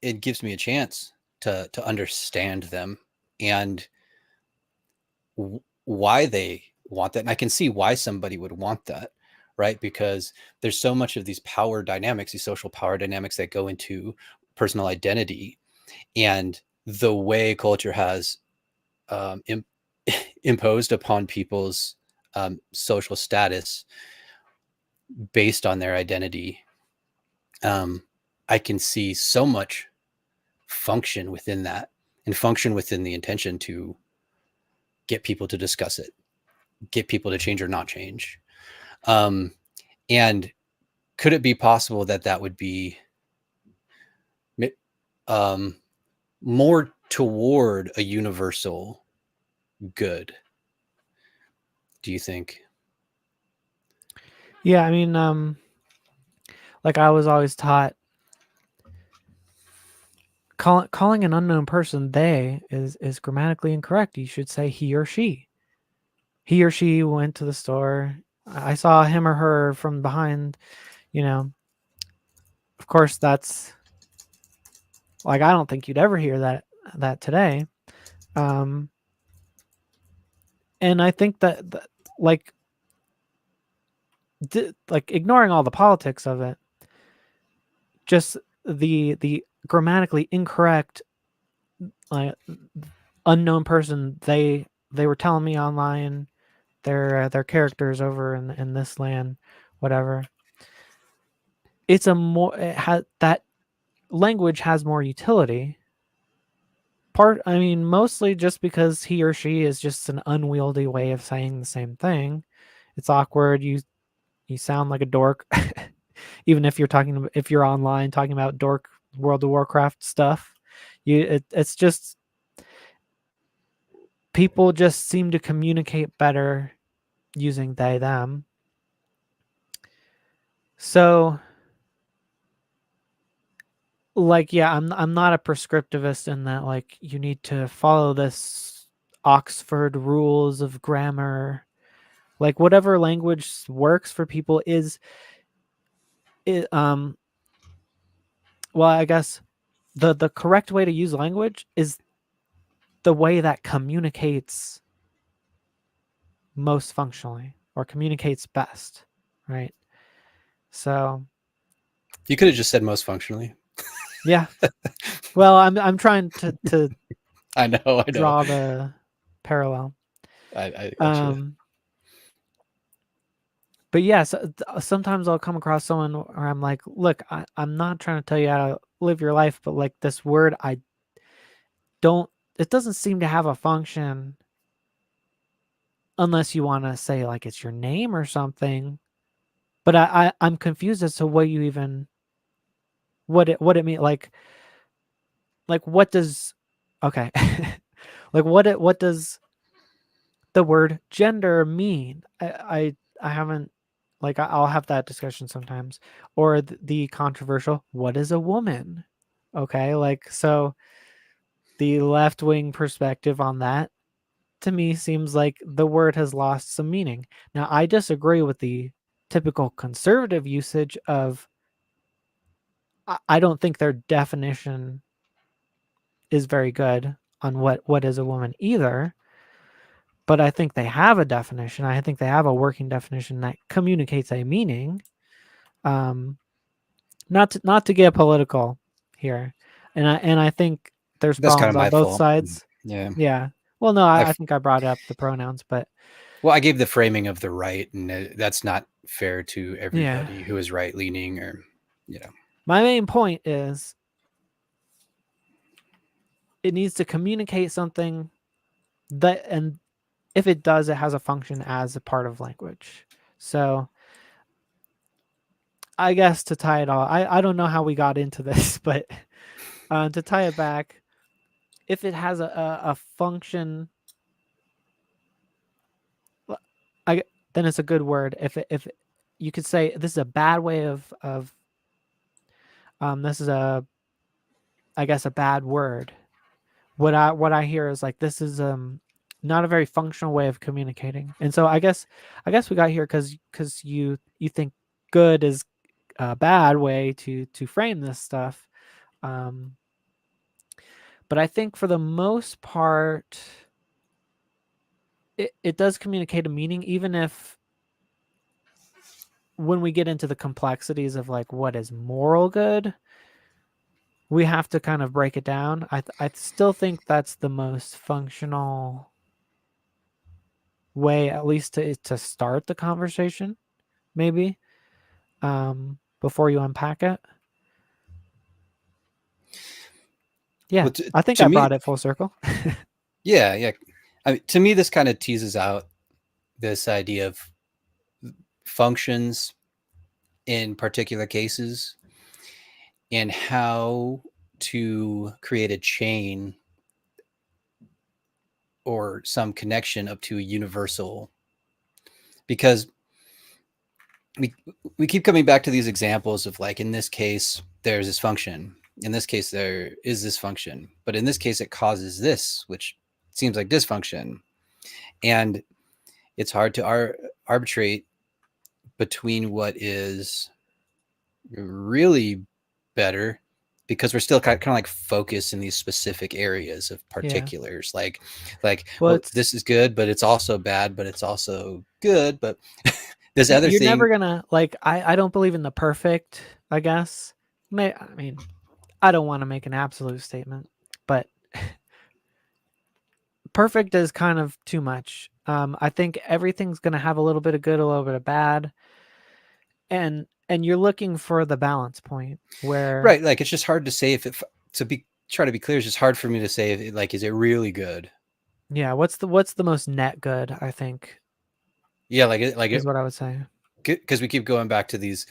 it gives me a chance to understand them and why they want that. And I can see why somebody would want that, right? Because there's so much of these power dynamics, these social power dynamics that go into personal identity, and the way culture has Im- imposed upon people's social status based on their identity. um, I can see so much function within that, and function within the intention to get people to discuss it, get people to change or not change. Um, and could it be possible that that would be um, more toward a universal good? Do you think? Yeah. I mean, like I was always taught, calling an unknown person they is grammatically incorrect. You should say he or she. He or she went to the store. I saw him or her from behind. You know, of course, that's like I don't think you'd ever hear that today. Um, and I think that like like ignoring all the politics of it, just the grammatically incorrect like unknown person they were telling me online their characters over in this land, whatever. It's a more it has that language has more utility. I mean, mostly just because he or she is just an unwieldy way of saying the same thing. It's awkward. You you sound like a dork, even if if you're online talking about dork World of Warcraft stuff. It's just people just seem to communicate better using they them. So like yeah, I'm not a prescriptivist in that like you need to follow this Oxford rules of grammar. Like whatever language works for people is it well, I guess the correct way to use language is the way that communicates most functionally or communicates best, right? So, You could have just said most functionally. yeah. Well, I'm trying to I know, I know. draw the parallel. I gotcha. Um, but yeah, so, sometimes I'll come across someone where I'm like, look, I'm not trying to tell you how to live your life, but like this word, don't, it doesn't seem to have a function unless you want to say like it's your name or something. But I'm confused as to what you even, what it mean. Like what does, okay. Like what does the word gender mean? I haven't, like I'll have that discussion sometimes, or the controversial what is a woman? Okay, like so the left wing perspective on that to me seems like the word has lost some meaning. Now I disagree with the typical conservative usage of, I don't think their definition is very good on what is a woman either, but I think they have a definition. I think they have a working definition that communicates a meaning. Um, not to get political here, and I think there's That's kind problems of on my both fault. sides. Yeah. Yeah. Well, no, I I think I brought up the pronouns, but Well, I gave the framing of the right, and that's not fair to yeah. everybody who is right leaning or, you know. My main point is it needs to communicate something that, and if it does, it has a function as a part of language. So I guess to tie it all, I don't know how we got into this, but to tie it back, if it has a function, I then it's a good word. If you could say this is a bad way of this is a, I guess, a bad word. What I hear is like this is not a very functional way of communicating. And so I guess we got here because you think good is a bad way to frame this stuff. Um, but I think for the most part, it does communicate a meaning, even if when we get into the complexities of like what is moral good, we have to kind of break it down. I still think that's the most functional way, at least to start the conversation, maybe, before you unpack it. Yeah, Well, I think to I me, brought it full circle. yeah, yeah. I mean, to me, this kind of teases out this idea of functions in particular cases and how to create a chain or some connection up to a universal, because we we keep coming back to these examples of like, in this case there's this function, in this case there is this function, but in this case it causes this, which seems like dysfunction, and it's hard to arbitrate between what is really better, because we're still kind of like focused in these specific areas of Yeah. particulars, Well, well, it's this is good but it's also bad, but it's also good, but this other you're never thing. gonna like. I don't believe in the perfect. I guess. I mean, I don't want to make an absolute statement, but perfect is kind of too much. I think everything's gonna have a little bit of good, a little bit of bad, and you're looking for the balance point where, Right, like, it's just hard to say if it to be try to be clear, it's just hard for me to say if it, like, is it really good? yeah, what's the most net good, I think, Yeah, is what I would say. because we keep going back to these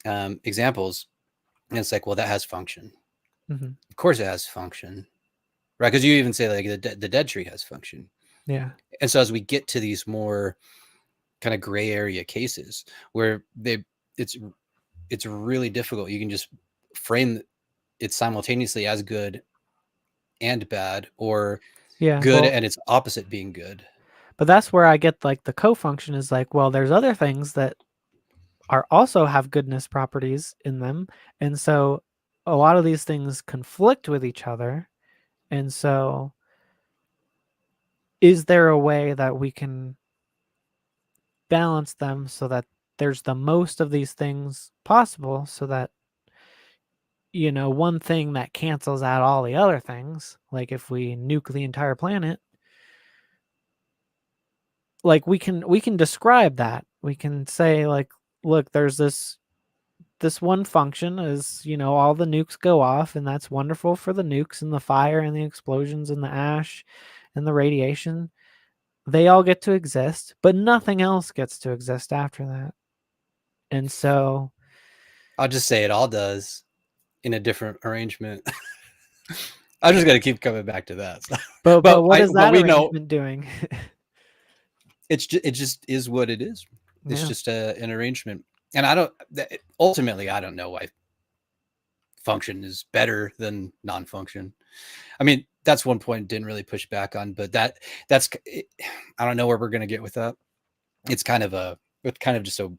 examples, and it's like, well, that has function. Mm-hmm. Of course, it has function, right? Because you even say like the dead tree has function. Yeah. And so as we get to these more kind of gray area cases where it's it's really difficult, you can just frame it simultaneously as good and bad, or Yeah. good Well, and its opposite being good. but that's where I get like the co-function is like, well, there's other things that are also have goodness properties in them. And so a lot of these things conflict with each other. And so is there a way that we can balance them so that there's the most of these things possible so that one thing that cancels out all the other things, like if we nuke the entire planet, like we can describe that. We can say like, look, there's this one function is, all the nukes go off and that's wonderful for the nukes and the fire and the explosions and the ash and the radiation. They all get to exist, but nothing else gets to exist after that. And so, I'll just say it all does in a different arrangement. I'm just gonna keep coming back to that. but what is But that we know arrangement doing? it just is what it is. It's Yeah. just an arrangement, and I don't. Ultimately, I don't know why function is better than non-function. I mean, that's one point didn't really push back on, but that's I don't know where we're gonna get with that. It's kind of just a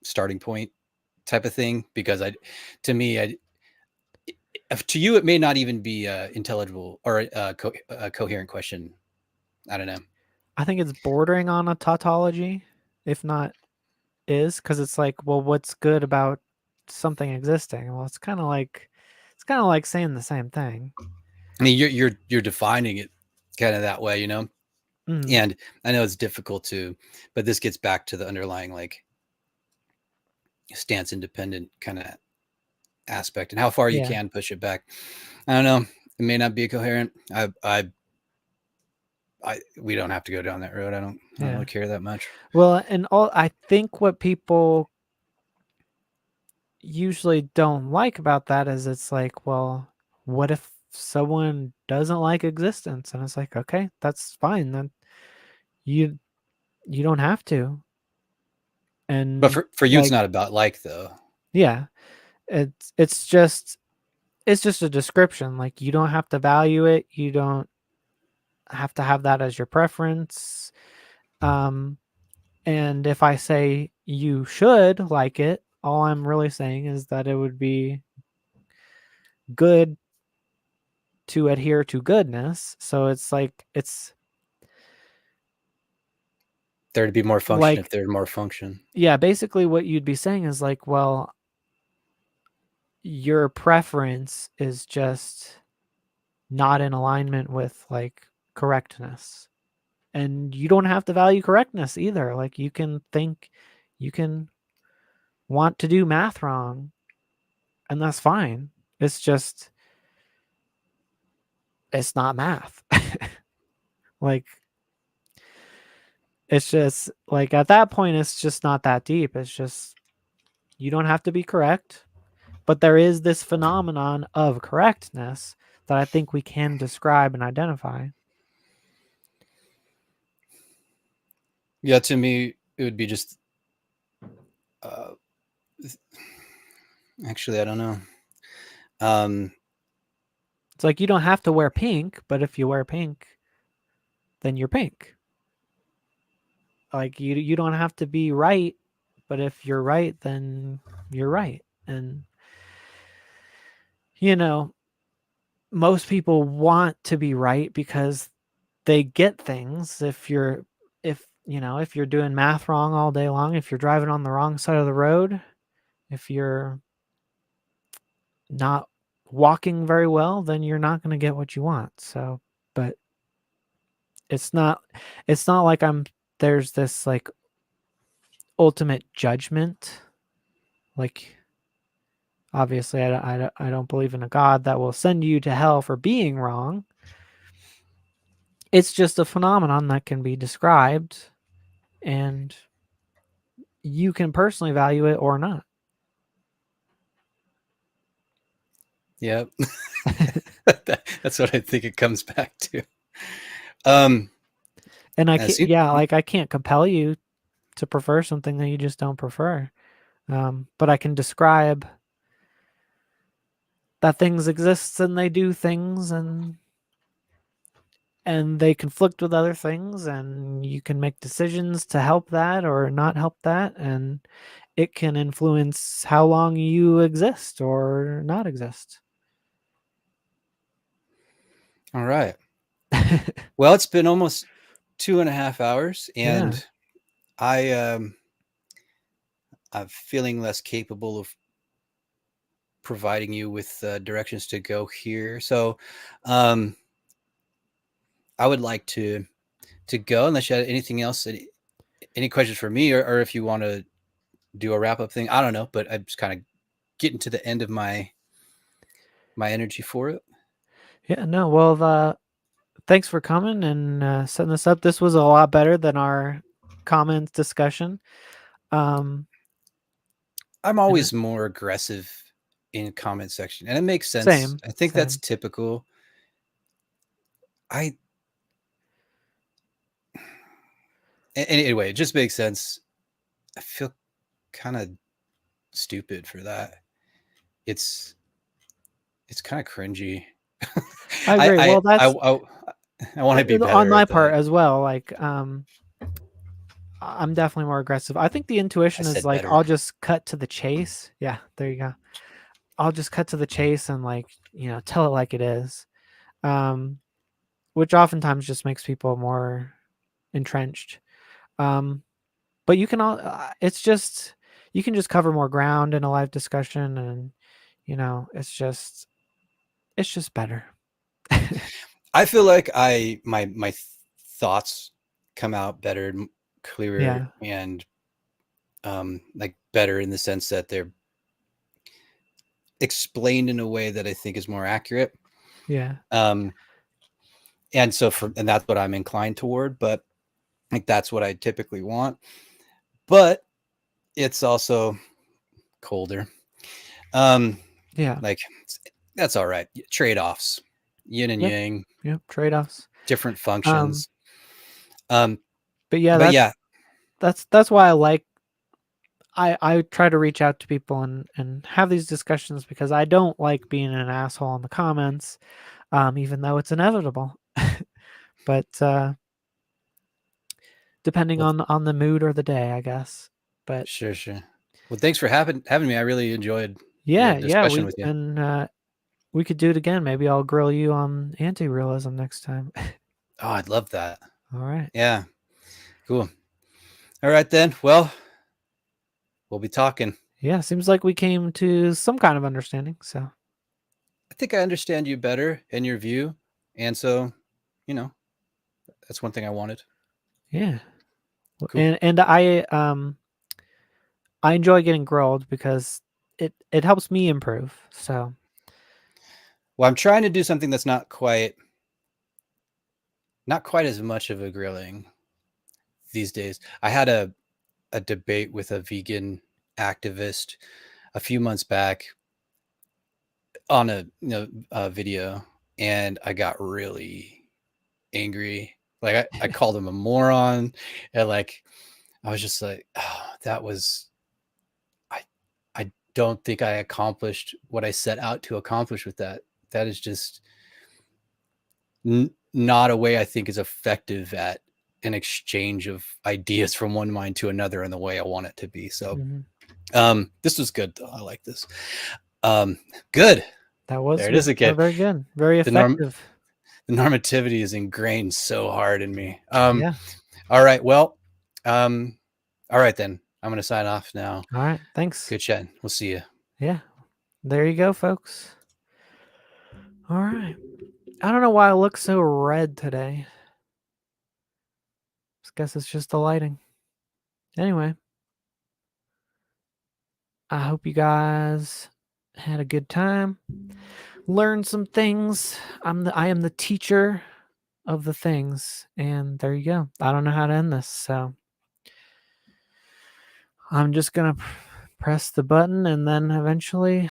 starting point type of thing, because to me, to you, it may not even be intelligible or a coherent question. I don't know. I think it's bordering on a tautology, if not is, because it's like, well, what's good about something existing? Well, it's kind of like saying the same thing. I mean, you're defining it kind of that way, Mm, and I know it's difficult to, but this gets back to the underlying like stance independent kind of aspect and how far you yeah, can push it back. I don't know. It may not be coherent. We don't have to go down that road. I don't yeah. really care that much. Well, and I think what people usually don't like about that is it's like, well, what if someone doesn't like existence? And it's like, okay, that's fine. Then you you don't have to. But And for you, it's like, not about like though. yeah, it's just a description. Like you don't have to value it. You don't have to have that as your preference. Um, and if I say you should like it, all I'm really saying is that it would be good to adhere to goodness. So it's like There'd be more function if like there's more function. yeah, basically what you'd be saying is like, well, your preference is just not in alignment with like correctness. And you don't have to value correctness either. Like you can want to do math wrong, and that's fine. It's just it's not math. Like it's just like at that point it's just not that deep. It's just you don't have to be correct, but there is this phenomenon of correctness that I think we can describe and identify. Yeah, to me, it would be just. Uh, Actually, I don't know. Um, It's like you don't have to wear pink, but if you wear pink, then you're pink. Like you don't have to be right, but if you're right, then you're right. And you know, most people want to be right because they get things. If you're doing math wrong all day long, if you're driving on the wrong side of the road, if you're not walking very well, then you're not going to get what you want. So, but it's not like there's this like ultimate judgment. Like obviously I don't believe in a god that will send you to hell for being wrong. It's just a phenomenon that can be described, and you can personally value it or not. Yep. That's what I think it comes back to. Um, And I as can't, you, yeah, like I can't compel you to prefer something that you just don't prefer. But I can describe that things exist and they do things and they conflict with other things and you can make decisions to help that or not help that, and it can influence how long you exist or not exist. all right. Well, it's been almost 2.5 hours, Yeah. and I'm feeling less capable of providing you with directions to go here. So, um, I would like to go unless you had anything else. Any questions for me, or if you want to do a wrap up thing. I don't know, but I'm just kind of getting to the end of my energy for it. Yeah, no, well, thanks for coming and setting this up. This was a lot better than our comments discussion. Um, I'm and always more aggressive in comment section, and it makes sense. same, I think that's same. typical. I Anyway, it just makes sense. I feel kind of stupid for that. It's it's kind of cringy. I I agree. I Well, I that's I, I want to be on better my at part that. as well. Like, I'm definitely more aggressive. I think the I intuition is said like better. I'll just cut to the chase. Yeah, there you go. I'll just cut to the chase and like, tell it like it is. Um, which oftentimes just makes people more entrenched. Um, but you can all it's just you can just cover more ground in a live discussion, and it's just better. I feel like my thoughts come out better, clearer, Yeah, and like better in the sense that they're explained in a way that I think is more accurate. yeah, Um, and that's what I'm inclined toward. But like that's what I typically want. But it's also colder. Um, yeah. like that's all right. Trade offs, yin and Yep, yang, yep. Trade-offs. different Um, functions. Um, but yeah, but that's yeah, that's that's why I try to reach out to people and have these discussions, because I don't like being an asshole in the comments, even though it's inevitable. But depending well, on the mood or the day, I guess. But sure, sure. Well, thanks for having me. I really enjoyed the yeah, yeah, discussion with you. we could do it again. Maybe I'll grill you on anti-realism next time. Oh, I'd love that. All right. Yeah, cool. All right then. Well, we'll be talking. Yeah, seems like we came to some kind of understanding. So I think I understand you better and your view, and so, you know, that's one thing I wanted. yeah, Cool. and I enjoy getting grilled because it helps me improve. So Well, I'm trying to do something that's not quite as much of a grilling these days. I had a debate with a vegan activist a few months back on a video, and I got really angry. Like I called him a moron, and like I was just like, oh, that was I I don't think I accomplished what I set out to accomplish with that. That is just not a way I think is effective at an exchange of ideas from one mind to another in the way I want it to be. So mhm. this was good though. I like this. Um, good. That was There it good. is again. Very good. Very The norm effective. the normativity is ingrained so hard in me. Yeah. All right. Well, um, all right then. I'm gonna sign off now. All right. Thanks. Good chatting. We'll see you. Yeah. There you go, folks. All right. I don't know why I look so red today. I guess it's just the lighting. Anyway, I hope you guys had a good time. Learned some things. I am the teacher of the things, and there you go. I don't know how to end this, so I'm just gonna press the button and then eventually